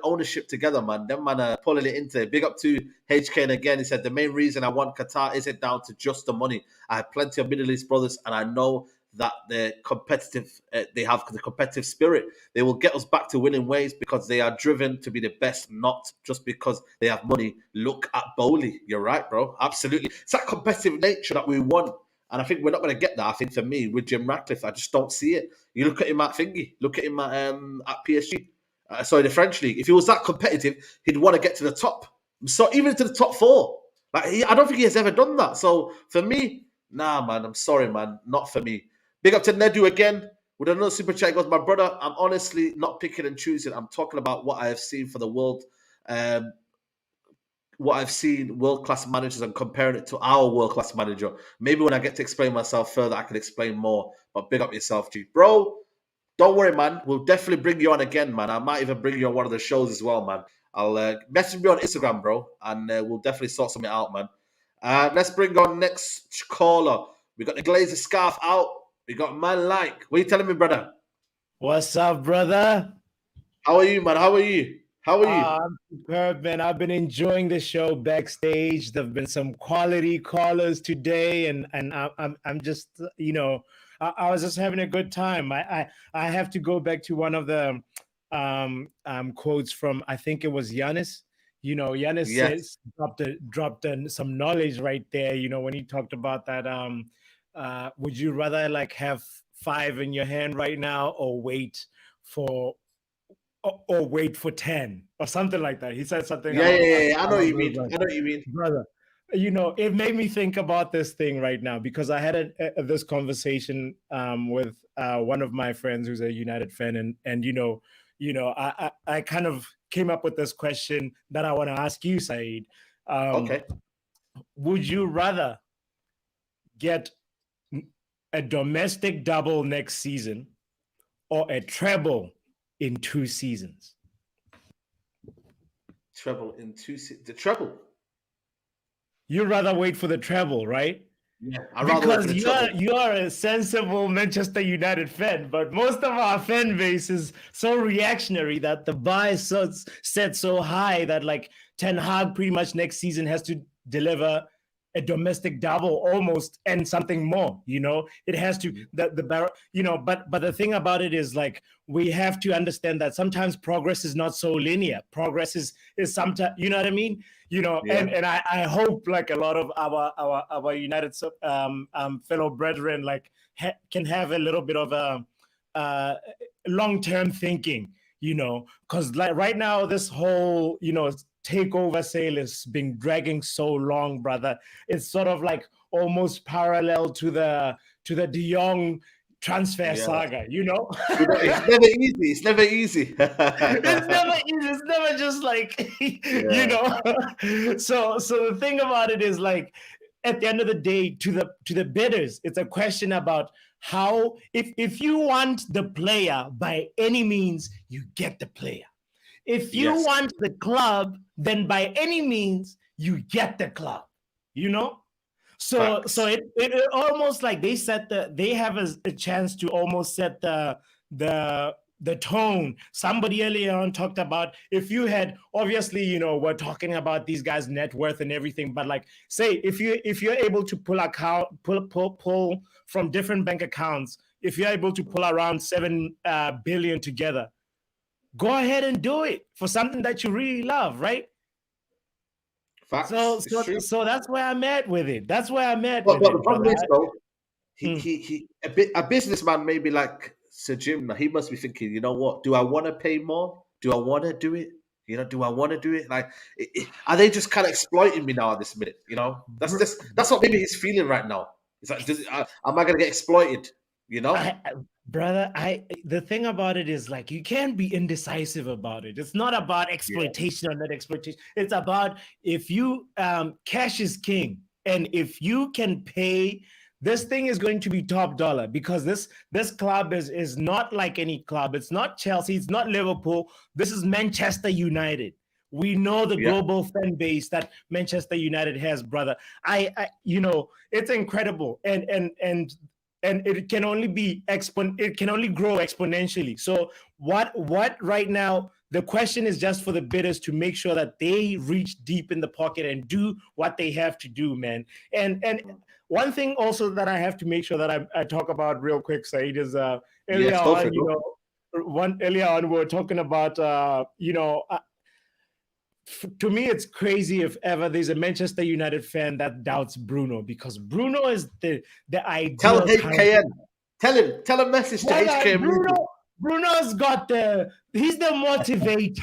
S2: ownership together, man. Them man are pulling it into it. Big up to HK, and again, he said the main reason I want Qatar isn't down to just the money. I have plenty of Middle East brothers, and I know that they're competitive. They have the competitive spirit. They will get us back to winning ways because they are driven to be the best, not just because they have money. Look at Bowley. You're right, bro. Absolutely. It's that competitive nature that we want. And I think we're not going to get that. I think for me, with Jim Ratcliffe, I just don't see it. You look at him at Thingy, look at him at PSG. Sorry, the French league. If he was that competitive, he'd want to get to the top. So even to the top 4. I don't think he has ever done that. So for me, nah, man. I'm sorry, man. Not for me. Big up to Nedu again with another super chat. He goes, my brother, I'm honestly not picking and choosing. I'm talking about what I have seen for the world. What I've seen world-class managers and comparing it to our world-class manager. Maybe when I get to explain myself further, I can explain more. But big up yourself, G. Bro, don't worry, man. We'll definitely bring you on again, man. I might even bring you on one of the shows as well, man. I'll message me on Instagram, bro, and we'll definitely sort something out, man. Let's bring on next caller. We got the Glazer scarf out. We got man like. What are you telling me, brother?
S21: What's up, brother?
S2: How are you, man? How are you?
S21: I'm superb, man. I've been enjoying the show backstage. There've been some quality callers today, and I'm just, I was just having a good time. I have to go back to one of the quotes from, I think it was Giannis. Giannis says dropped some knowledge right there. When he talked about that, would you rather like have 5 in your hand right now or wait for 10 or something like that? He said something.
S2: Yeah. I know what you mean. I know what you mean,
S21: brother. It made me think about this thing right now because I had this conversation with one of my friends who's a United fan, and I kind of came up with this question that I want to ask you, Saeed.
S2: Okay.
S21: Would you rather get a domestic double next season or a treble in 2 seasons?
S2: Treble in 2 seasons. The treble.
S21: You'd rather wait for the treble, right?
S2: Yeah, I'd rather wait for the treble.
S21: You are a sensible Manchester United fan, but most of our fan base is so reactionary that the bar is set so high that like Ten Hag pretty much next season has to deliver a domestic double almost and something more. It has to but the thing about it is like we have to understand that sometimes progress is not so linear. Progress is sometimes, you know what I mean? And I hope like a lot of our United fellow brethren like can have a little bit of a long-term thinking, because like right now this whole takeover sale has been dragging so long, brother. It's sort of like almost parallel to the De Jong transfer saga,
S2: It's never easy.
S21: It's never easy. It's never just like, So the thing about it is like, at the end of the day, to the bidders, it's a question about how, if you want the player by any means, you get the player. If you want the club, then by any means, you get the club, So it almost like they have a chance to almost set the tone. Somebody earlier on talked about if you had, obviously, we're talking about these guys' net worth and everything, but like say if you're able to pull from different bank accounts, if you're able to pull around 7 billion together, go ahead and do it for something that you really love, right?
S2: Facts.
S21: So that's where I'm at with it. That's where I'm at
S2: But
S21: with
S2: the
S21: it.
S2: problem is though, a businessman maybe like Sir Jim, he must be thinking, you know what? Do I want to pay more? Do I want to do it? Do I want to do it? Like, are they just kind of exploiting me now at this minute? That's what maybe he's feeling right now. It's like, am I going to get exploited?
S21: brother, the thing about it is like you can't be indecisive about it. It's not about exploitation or not exploitation. It's about if you cash is king, and if you can pay, this thing is going to be top dollar, because this club is not like any club. It's not Chelsea, it's not Liverpool. This is Manchester United. We know the global fan base that Manchester United has, brother. I it's incredible, and it can only be it can only grow exponentially. So what right now, the question is just for the bidders to make sure that they reach deep in the pocket and do what they have to do, man. And one thing also that I have to make sure that I talk about real quick, Saeed, is earlier on, earlier on we were talking about to me, it's crazy if ever there's a Manchester United fan that doubts Bruno, because Bruno is the ideal.
S2: Tell HKN. Tell a message to HKN.
S21: Bruno's got he's the motivator.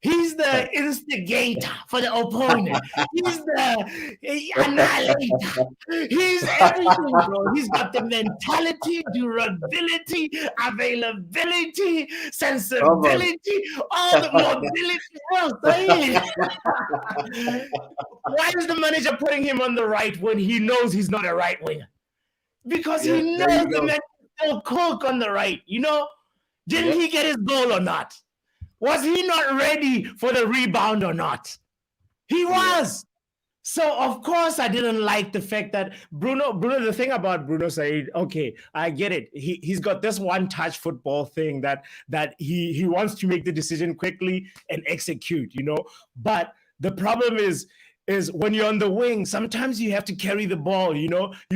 S21: He's the instigator for the opponent. He's the annihilator. He's everything, bro. He's got the mentality, durability, availability, sensibility, all the mobility. Why is the manager putting him on the right when he knows he's not a right winger? Because he knows the man will cook on the right. Didn't he get his goal or not? Was he not ready for the rebound or not? He was. So, of course, I didn't like the fact that Bruno, the thing about Bruno Saeed, okay, I get it. He's got this one-touch football thing that he wants to make the decision quickly and execute, But the problem is when you're on the wing, sometimes you have to carry the ball, you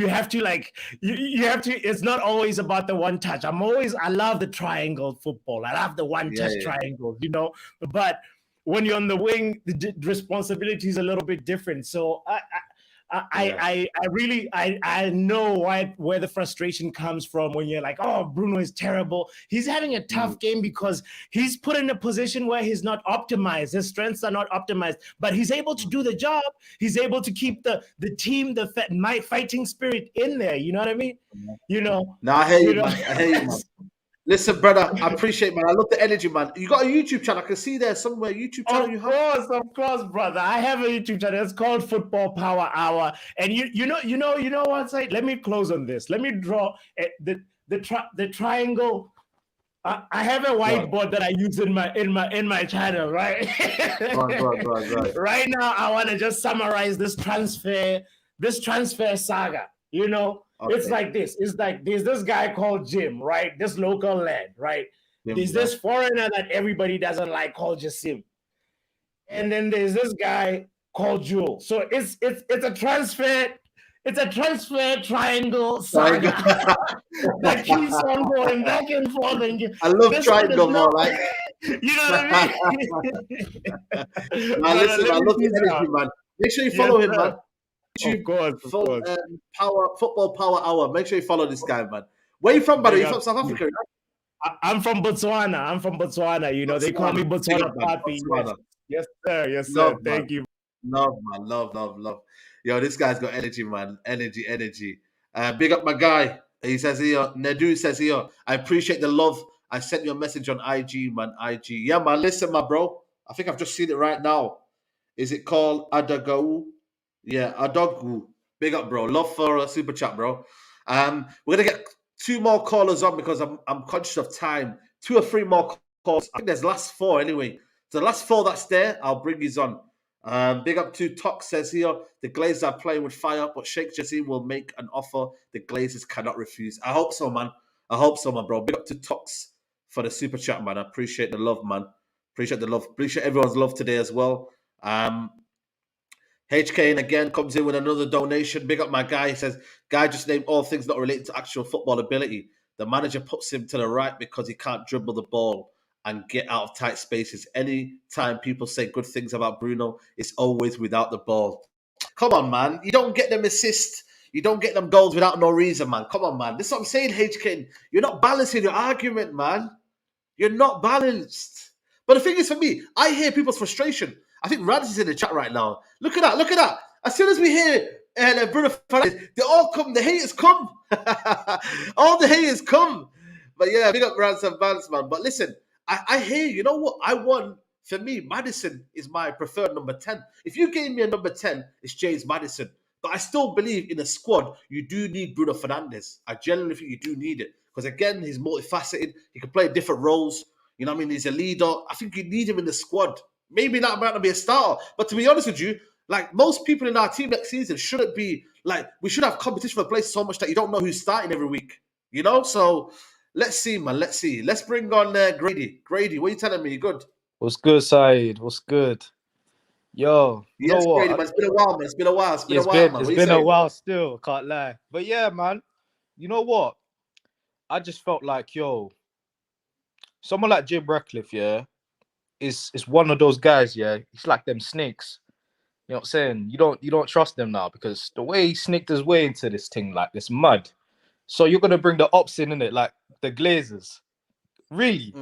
S21: have to you have to, it's not always about the one touch. I love the triangle football. I love the one touch triangles, but when you're on the wing, the responsibility is a little bit different. So I really know where the frustration comes from when you're like, oh, Bruno is terrible. He's having a tough game because he's put in a position where he's not optimized. His strengths are not optimized, but he's able to do the job. He's able to keep the team, my fighting spirit in there. You know what I mean?
S2: No, I hear you, man. I hear you, man. Listen, brother, I appreciate, man. I love the energy, man. You got a YouTube channel. I can see there somewhere. YouTube channel you have?
S21: Of course, brother. I have a YouTube channel. It's called Football Power Hour. And you know what? Let me close on this. Let me draw the triangle. I have a whiteboard that I use in my channel, right?
S2: Right.
S21: Right now, I want to just summarize this transfer saga. Okay. It's like this. It's like there's this guy called Jim, right? This local lad, right? There's this foreigner that everybody doesn't like called Jassim. And then there's this guy called Jewel. So it's a transfer. It's a transfer triangle saga that keeps on going back and forth.
S2: I love triangle more, right?
S21: You know what I mean?
S2: Man, listen, I love the energy, man. Make sure you follow him, man.
S21: Of course.
S2: Football Power Hour. Make sure you follow this guy, man. Where are you from, buddy? You from South Africa, right?
S21: I'm from Botswana. They call me Botswana Papi. Yes, sir. Yes, sir. Thank you.
S2: Love, man. Love. Yo, this guy's got energy, man. Energy. Big up my guy. He says here, Nedu says here, I appreciate the love. I sent you a message on IG, man. IG. Yeah, man. Listen, my bro. I think I've just seen it right now. Is it called Adagau? Yeah, Adogu. Big up, bro. Love for a super chat, bro. We're gonna get 2 more callers on because I'm conscious of time. 2 or 3 more calls. I think there's last 4 anyway. So the last 4 that's there, I'll bring these on. Big up to Tok says here, the Glazers are playing with fire, but Sheikh Jassim will make an offer the Glazers cannot refuse. I hope so, man. Bro. Big up to Tox for the super chat, man. I appreciate the love, man. Appreciate the love. Appreciate everyone's love today as well. HKN again comes in with another donation. Big up my guy. He says, guy just named all things not related to actual football ability. The manager puts him to the right because he can't dribble the ball and get out of tight spaces. Any time people say good things about Bruno, it's always without the ball. Come on, man. You don't get them assists. You don't get them goals without no reason, man. Come on, man. This is what I'm saying, HKN. You're not balancing your argument, man. You're not balanced. But the thing is, for me, I hear people's frustration. I think Radis is in the chat right now. Look at that. As soon as we hear Bruno Fernandes, they all come. The haters come. All the haters come. But yeah, big up Ransom Vance, man. But listen, I hear you. You know what? For me, Maddison is my preferred number 10. If you gave me a number 10, it's James Maddison. But I still believe in a squad, you do need Bruno Fernandes. I genuinely think you do need it. Because again, he's multifaceted. He can play different roles. You know what I mean? He's a leader. I think you need him in the squad. Maybe that might not be a starter. But to be honest with you, like most people in our team next season shouldn't be like, we should have competition for place so much that you don't know who's starting every week. You know? So let's see, man. Let's see. Let's bring on Grady. Grady, what are you telling me? You good?
S1: What's good, Saeed? What's good? Yo, you know
S2: Yes,
S1: what?
S2: Grady, man. It's been a while, man. It's been a while. It's been
S1: Yeah,
S2: a while, man.
S1: it's
S2: What are you
S1: been a
S2: saying?
S1: while still, can't lie. But yeah, man, you know what? I just felt like, yo, someone like Jim Ratcliffe, yeah, is one of those guys, yeah. He's like them snakes. You know what I'm saying? You don't trust them now because the way he sneaked his way into this thing, like this mud. So you're gonna bring the ops in it, like the Glazers. Really?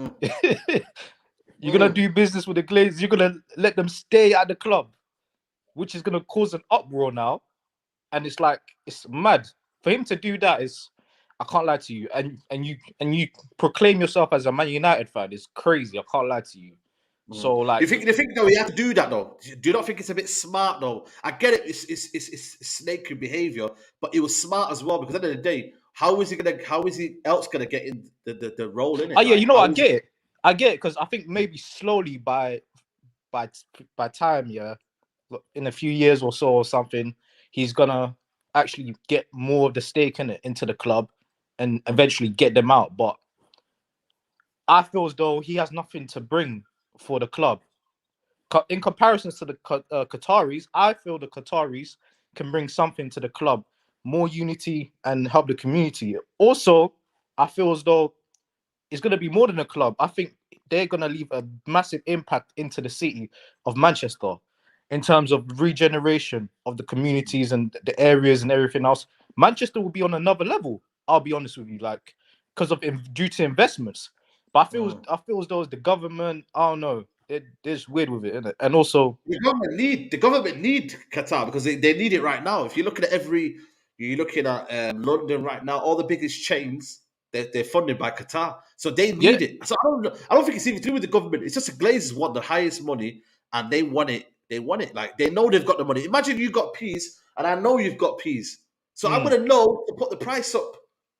S1: You're gonna do business with the Glazers. You're gonna let them stay at the club, which is gonna cause an uproar now. And it's like it's mad for him to do that. Is I can't lie to you, and you proclaim yourself as a Man United fan. It's crazy. I can't lie to you. So like,
S2: You think though, he have to do that though? Do you not think it's a bit smart though? I get it. It's snaky behavior, but it was smart as well because at the end of the day, how is he else gonna get in the role in it?
S1: oh yeah,
S2: Like,
S1: you know,
S2: how
S1: I
S2: is
S1: get it. I get it because I think maybe slowly by time, yeah, in a few years or so or something, he's gonna actually get more of the stake in it into the club and eventually get them out. But I feel as though he has nothing to bring for the club. In comparison to the Qataris, I feel the Qataris can bring something to the club, more unity and help the community. Also, I feel as though it's going to be more than a club. I think they're going to leave a massive impact into the city of Manchester in terms of regeneration of the communities and the areas and everything else. Manchester will be on another level. I'll be honest with you, like because of due to investments. But I feel as though it's the government. I don't know. They're just weird with it, isn't it? And also,
S2: the government need Qatar because they need it right now. If you're looking at you're looking at London right now, all the biggest chains they're funded by Qatar, so they need it. So I don't think it's even to do with the government. It's just the Glazers want the highest money and they want it. They want it. Like they know they've got the money. Imagine you got peas and I know you've got peas, so I'm gonna know to put the price up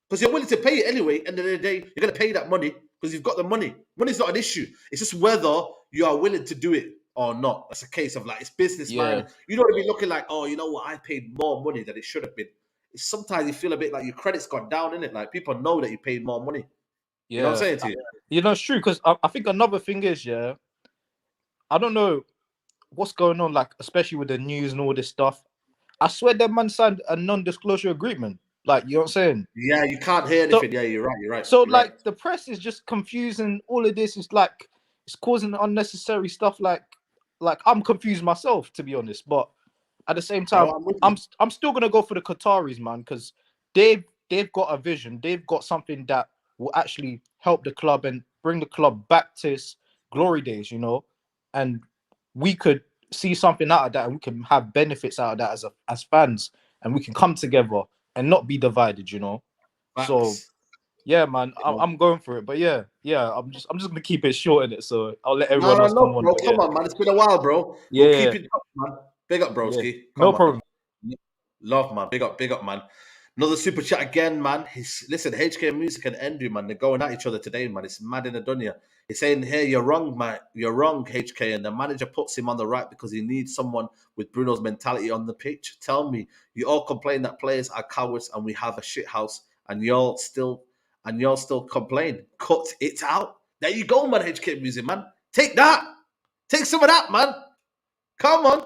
S2: because you're willing to pay it anyway. End of the day, you're gonna pay that money because you've got the money. Money's not an issue. It's just whether you are willing to do it or not. That's a case of like it's business, man. You don't want to be looking like, oh, you know what? I paid more money than it should have been. It's sometimes you feel a bit like your credit's gone down, in it. Like people know that you paid more money. You know what I'm saying to you?
S1: You know, it's true because I think another thing is, yeah, I don't know what's going on, like especially with the news and all this stuff. I swear that man signed a non-disclosure agreement. Like, you know what I'm saying?
S2: Yeah, you can't hear anything. Yeah, you're right.
S1: So,
S2: you're
S1: like,
S2: right.
S1: the press is just confusing all of this. It's like it's causing unnecessary stuff. Like I'm confused myself, to be honest. But at the same time, I'm still gonna go for the Qataris, man, because they've got a vision. They've got something that will actually help the club and bring the club back to its glory days, you know. And we could see something out of that, and we can have benefits out of that as fans, and we can come together and not be divided, you know.
S2: Facts.
S1: So yeah, man, I'm going for it. But yeah, I'm just gonna keep it short in it. So I'll let everyone else come on.
S2: Bro, come on, man. It's been a while, bro.
S1: Yeah,
S2: we'll keep it up, man. Big up, broski.
S1: No problem.
S2: Love, man. Big up, man. Another super chat again, man. Listen, HK Music and Envy, man. They're going at each other today, man. It's mad in the dunya. He's saying, hey, you're wrong, man. You're wrong, HK. And the manager puts him on the right because he needs someone with Bruno's mentality on the pitch. Tell me, you all complain that players are cowards and we have a shit house, and y'all still complain. Cut it out. There you go, man. HK Music, man. Take that. Take some of that, man. Come on.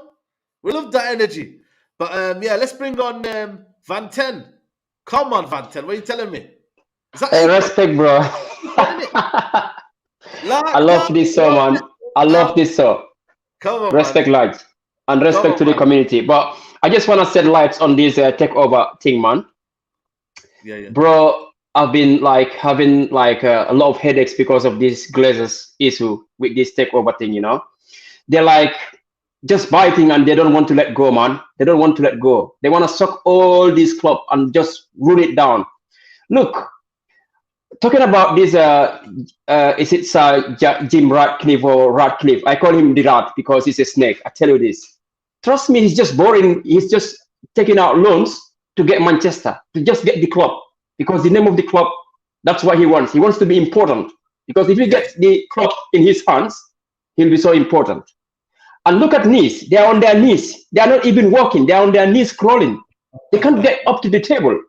S2: We love that energy. But yeah, let's bring on Van Ten. Come on, Van Ten. What are you telling me?
S22: Hey, respect, bro. I love this song, man. I love this song.
S2: Come on,
S22: respect, lads, and respect to the community. But I just want to set lights on this takeover thing, man.
S2: Yeah.
S22: Bro, I've been like having like a lot of headaches because of this Glazers issue with this takeover thing. You know, they're like just biting and they don't want to let go, man. They don't want to let go. They want to suck all this club and just rule it down. Look, talking about this, is it Jim Ratcliffe or Ratcliffe? I call him the rat because he's a snake. I tell you this. Trust me, he's just boring. He's just taking out loans to get Manchester, to just get the club. Because the name of the club, that's what he wants. He wants to be important. Because if he gets the club in his hands, he'll be so important. And look at Nice. They are on their knees. They are not even walking. They are on their knees crawling. They can't get up to the table.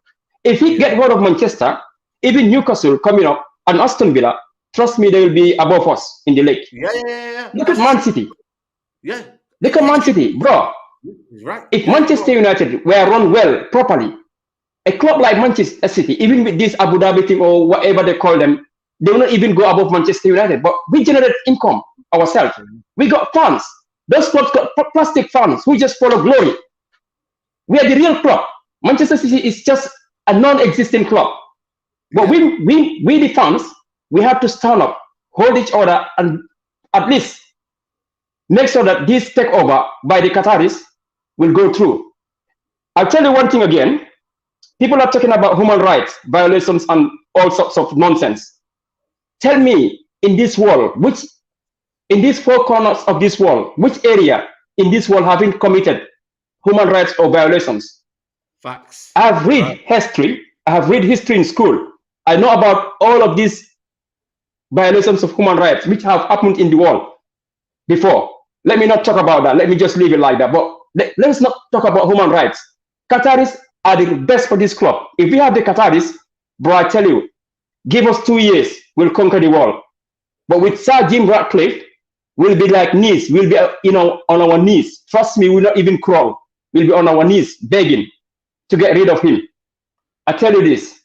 S22: If he get rid of Manchester, even Newcastle coming up and Aston Villa, trust me, they will be above us in the league.
S2: Yeah.
S22: Look at Man City.
S2: Yeah.
S22: Look at Man City, bro.
S2: He's right.
S22: If Manchester United were run well, properly, a club like Manchester City, even with this Abu Dhabi thing or whatever they call them, they will not even go above Manchester United. But we generate income ourselves. We got fans. Those clubs got plastic fans who just follow glory. We are the real club. Manchester City is just a non-existent club. But we the fans, we have to stand up, hold each other, and at least make sure that this takeover by the Qataris will go through. I'll tell you one thing again. People are talking about human rights violations and all sorts of nonsense. Tell me, in this world, in these four corners of this world, which area in this world have been committed human rights or violations?
S2: Facts.
S22: I have read history. I have read history in school. I know about all of these violations of human rights which have happened in the world before. Let me not talk about that. Let me just leave it like that. But let's not talk about human rights. Qataris are the best for this club. If we have the Qataris, bro, I tell you, give us 2 years, we'll conquer the world. But with Sir Jim Ratcliffe, we'll be like knees. We'll be, on our knees. Trust me, we'll not even crawl. We'll be on our knees begging to get rid of him. I tell you this,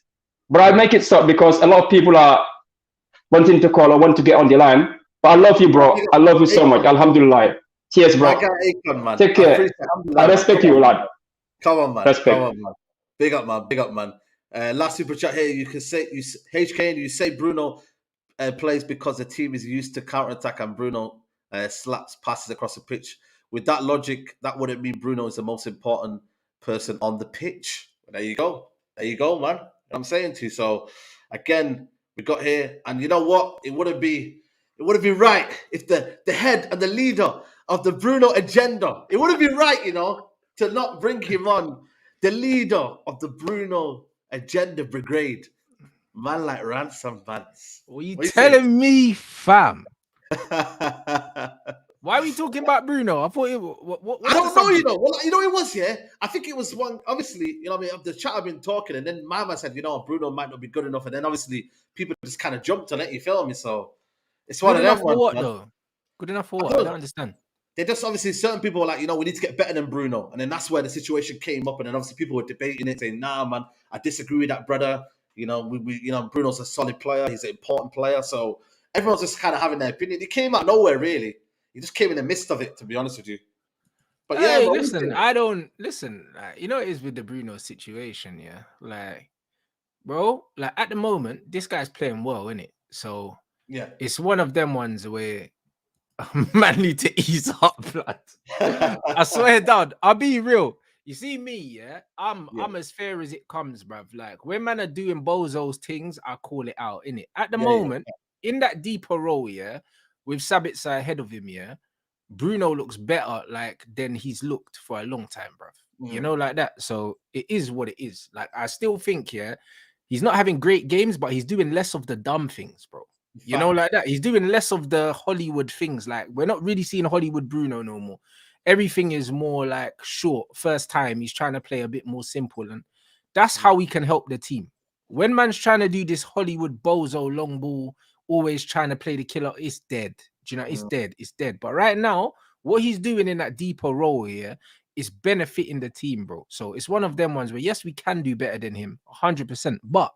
S22: but I'll make it stop because a lot of people are wanting to call or want to get on the line. But I love you, bro. I love you so much. Alhamdulillah. Cheers, bro. Take care. I respect you, lad.
S2: Come on, man.
S22: Respect.
S2: Come on, man. Big up, man. Big up, man. Last super chat here. You can say HK and you say Bruno plays because the team is used to counter attack and Bruno slaps passes across the pitch. With that logic, that wouldn't mean Bruno is the most important person on the pitch. There you go. There you go, man. I'm saying to you. So again, we got here, and you know what? It wouldn't be right if the head and the leader of the Bruno agenda, it wouldn't be right, to not bring him on. The leader of the Bruno agenda brigade, man like Ransom Vance.
S4: What are you telling me, fam? Why are we talking about Bruno? I thought it.
S2: I don't know, Well, it was, yeah. I think it was one. Obviously, of the chat I've been talking, and then Mama said, Bruno might not be good enough, and then obviously people just kind of jumped on it. You feel me? So it's one of them ones.
S4: What though? Good enough for what? I don't understand.
S2: They just obviously certain people were like, we need to get better than Bruno, and then that's where the situation came up, and then obviously people were debating it, saying, "Nah, man, I disagree with that, brother. Bruno's a solid player. He's an important player." So everyone's just kind of having their opinion. It came out of nowhere, really. He just came in the midst of it, to be honest with you. But
S4: hey, listen, I don't listen. It is with the Bruno situation, yeah. Like, bro, like at the moment, this guy's playing well, isn't it? So
S2: yeah,
S4: it's one of them ones where man need to ease up, blood. I swear, dad, I'll be real. You see me, yeah. I'm as fair as it comes, bruv. Like when man are doing bozos things, I call it out, innit? At the moment, in that deeper role, yeah. With Sabitzer ahead of him, yeah, Bruno looks better than he's looked for a long time, bruv. Like that. So it is what it is. Like I still think, yeah, he's not having great games, but he's doing less of the dumb things, bro. Like that. He's doing less of the Hollywood things. Like we're not really seeing Hollywood Bruno no more. Everything is more like short. First time he's trying to play a bit more simple, and that's how we can help the team. When man's trying to do this Hollywood bozo long ball, always trying to play the killer, it's dead. Do you know? It's dead. It's dead. But right now, what he's doing in that deeper role here is benefiting the team, bro. So it's one of them ones where, yes, we can do better than him, 100%. But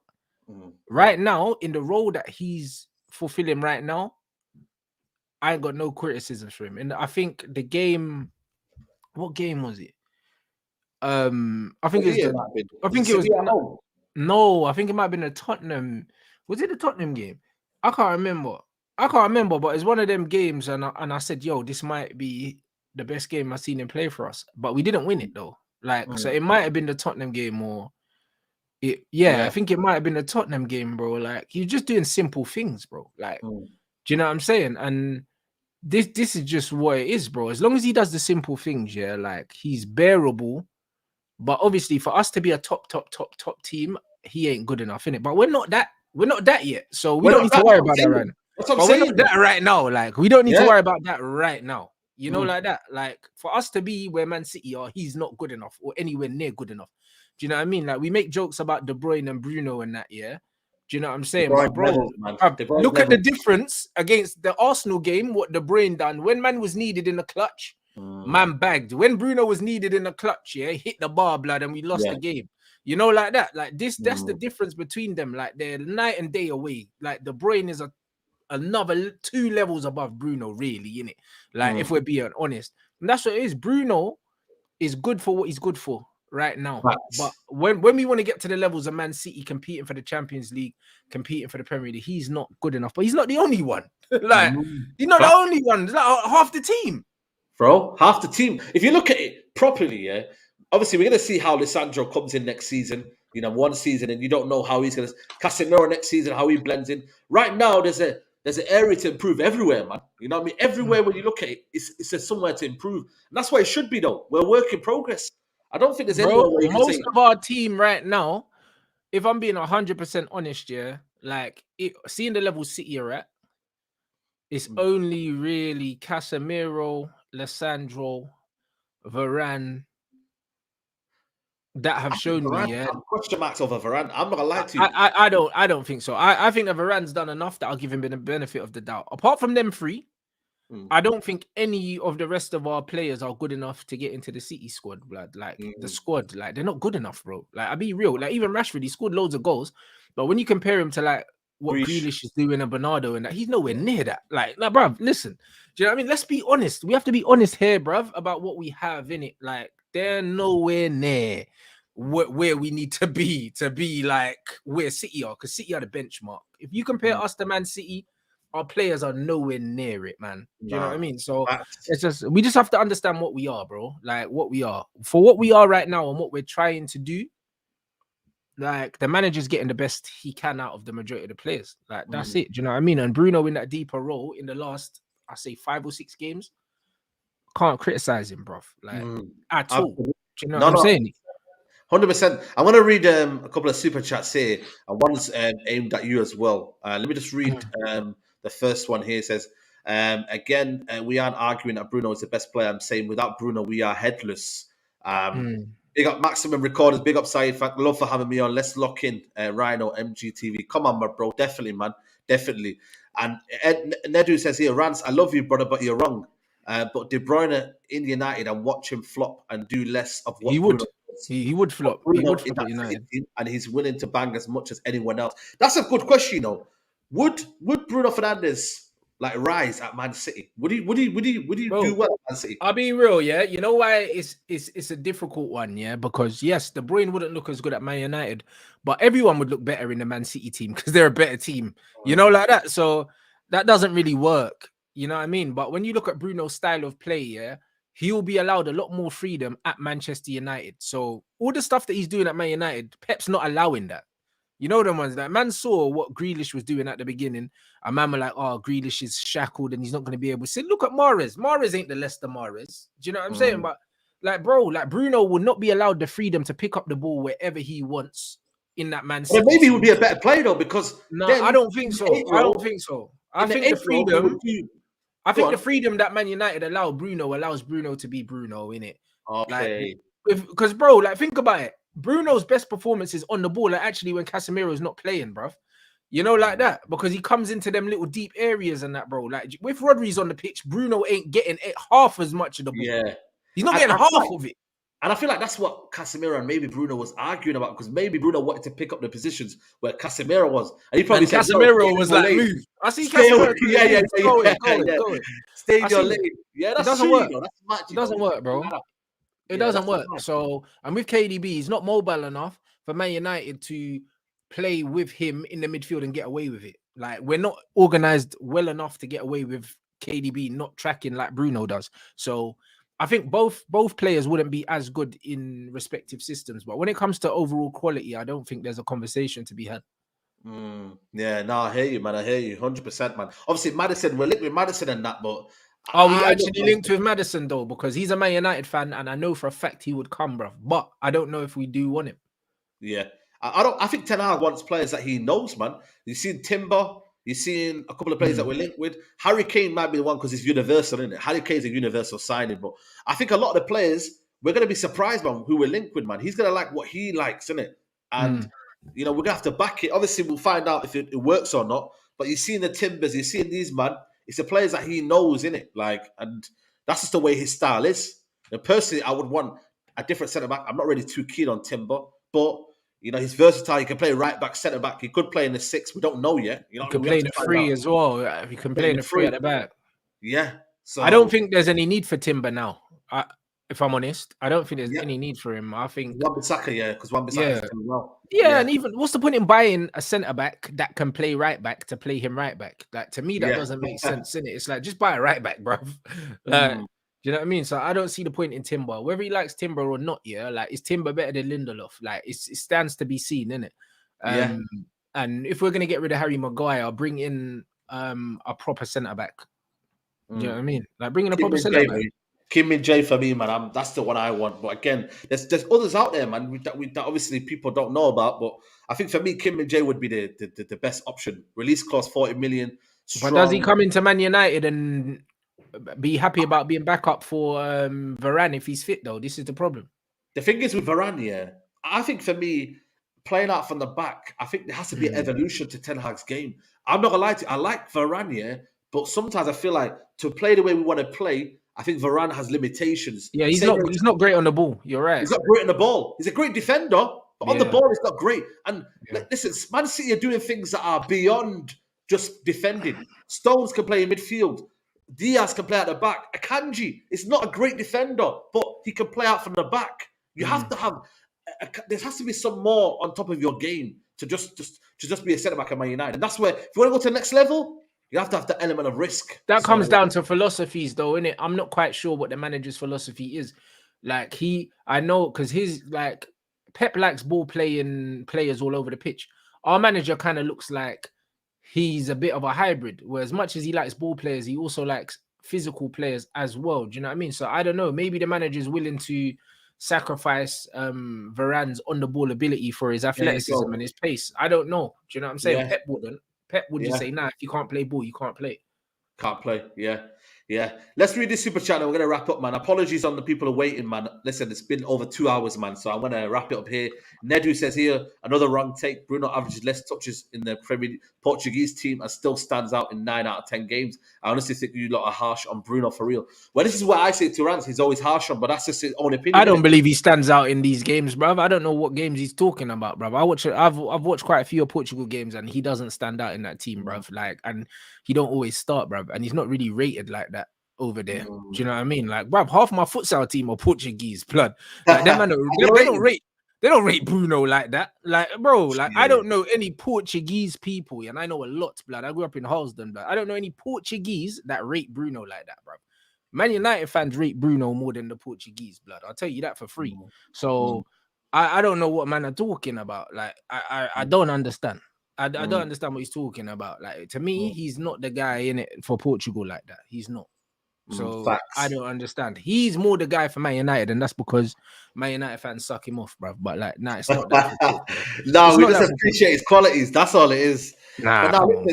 S4: right now, in the role that he's fulfilling right now, I ain't got no criticisms for him. And I think the game, what game was it? I think it was. No, I think it might have been a Tottenham. Was it the Tottenham game? I can't remember, but it's one of them games, and I said, yo, this might be the best game I've seen him play for us. But we didn't win it though. So it might have been the Tottenham game, or I think it might have been a Tottenham game, bro. Like, you're just doing simple things, bro. Like, do you know what I'm saying? And this is just what it is, bro. As long as he does the simple things, yeah, like he's bearable. But obviously, for us to be a top team, he ain't good enough, innit? But we're not that yet. So we don't need to worry about that right now.
S2: That's what I'm
S4: But
S2: saying.
S4: we're not that right now. Like, we don't need to worry about that right now. You know, like that. Like, for us to be where Man City are, he's not good enough or anywhere near good enough. Do you know what I mean? Like, we make jokes about De Bruyne and Bruno and that, yeah. Do you know what I'm saying? But bro, look at the difference against the Arsenal game, what De Bruyne done. When man was needed in the clutch, man bagged. When Bruno was needed in the clutch, yeah, hit the bar, blood, and we lost the game. You know, like that. Like this, that's the difference between them. Like, they're night and day away. Like, De Bruyne is another 2 levels above Bruno, really, innit? Like, if we're being honest. And that's what it is. Bruno is good for what he's good for right now. But when we want to get to the levels of Man City competing for the Champions League, competing for the Premier League, he's not good enough. But he's not the only one. Like, he's not the only one. It's like half the team.
S2: Bro, half the team. If you look at it properly, yeah, obviously we're going to see how Lisandro comes in next season. You know, one season, and you don't know how he's going to... Casemiro next season, how he blends in. Right now, there's an area to improve everywhere, man. You know what I mean? Everywhere when you look at it, it's somewhere to improve. And that's why it should be, though. We're a work in progress. I don't think there's anywhere where you can
S4: most
S2: say...
S4: of our team right now, if I'm being 100% honest, yeah, like, seeing the level City are at, it's only really Casemiro, Lisandro, Varane that have shown
S2: Varane,
S4: me, yeah.
S2: Question marks over Varane. I'm not gonna lie to you.
S4: I don't think so. I think that Varane's done enough that I'll give him the benefit of the doubt. Apart from them 3, I don't think any of the rest of our players are good enough to get into the City squad, blood. Like, the squad, like, they're not good enough, bro. Like, I'll be real. Like, even Rashford, he scored loads of goals, but when you compare him to, like, what Grealish is doing and Bernardo and that, he's nowhere near that. Like, bruv, listen. Do you know what I mean? Let's be honest. We have to be honest here, bruv, about what we have in it. Like, they're nowhere near where we need to be like where City are, because City are the benchmark. If you compare us to Man City, our players are nowhere near it, man. Do you know what I mean? So we just have to understand what we are, bro. Like, what we are. For what we are right now and what we're trying to do, like, the manager's getting the best he can out of the majority of the players. Like, that's it. Do you know what I mean? And Bruno in that deeper role in the last, I say, 5 or 6 games, can't criticize him, bro. Like, at all. Do you know what I'm saying?
S2: 100%. I'm going to read a couple of super chats here, and one's aimed at you as well. Let me just read the first one here. It says, again, we aren't arguing that Bruno is the best player. I'm saying without Bruno, we are headless. Big up Maximum Recorders. Big up Saeed. Love for having me on. Let's lock in Rhino MGTV. Come on, my bro. Definitely, man. Definitely. And Nedu says here, Rance, I love you, brother, but you're wrong. But De Bruyne in United and watch him flop and do less of what
S4: he would.
S2: Bruno
S4: He would flop. He would flop at United.
S2: And he's willing to bang as much as anyone else. That's a good question, you know. Would Bruno Fernandes like rise at Man City? Would he do well at Man City?
S4: I'll be real, yeah. You know why it's a difficult one, yeah? Because yes, De Bruyne wouldn't look as good at Man United, but everyone would look better in the Man City team because they're a better team. You know, like that. So that doesn't really work. You know what I mean? But when you look at Bruno's style of play, yeah, he'll be allowed a lot more freedom at Manchester United. So all the stuff that he's doing at Man United, Pep's not allowing that. You know the ones that man saw what Grealish was doing at the beginning. And man were like, oh, Grealish is shackled and he's not going to be able to say, look at Mahrez. Mahrez ain't the Leicester Mahrez. Do you know what I'm saying? But like, bro, like Bruno will not be allowed the freedom to pick up the ball wherever he wants in that Man City.
S2: Well, maybe he would be a better player though, because
S4: no, I don't think so. I don't think so. I think the freedom. I think the freedom that Man United allows Bruno to be Bruno, innit?
S2: Okay.
S4: Like, because bro, like think about it. Bruno's best performance is on the ball, like actually when Casemiro's not playing, bruv. You know, like that, because he comes into them little deep areas and that, bro. Like with Rodri's on the pitch, Bruno ain't getting half as much of the ball.
S2: Yeah,
S4: he's not getting half of it.
S2: And I feel like that's what Casemiro and maybe Bruno was arguing about, because maybe Bruno wanted to pick up the positions where Casemiro was. And he probably said,
S4: Casemiro was like, move. I see Casemiro.
S2: Yeah. Stay in your lane. Yeah, that's
S4: doesn't
S2: true,
S4: work.
S2: you know. That's much,
S4: it doesn't work, bro. It doesn't work. So, and with KDB, he's not mobile enough for Man United to play with him in the midfield and get away with it. Like, we're not organized well enough to get away with KDB not tracking like Bruno does. So, I think both players wouldn't be as good in respective systems, but when it comes to overall quality, I don't think there's a conversation to be had.
S2: Yeah, no, I hear you, man. I hear you 100%, man. Obviously, Maddison, we're linked with Maddison and that, but
S4: Are we actually linked with Maddison though? Because he's a Man United fan, and I know for a fact he would come, bro. But I don't know if we do want him.
S2: Yeah, I think Ten Hag wants players that he knows, man. You've seen Timber, you've seen a couple of players that we're linked with. Harry Kane might be the one because he's universal, isn't it? Harry Kane's a universal signing, but I think a lot of the players we're gonna be surprised, man, who we're linked with, man. He's gonna like what he likes, isn't it? And you know, we're gonna have to back it. Obviously, we'll find out if it works or not. But you've seen the Timbers, you've seen these, man. It's the players that he knows, innit? Like, and that's just the way his style is. And personally, I would want a different centre back. I'm not really too keen on Timber, but you know, he's versatile. He can play right back, centre back. He could play in the 6. We don't know yet. You know,
S4: he can play in the 3 as well. He can play in the 3 at the back.
S2: Yeah. So
S4: I don't think there's any need for Timber now. If I'm honest, I don't think there's any need for him. I think
S2: Wan-Bissaka, yeah, because Wan-Bissaka is doing well.
S4: Yeah, and even what's the point in buying a centre back that can play right back to play him right back? Like, to me, that doesn't make sense, innit? It's like, just buy a right back, bro. Like, do you know what I mean? So I don't see the point in Timber. Whether he likes Timber or not, yeah, like, is Timber better than Lindelof? Like, it stands to be seen, innit? And if we're gonna get rid of Harry Maguire, bring in a proper centre back. Do you know what I mean? Like, bring in a proper centre back.
S2: Kim Min-jae for me, man. That's the one I want. But again, there's others out there, man, that obviously people don't know about. But I think for me, Kim Min-jae would be the best option. Release clause 40 million.
S4: But does he come into Man United and be happy about being back up for Varane if he's fit, though? This is the problem.
S2: The thing is with Varane, yeah, I think for me, playing out from the back, I think there has to be an evolution to Ten Hag's game. I'm not gonna lie to you, I like Varane, yeah, but sometimes I feel like to play the way we want to play, I think Varane has limitations.
S4: Yeah, he's not great on the ball. You're right.
S2: He's not great on the ball. He's a great defender, but on the ball, he's not great. And listen, Man City are doing things that are beyond just defending. Stones can play in midfield. Diaz can play at the back. Akanji is not a great defender, but he can play out from the back. You have to have. There has to be some more on top of your game to just be a centre back at Man United, and that's where if you want to go to the next level, you have to have the element of risk.
S4: That comes down to philosophies, though, innit? I'm not quite sure what the manager's philosophy is. Like, I know, because Pep likes ball playing players all over the pitch. Our manager kind of looks like he's a bit of a hybrid, where as much as he likes ball players, he also likes physical players as well. Do you know what I mean? So I don't know. Maybe the manager's willing to sacrifice Varane's on-the-ball ability for his athleticism and his pace. I don't know. Do you know what I'm saying?
S2: Yeah.
S4: Pep wouldn't. Pep would just say, nah, if you can't play ball, you can't play.
S2: Can't play, yeah. Let's read this super chat and we're going to wrap up, man. Apologies on the people who are waiting, man. Listen, it's been over 2 hours, man, so I'm going to wrap it up here. Nedu says here, another wrong take. Bruno averages less touches in the Premier Portuguese team and still stands out in 9 out of 10 games. I honestly think you lot are harsh on Bruno for real. Well, this is what I say to Rance. He's always harsh on, but that's just his own opinion.
S4: I don't believe he stands out in these games, bruv. I don't know what games he's talking about, bruv. I've watched quite a few of Portugal games and he doesn't stand out in that team, bruv. Like, and he don't always start, bruv. And he's not really rated like that over there. Do you know what I mean? Like, bruv, half my futsal team are Portuguese, blood. Like, them man, they don't rate Bruno like that. Like, bro, like, I don't know any Portuguese people, and I know a lot, blood. I grew up in Halsden, but I don't know any Portuguese that rate Bruno like that, bruv. Man United fans rate Bruno more than the Portuguese, blood. I'll tell you that for free. So I don't know what man are talking about. Like, I don't understand. I don't understand what he's talking about. Like, to me, he's not the guy in it for Portugal like that. He's not. So I don't understand. He's more the guy for Man United, and that's because Man United fans suck him off, bruv. But like, nah, it's not that.
S2: No, we just appreciate his qualities. That's all it is.
S4: Nah,
S2: but now,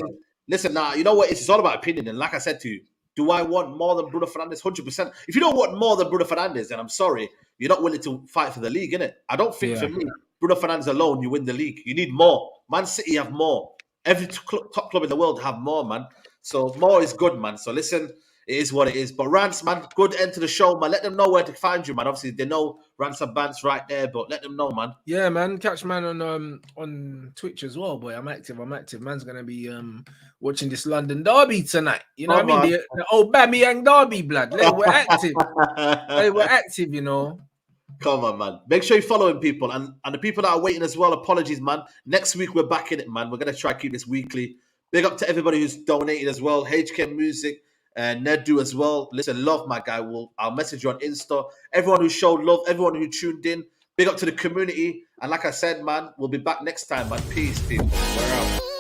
S2: listen, now, you know what? It's all about opinion. And like I said to you, do I want more than Bruno Fernandes? 100%. If you don't want more than Bruno Fernandes, then I'm sorry. You're not willing to fight for the league, innit? I don't think for me, Bruno Fernandes alone, you win the league. You need more. Man City have more. Every top club in the world have more, man. So more is good, man. So listen, it is what it is. But Rance, man, good end to the show, man. Let them know where to find you, man. Obviously, they know Rance and Bant's right there, but let them know, man.
S4: Yeah, man. Catch man on Twitch as well, boy. I'm active. Man's gonna be watching this London derby tonight. You know what I mean? The old Bamiyang derby, blood. We're active. We're active, you know.
S2: Come on, man. Make sure you're following people. And the people that are waiting as well, apologies, man. Next week, we're back in it, man. We're going to try to keep this weekly. Big up to everybody who's donated as well. HK Music, and Nedu as well. Listen, love my guy. I'll message you on Insta. Everyone who showed love, everyone who tuned in, big up to the community. And like I said, man, we'll be back next time, man. Peace, people. We're out.